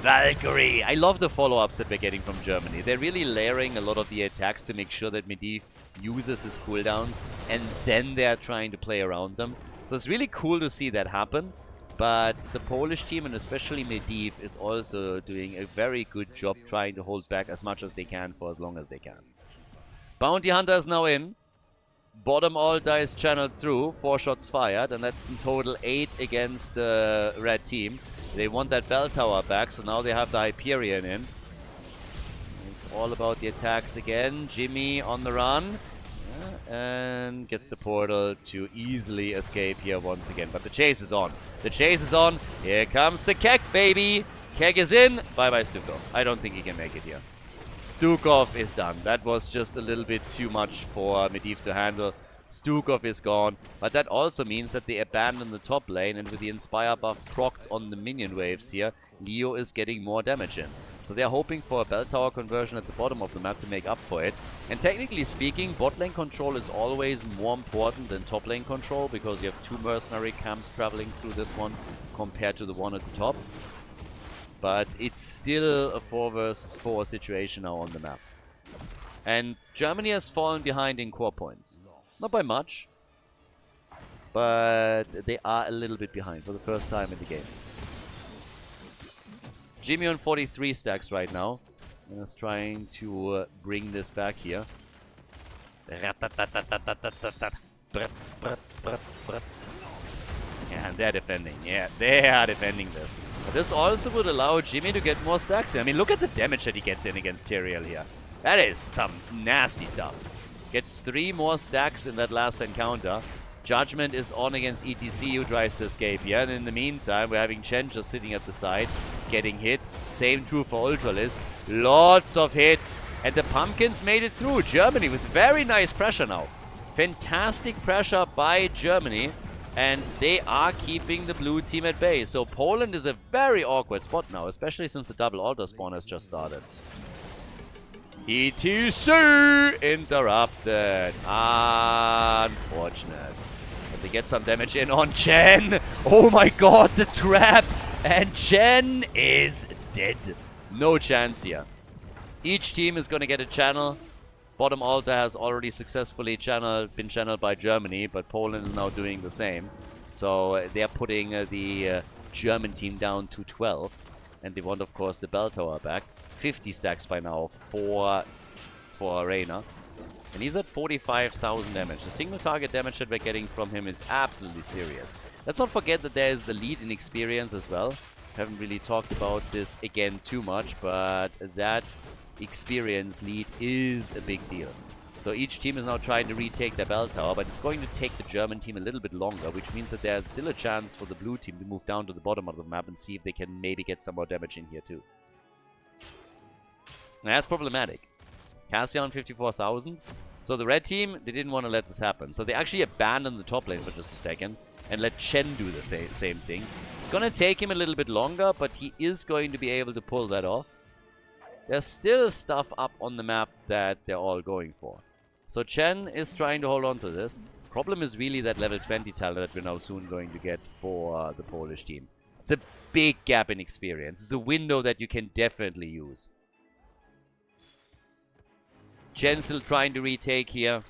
Valkyrie! I love the follow-ups that we're getting from Germany. They're really layering a lot of the attacks to make sure that Medivh uses his cooldowns, and then they're trying to play around them. So it's really cool to see that happen. But the Polish team, and especially Medivh, is also doing a very good job trying to hold back as much as they can for as long as they can. Bounty Hunter is now in. Bottom all dice channeled through. 4 shots fired, and that's in total 8 against the red team. They want that bell tower back, so now they have the Hyperion in. It's all about the attacks again. Jimmy on the run. And gets the portal to easily escape here once again. But the chase is on. The chase is on. Here comes the Keg, baby. Keg is in. Bye-bye, Stukov. I don't think he can make it here. Stukov is done. That was just a little bit too much for Medivh to handle. Stukov is gone. But that also means that they abandon the top lane. And with the Inspire buff procced on the minion waves here, Leo is getting more damage in. So they're hoping for a bell tower conversion at the bottom of the map to make up for it. And technically speaking, bot lane control is always more important than top lane control, because you have 2 mercenary camps traveling through this one compared to the one at the top. But it's still a 4 versus 4 situation now on the map. And Germany has fallen behind in core points. Not by much, but they are a little bit behind for the first time in the game. Jimmy on 43 stacks right now. Just trying to bring this back here. Yeah, and they're defending. Yeah, they are defending this. But this also would allow Jimmy to get more stacks in. I mean, look at the damage that he gets in against Tyrael here. That is some nasty stuff. Gets 3 more stacks in that last encounter. Judgment is on against ETC, who tries to escape here. And in the meantime, we're having Chen just sitting at the side, getting hit. Same true for Ultralisk. Lots of hits. And the Pumpkins made it through. Germany with very nice pressure now. Fantastic pressure by Germany. And they are keeping the blue team at bay. So Poland is a very awkward spot now, especially since the double altar spawn has just started. ETC interrupted. Unfortunate. But they get some damage in on Chen. Oh my god, the trap. And Chen is dead. No chance here. Each team is going to get a channel. Bottom altar has already successfully been channeled by Germany, but Poland is now doing the same. So they're putting the German team down to 12. And they want, of course, the bell tower back. 50 stacks by now for Arena. And he's at 45,000 damage. The single target damage that we're getting from him is absolutely serious. Let's not forget that there is the lead in experience as well. Haven't really talked about this again too much, but that experience lead is a big deal. So each team is now trying to retake their bell tower, but it's going to take the German team a little bit longer, which means that there's still a chance for the blue team to move down to the bottom of the map and see if they can maybe get some more damage in here too. Now that's problematic. Cassia on 54,000. So the red team, they didn't want to let this happen. So they actually abandoned the top lane for just a second. and let Chen do the same thing. It's going to take him a little bit longer, but he is going to be able to pull that off. There's still stuff up on the map that they're all going for. So Chen is trying to hold on to this. Problem is really that level 20 talent that we're now soon going to get for the Polish team. It's a big gap in experience. It's a window that you can definitely use. Chen still trying to retake here.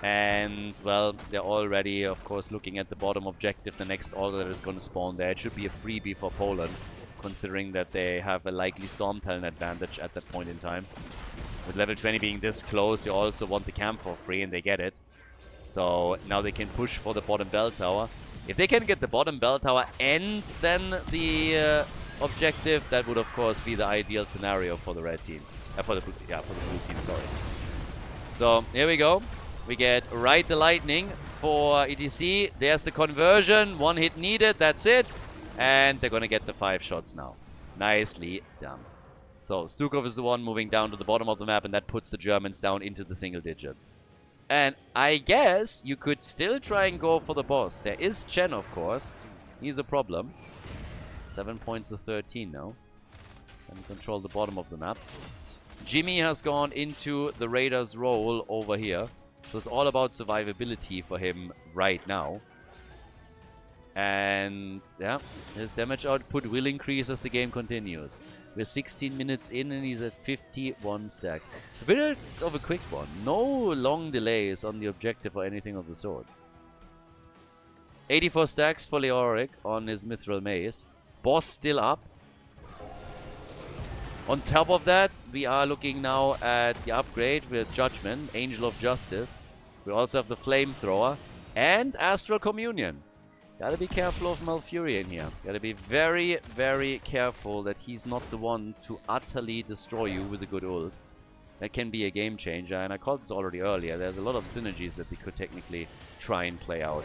And, well, they're already, of course, looking at the bottom objective. The next order that is going to spawn there. It should be a freebie for Poland, considering that they have a likely Storm Talent advantage at that point in time. With level 20 being this close, they also want the camp for free, and they get it. So now they can push for the bottom bell tower. If they can get the bottom bell tower and then the objective, that would of course be the ideal scenario for the red team. For the blue team, sorry. So here we go. We get Ride the Lightning for ETC. There's the conversion. 1 hit needed. That's it. And they're gonna get the 5 shots now. Nicely done. So Stukov is the one moving down to the bottom of the map, and that puts the Germans down into the single digits. And I guess you could still try and go for the boss. There is Chen, of course. He's a problem. 7 points to 13 now. And control the bottom of the map. Jimmy has gone into the Raiders' role over here. So it's all about survivability for him right now. And yeah, his damage output will increase as the game continues. We're 16 minutes in and he's at 51 stacks. It's a bit of a quick one. No long delays on the objective or anything of the sort. 84 stacks for Leoric on his Mithril Mace. Boss still up. On top of that, we are looking now at the upgrade with Judgment, Angel of Justice. We also have the Flamethrower and Astral Communion. Gotta be careful of Malfurion here. Gotta be very, very careful that he's not the one to utterly destroy you with a good ult. That can be a game changer, and I called this already earlier. There's a lot of synergies that they could technically try and play out.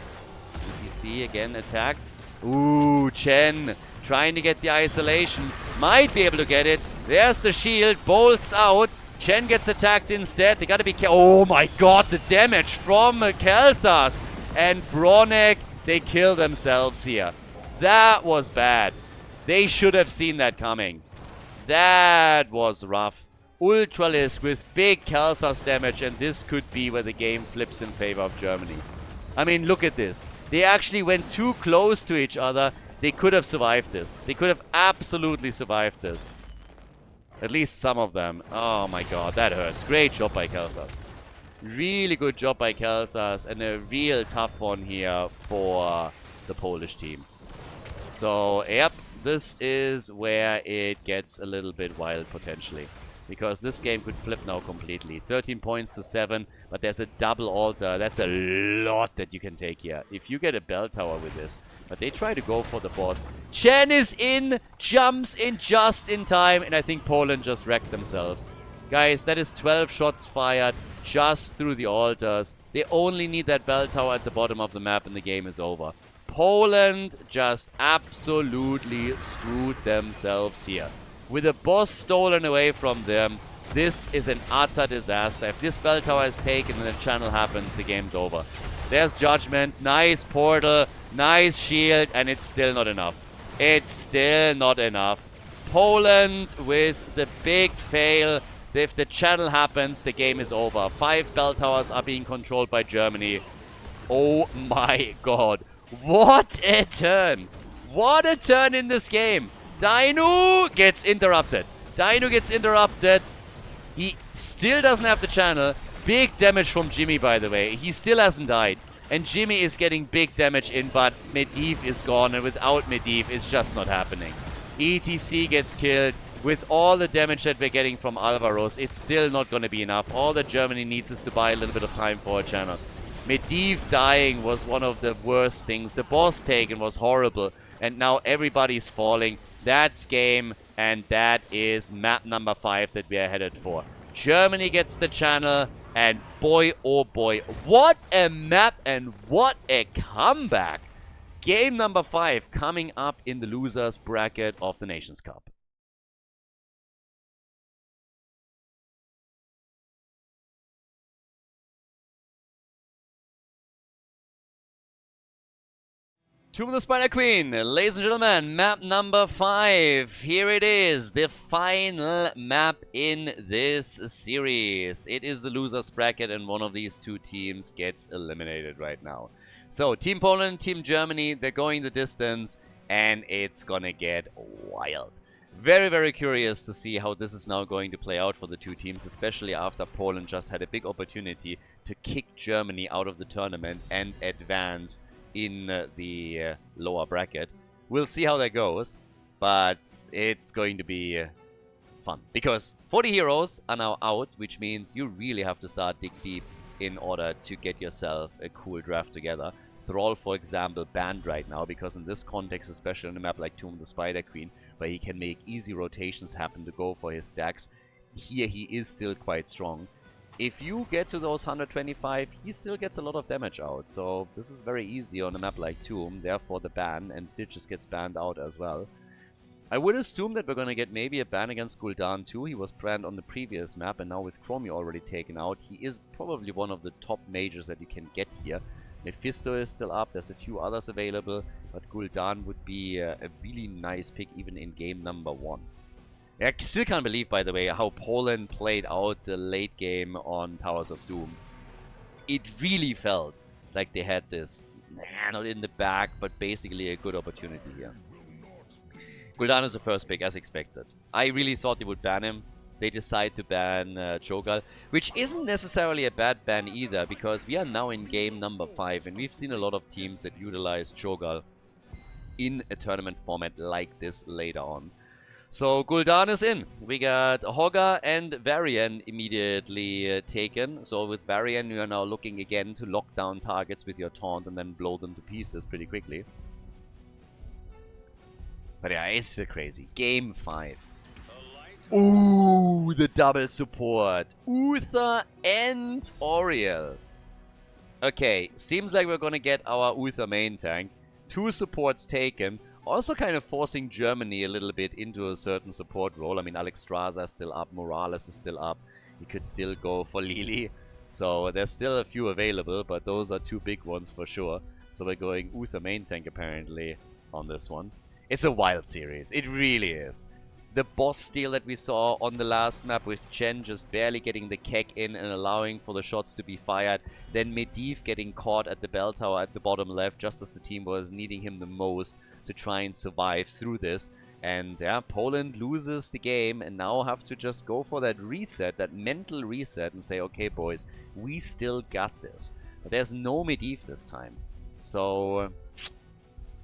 UTC again attacked. Ooh, Chen trying to get the isolation. Might be able to get it. There's the shield. Bolts out. Chen gets attacked instead. They gotta be careful. Oh my god, the damage from Khaldor and Bronek. They kill themselves here. That was bad. They should have seen that coming. That was rough. Ultralisk with big Khaldor damage, and this could be where the game flips in favor of Germany. I mean, look at this. They actually went too close to each other. They could have survived this. They could have absolutely survived this. At least some of them. Oh my god, that hurts. Great job by Khaldor. Really good job by Khaldor, and a real tough one here for the Polish team. So, yep, this is where it gets a little bit wild potentially. Because this game could flip now completely. 13 points to 7, but there's a double altar. That's a lot that you can take here. If you get a bell tower with this. But they try to go for the boss. Chen is in, jumps in just in time, and I think Poland just wrecked themselves. Guys, that is 12 shots fired just through the altars. They only need that bell tower at the bottom of the map and the game is over. Poland just absolutely screwed themselves here. With a boss stolen away from them, this is an utter disaster. If this bell tower is taken and the channel happens, the game's over. There's Judgment, nice portal, nice shield, and it's still not enough. It's still not enough. Poland with the big fail. If the channel happens, the game is over. 5 bell towers are being controlled by Germany. Oh my god. What a turn. What a turn in this game. Dino gets interrupted. Dino gets interrupted. He still doesn't have the channel. Big damage from Jimmy, by the way. He still hasn't died. And Jimmy is getting big damage in, but Medivh is gone. And without Medivh, it's just not happening. ETC gets killed. With all the damage that we're getting from Alvaros, it's still not going to be enough. All that Germany needs is to buy a little bit of time for a channel. Medivh dying was one of the worst things. The boss taken was horrible. And now everybody's falling. That's game, and that is map number 5 that we are headed for. Germany gets the channel, and boy, oh boy, what a map and what a comeback. Game number 5 coming up in the losers bracket of the Nations Cup. Tomb of the Spider Queen, ladies and gentlemen, map number 5. Here it is, the final map in this series. It is the loser's bracket and one of these two teams gets eliminated right now. So, Team Poland, Team Germany, they're going the distance and it's gonna get wild. Very, very curious to see how this is now going to play out for the two teams, especially after Poland just had a big opportunity to kick Germany out of the tournament and advance in the lower bracket. We'll see how that goes, but it's going to be fun because 40 heroes are now out, which means you really have to start dig deep in order to get yourself a cool draft together. Thrall, for example, banned right now because in this context, especially on a map like Tomb of the Spider Queen, where he can make easy rotations happen to go for his stacks, here he is still quite strong. If you get to those 125, he still gets a lot of damage out. So this is very easy on a map like Tomb, therefore the ban, and Stitches gets banned out as well. I would assume that we're going to get maybe a ban against Gul'dan too. He was banned on the previous map, and now with Chromie already taken out, he is probably one of the top mages that you can get here. Mephisto is still up, there's a few others available, but Gul'dan would be a really nice pick even in game number 1. I still can't believe, by the way, how Poland played out the late game on Towers of Doom. It really felt like they had this, not in the back, but basically a good opportunity here. Gul'dan is the first pick, as expected. I really thought they would ban him. They decide to ban Cho'Gall, which isn't necessarily a bad ban either, because we are now in game number 5, and we've seen a lot of teams that utilize Cho'Gall in a tournament format like this later on. So Gul'dan is in. We got Hogger and Varian immediately taken. So with Varian, you are now looking again to lock down targets with your taunt and then blow them to pieces pretty quickly. But yeah, it's still crazy. Game 5. Ooh, the double support. Uther and Oriel. Okay, seems like we're gonna get our Uther main tank. 2 supports taken. Also kind of forcing Germany a little bit into a certain support role. I mean, Alexstrasza is still up, Morales is still up. He could still go for Lili. So there's still a few available, but those are 2 big ones for sure. So we're going Uther main tank apparently on this one. It's a wild series. It really is. The boss steal that we saw on the last map with Chen just barely getting the keck in and allowing for the shots to be fired. Then Medivh getting caught at the bell tower at the bottom left just as the team was needing him the most to try and survive through this. And yeah, Poland loses the game and now have to just go for that reset, that mental reset, and say, okay boys, we still got this. But there's no Medivh this time. So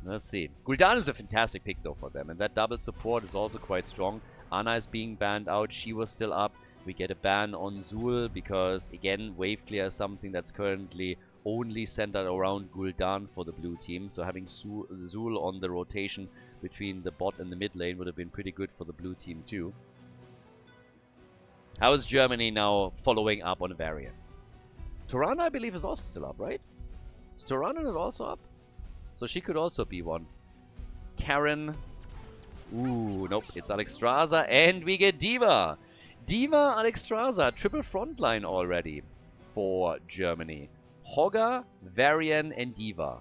let's see. Gul'dan is a fantastic pick though for them, and that double support is also quite strong. Ana is being banned out, she was still up. We get a ban on Zul because, again, wave clear is something that's currently only centered around Gul'dan for the blue team. So having Zul on the rotation between the bot and the mid lane would have been pretty good for the blue team too. How is Germany now following up on Varian? Torana, I believe, is also still up, right? Is Torana not also up? So she could also be one. Karen. Ooh, nope. It's Alexstrasza. And we get D.Va. D.Va, Alexstrasza. Triple frontline already for Germany. Hogger, Varian, and D.Va.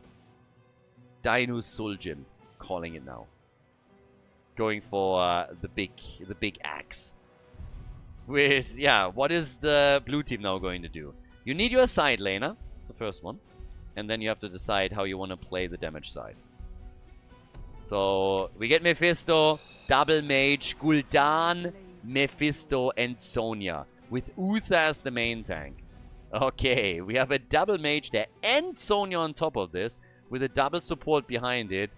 Dinu Suljin. Calling it now. Going for the big axe. With, yeah, what is the blue team now going to do? You need your side laner. That's the first one. And then you have to decide how you want to play the damage side. So, we get Mephisto, double mage, Gul'dan, Mephisto, and Sonya. With Uther as the main tank. Okay, we have a double mage there and Sonya on top of this. With a double support behind it.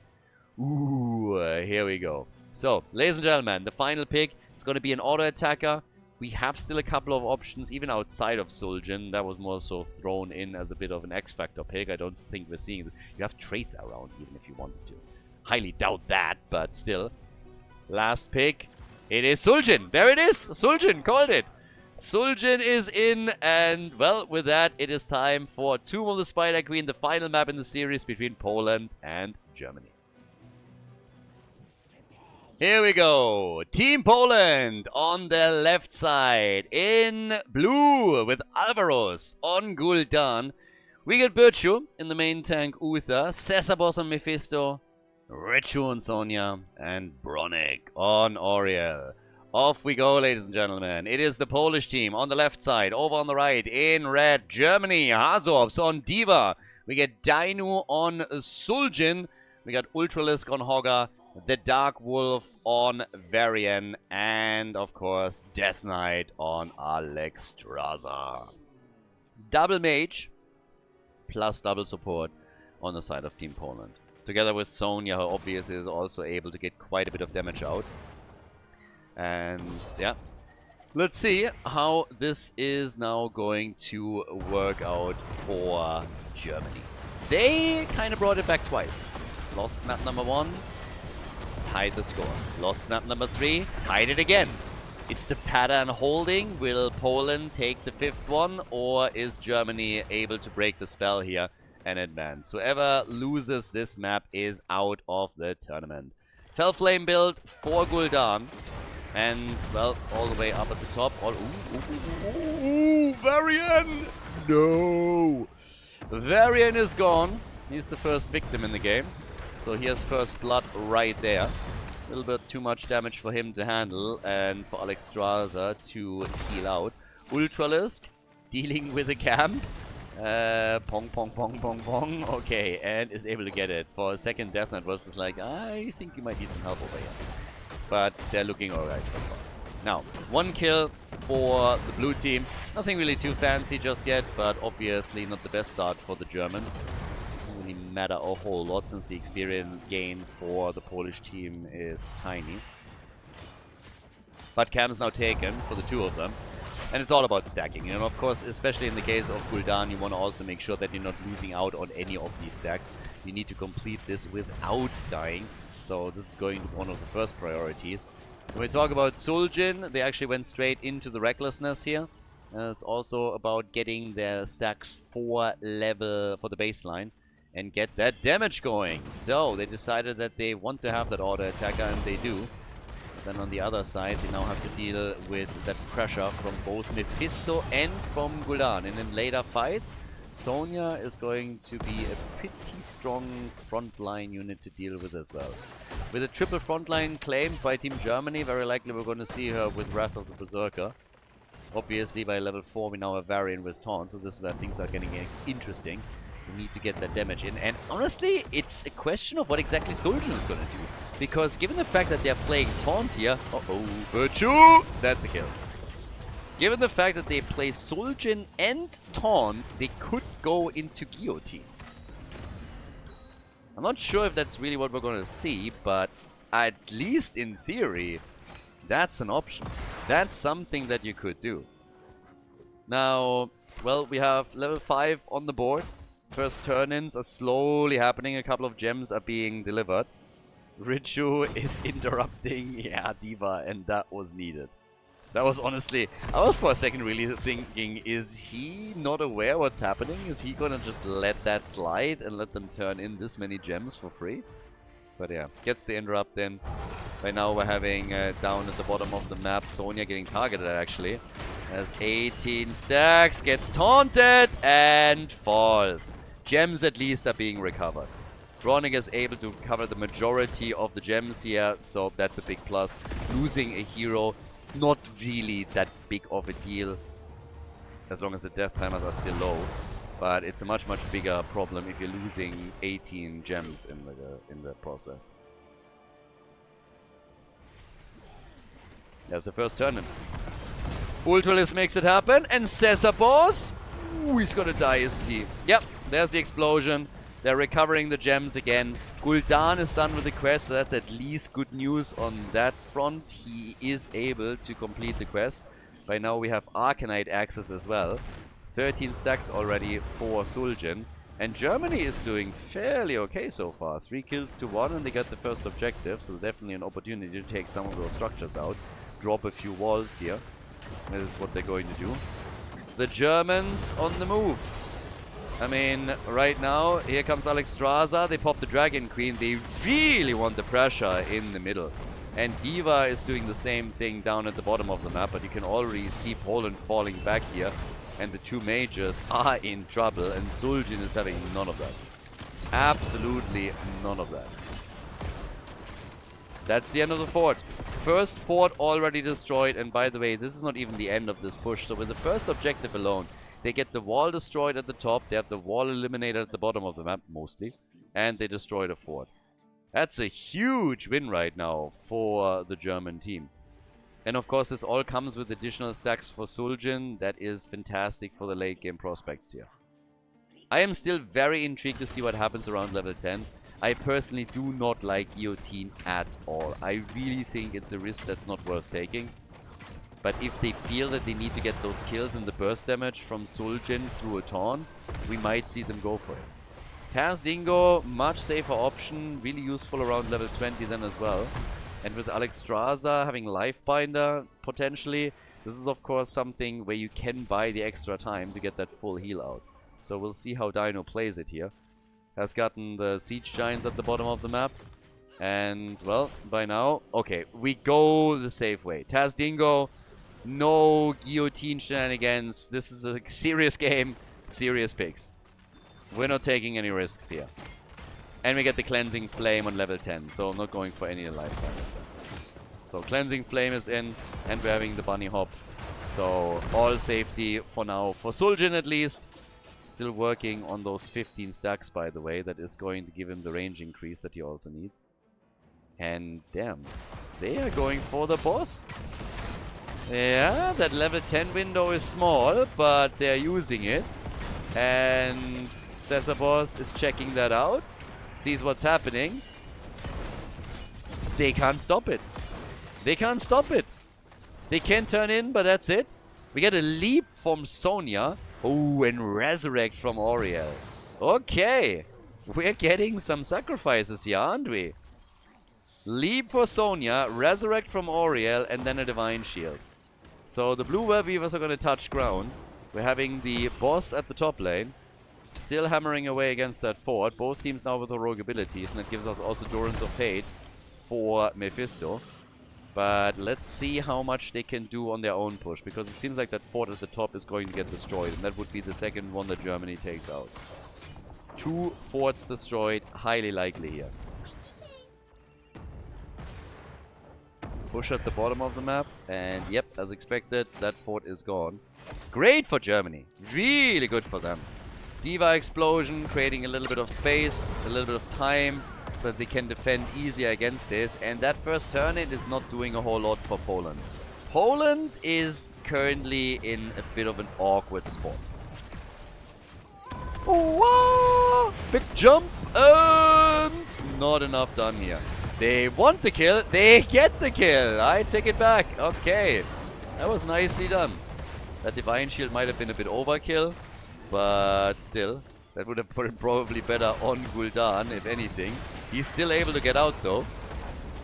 Ooh, here we go. So, ladies and gentlemen, the final pick is going to be an auto attacker. We have still a couple of options, even outside of Suljin. That was more so thrown in as a bit of an X-Factor pick. I don't think we're seeing this. You have Trace around, even if you wanted to. Highly doubt that, but still. Last pick. It is Suljin. There it is. Suljin called it. Suljin is in, and, well, with that, it is time for Tomb of the Spider Queen, the final map in the series between Poland and Germany. Here we go. Team Poland on the left side in blue with Alvaros on Gul'dan. We get Birchu in the main tank, Uther, Cesabos on Mephisto, Richu on Sonya, and Bronick on Oriel. Off we go, ladies and gentlemen. It is the Polish team on the left side. Over on the right, in red, Germany, Hazorps on Diva. We get Dainu on Suljin. We got Ultralisk on Hogger, the Dark Wolf on Varian, and of course, Death Knight on Alexstrasza. Double Mage, plus double support on the side of Team Poland. Together with Sonya, who obviously is also able to get quite a bit of damage out. And yeah, let's see how this is now going to work out for Germany. They kind of brought it back twice. Lost map number 1, tied the score. Lost map number 3, tied it again. Is the pattern holding? Will Poland take the 5th one, or is Germany able to break the spell here and advance? Whoever loses this map is out of the tournament. Fellflame build for Gul'dan. And, well, all the way up at the top. Ooh, Varian! No! Varian is gone. He's the first victim in the game. So he has first blood right there. A little bit too much damage for him to handle and for Alexstrasza to heal out. Ultralisk dealing with a camp. Pong, pong, pong, pong, pong. Okay, and is able to get it. For a second, Death Knight was just like, I think you might need some help over here. But they're looking alright so far. Now, 1 kill for the blue team. Nothing really too fancy just yet, but obviously not the best start for the Germans. Doesn't really matter a whole lot since the experience gain for the Polish team is tiny. But cam is now taken for the 2 of them. And it's all about stacking. And of course, especially in the case of Gul'dan, you want to also make sure that you're not losing out on any of these stacks. You need to complete this without dying. So this is going to be one of the first priorities. When we talk about Suljin, they actually went straight into the recklessness here. It's also about getting their stacks for level for the baseline and get that damage going. So they decided that they want to have that auto attacker, and they do. Then on the other side, they now have to deal with that pressure from both Mephisto and from Gul'dan. And in later fights, Sonya is going to be a pretty strong frontline unit to deal with as well. With a triple frontline claimed by Team Germany, very likely we're going to see her with Wrath of the Berserker. Obviously, by level 4, we now have Varian with Taunt, so this is where things are getting interesting. We need to get that damage in. And honestly, it's a question of what exactly Suljin is going to do. Because given the fact that they're playing Taunt here... Uh-oh, Virtue! That's a kill. Given the fact that they play Suljin and Taunt, they could go into Guillotine. I'm not sure if that's really what we're going to see, but at least in theory, that's an option. That's something that you could do. Now, well, we have level 5 on the board. First turn-ins are slowly happening. A couple of gems are being delivered. Richu is interrupting, yeah, Diva, and that was needed. That was honestly... I was for a second really thinking, is he not aware what's happening? Is he gonna just let that slide and let them turn in this many gems for free? But yeah, gets the interrupt in. Right now we're having down at the bottom of the map, Sonya getting targeted actually. As 18 stacks, gets taunted and falls. Gems at least are being recovered. Bronick is able to cover the majority of the gems here, so that's a big plus. Losing a hero, not really that big of a deal, as long as the death timers are still low. But it's a much bigger problem if you're losing 18 gems in the process. There's the first turn. Ultralisk makes it happen, and Cesabos, he's gonna die, isn't he? Yep, there's the explosion. They're recovering the gems again. Gul'dan is done with the quest, so that's at least good news on that front. He is able to complete the quest. By now we have Arcanite access as well. 13 stacks already for Suljin. And Germany is doing fairly okay so far. 3 kills to 1, and they got the first objective, so definitely an opportunity to take some of those structures out. Drop a few walls here. That is what they're going to do. The Germans on the move. I mean, right now, here comes Alexstrasza. They pop the Dragon Queen. They really want the pressure in the middle. And Diva is doing the same thing down at the bottom of the map, but you can already see Poland falling back here. and the two majors are in trouble, and Suljin is having none of that. Absolutely none of that. That's the end of the fort. First fort already destroyed, and by the way, this is not even the end of this push. So with the first objective alone, they get the wall destroyed at the top, they have the wall eliminated at the bottom of the map, mostly, and they destroy the fort. That's a huge win right now for the German team. And of course, this all comes with additional stacks for Suljin. That is fantastic for the late game prospects here. I am still very intrigued to see what happens around level 10. I personally do not like Guillotine at all. I really think it's a risk that's not worth taking. But if they feel that they need to get those kills and the burst damage from Suljin through a taunt, we might see them go for it. Taz Dingo, much safer option, really useful around level 20 then as well. And with Alexstrasza having Lifebinder, potentially, this is of course something where you can buy the extra time to get that full heal out. So we'll see how Dino plays it here. Has gotten the Siege Giants at the bottom of the map. And, well, by now, okay, we go the safe way. Taz Dingo, no Guillotine shenanigans. This is a serious game, serious picks. We're not taking any risks here. And we get the Cleansing Flame on level 10, so I'm not going for any lifetime as well. So Cleansing Flame is in, and we're having the Bunny Hop. So all safety for now, for Suljin at least. Still working on those 15 stacks, by the way. That is going to give him the range increase that he also needs. And damn, they are going for the boss. Yeah, that level 10 window is small, but they're using it. And Cesarboss is checking that out. Sees what's happening. They can't stop it. They can't stop it. They can turn in, but that's it. We get a leap from Sonya. Oh, and Resurrect from Auriel. Okay. We're getting some sacrifices here, aren't we? Leap for Sonya, Resurrect from Auriel, and then a Divine Shield. So the blue Wereweavers are going to touch ground. We're having the boss at the top lane. Still hammering away against that fort. Both teams now with heroic abilities, and that gives us also Durance of Fate for Mephisto. But let's see how much they can do on their own push, because it seems like that fort at the top is going to get destroyed, and that would be the second one that Germany takes out. 2 forts destroyed, highly likely here. Push at the bottom of the map, and yep, as expected, that fort is gone. Great for Germany, really good for them. Diva Explosion, creating a little bit of space, a little bit of time, so that they can defend easier against this. And that first turn-in is not doing a whole lot for Poland. Poland is currently in a bit of an awkward spot. Whoa! Big jump, and not enough done here. They want the kill, they get the kill. I take it back. Okay, that was nicely done. That Divine Shield might have been a bit overkill, but still, that would have put it probably better on Gul'dan, if anything. He's still able to get out though.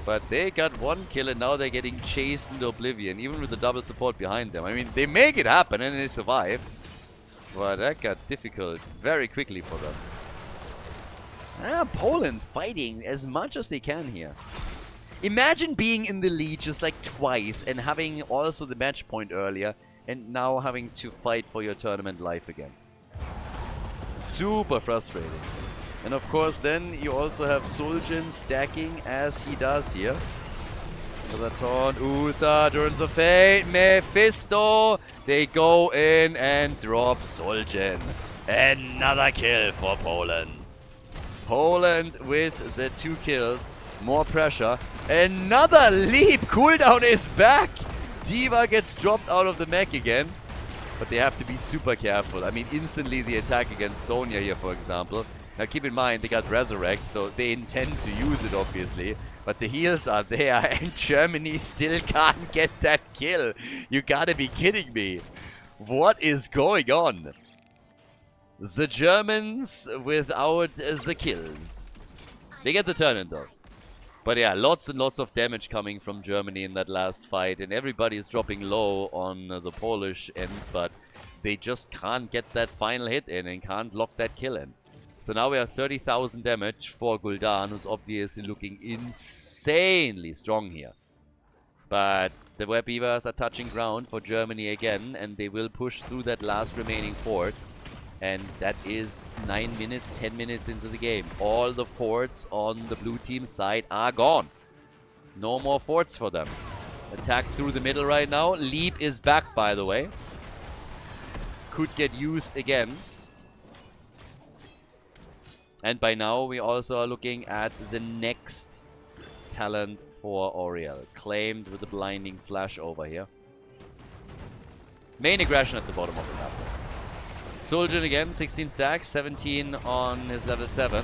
But they got one kill, and now they're getting chased into oblivion, even with the double support behind them. I mean, they make it happen and they survive. But that got difficult very quickly for them. Poland fighting as much as they can here. Imagine being in the lead just like twice and having also the match point earlier, and now having to fight for your tournament life again. Super frustrating. And of course then you also have Suljin stacking as he does here. Another taunt, Uther, Durance of Fate, Mephisto. They go in and drop Suljin. Another kill for Poland. Poland with the 2 kills. More pressure. Another leap. Cooldown is back. Diva gets dropped out of the mech again. But they have to be super careful. I mean, instantly the attack against Sonya here, for example. Now keep in mind, they got Resurrect, so they intend to use it, obviously. But the heals are there, and Germany still can't get that kill. You gotta be kidding me. What is going on? The Germans without the kills. They get the turn in, though. But yeah, lots and lots of damage coming from Germany in that last fight. And everybody is dropping low on the Polish end, but they just can't get that final hit in and can't lock that kill in. So now we have 30,000 damage for Gul'dan, who's obviously looking insanely strong here. But the Web Weavers are touching ground for Germany again, and they will push through that last remaining fort. And that is 9 minutes, 10 minutes into the game. All the forts on the blue team side are gone. No more forts for them. Attack through the middle right now. Leap is back, by the way. Could get used again. And by now, we also are looking at the next talent for Oriel. Claimed with a blinding flash over here. Main aggression at the bottom of the map. Sul'jin again, 16 stacks, 17 on his level 7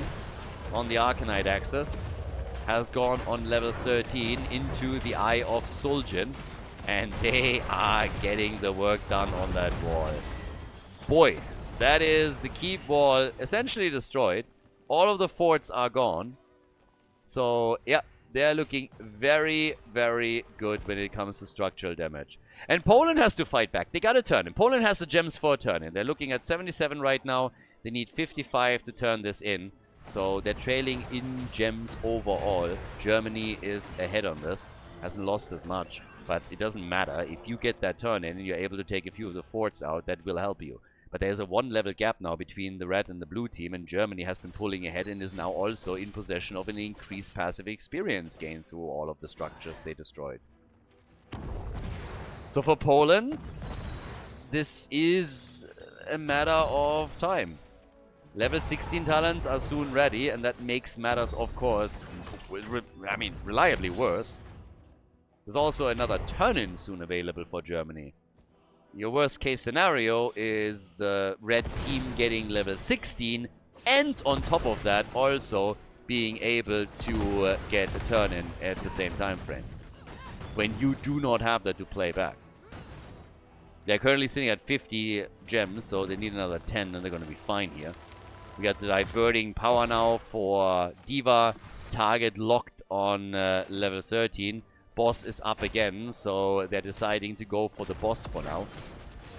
on the Arcanite axis. Has gone on level 13 into the Eye of Sul'jin, and they are getting the work done on that wall. Boy, that is the keep wall essentially destroyed. All of the forts are gone. So, yeah, they're looking very, very good when it comes to structural damage. And Poland has to fight back. They got a turn in. Poland has the gems for a turn in. They're looking at 77 right now. They need 55 to turn this in. So they're trailing in gems overall. Germany is ahead on this. Hasn't lost as much. But it doesn't matter. If you get that turn in and you're able to take a few of the forts out, that will help you. But there's a 1-level gap now between the red and the blue team. And Germany has been pulling ahead and is now also in possession of an increased passive experience gain through all of the structures they destroyed. So for Poland, this is a matter of time. Level 16 talents are soon ready, and that makes matters, of course, reliably worse. There's also another turn-in soon available for Germany. Your worst case scenario is the red team getting level 16, and on top of that also being able to get a turn-in at the same time frame. When you do not have that to play back. They're currently sitting at 50 gems, so they need another 10 and they're going to be fine here. We got the diverting power now for D.Va. Target locked on level 13. Boss is up again, so they're deciding to go for the boss for now.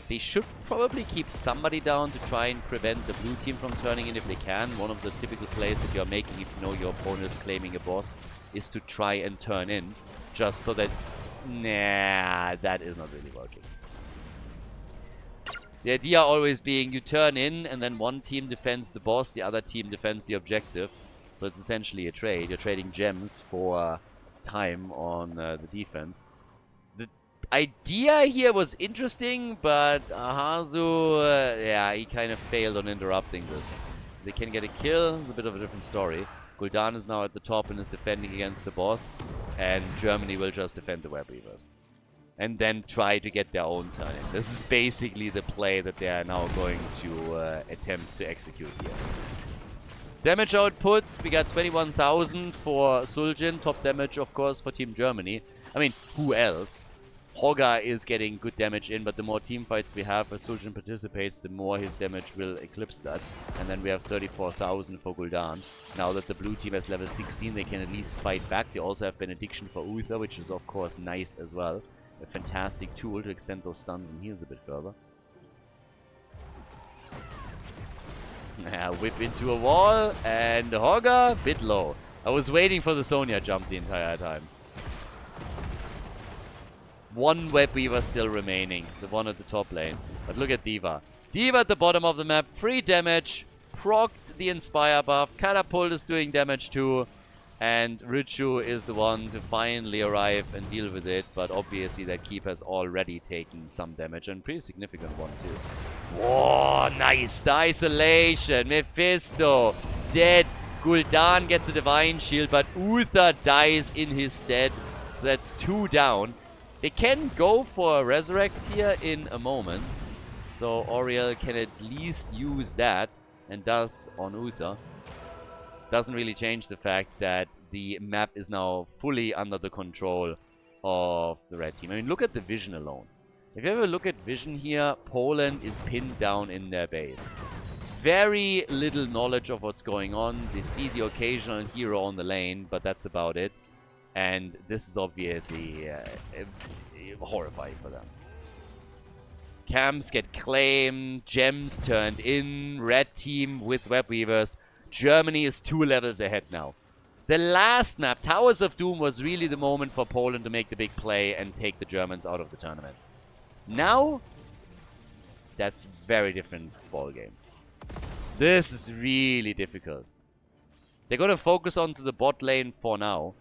They should probably keep somebody down to try and prevent the blue team from turning in if they can. One of the typical plays that you're making if you know your opponent is claiming a boss is to try and turn in. Just so that... Nah, that is not really working. The idea always being you turn in and then one team defends the boss, the other team defends the objective. So it's essentially a trade. You're trading gems for time on the defense. The idea here was interesting, but Ahazu, yeah, he kind of failed on interrupting this. They can get a kill, it's a bit of a different story. Gul'dan is now at the top and is defending against the boss, and Germany will just defend the Web Weavers. And then try to get their own turn in. This is basically the play that they are now going to attempt to execute here. Damage output, we got 21,000 for Sul'jin. Top damage, of course, for Team Germany. I mean, who else? Hogga is getting good damage in, but the more team fights we have as Sul'jin participates, the more his damage will eclipse that. And then we have 34,000 for Gul'dan. Now that the blue team has level 16, they can at least fight back. They also have Benediction for Uther, which is, of course, nice as well. A fantastic tool to extend those stuns and heals a bit further. Whip into a wall, and Hogga, bit low. I was waiting for the Sonya jump the entire time. One Web Weaver still remaining, the one at the top lane. But look at D.Va. D.Va at the bottom of the map, free damage, procced the Inspire buff, Catapult is doing damage too. And Richu is the one to finally arrive and deal with it, but obviously that keep has already taken some damage, and pretty significant one too. Whoa, nice! The isolation! Mephisto! Dead! Gul'dan gets a Divine Shield, but Uther dies in his stead, so that's 2 down. They can go for a Resurrect here in a moment, so Oriel can at least use that, and does on Uther. Doesn't really change the fact that the map is now fully under the control of the red team. I mean, look at the vision alone. If you ever look at vision here, Poland is pinned down in their base. Very little knowledge of what's going on. They see the occasional hero on the lane, but that's about it. And this is obviously horrifying for them. Camps get claimed, gems turned in, red team with Web Weavers. Germany is 2 levels ahead now. The last map, Towers of Doom, was really the moment for Poland to make the big play and take the Germans out of the tournament. Now, that's very different ball game. This is really difficult. They're going to focus onto the bot lane for now.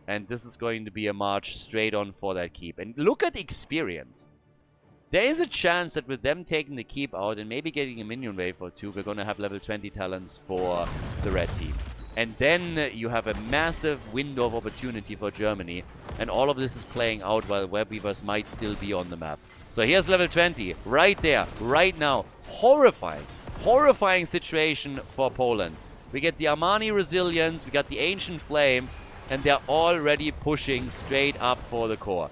And this is going to be a march straight on for that keep. And look at experience. There is a chance that with them taking the keep out and maybe getting a minion wave or two, we're going to have level 20 talents for the red team. And then you have a massive window of opportunity for Germany. And all of this is playing out while Web Weavers might still be on the map. So here's level 20, right there, right now. Horrifying, horrifying situation for Poland. We get the Armani Resilience, we got the Ancient Flame, and they're already pushing straight up for the core.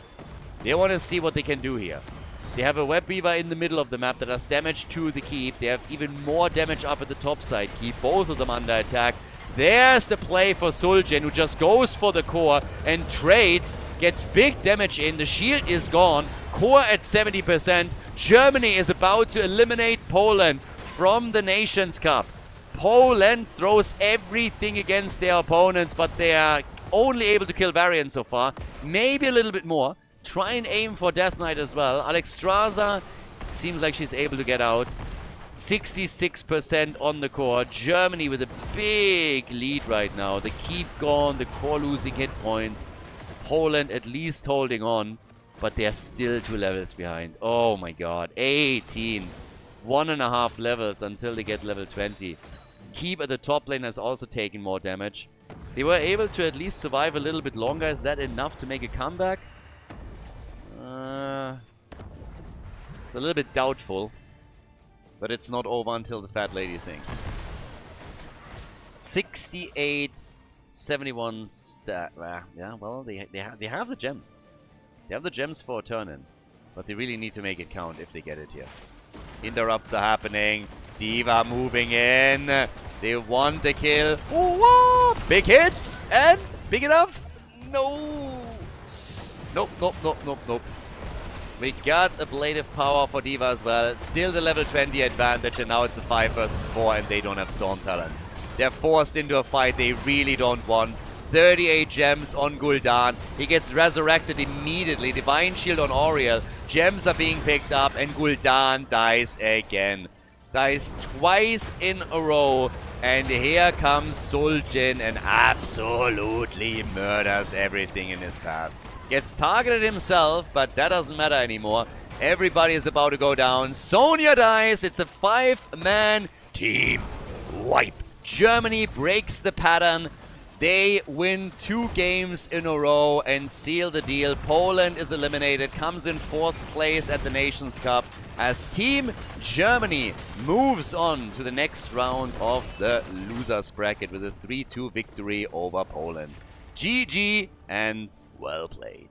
They want to see what they can do here. They have a Web Weaver in the middle of the map that does damage to the keep. They have even more damage up at the top side keep. Both of them under attack. There's the play for Sul'jin, who just goes for the core and trades. Gets big damage in. The shield is gone. Core at 70%. Germany is about to eliminate Poland from the Nations Cup. Poland throws everything against their opponents, but they are only able to kill Varian so far. Maybe a little bit more. Try and aim for Death Knight as well. Alexstrasza seems like she's able to get out. 66% on the core. Germany with a big lead right now. The keep gone, the core losing hit points. Poland at least holding on, but they're still 2 levels behind. Oh my god. 18. 1.5 levels until they get level 20. Keep at the top lane has also taken more damage. They were able to at least survive a little bit longer. Is that enough to make a comeback? It's a little bit doubtful. But it's not over until the fat lady sings. 68, 71 stat. Yeah, well, they have the gems. They have the gems for a turn-in. But they really need to make it count if they get it here. Interrupts are happening. D.Va moving in. They want the kill. Ooh, big hits. And big enough? No. Nope, nope, nope, nope, nope. We got ablative power for D.Va as well. Still the level 20 advantage, and now it's a 5 versus 4, and they don't have Storm Talents. They're forced into a fight they really don't want. 38 gems on Gul'dan. He gets resurrected immediately. Divine Shield on Auriel. Gems are being picked up, and Gul'dan dies again. Dies twice in a row. And here comes Sul'jin and absolutely murders everything in his path. Gets targeted himself, but that doesn't matter anymore. Everybody is about to go down. Sonya dies. It's a 5-man team wipe. Germany breaks the pattern. They win 2 games in a row and seal the deal. Poland is eliminated, comes in 4th place at the Nations Cup as Team Germany moves on to the next round of the losers bracket with a 3-2 victory over Poland. GG and well played.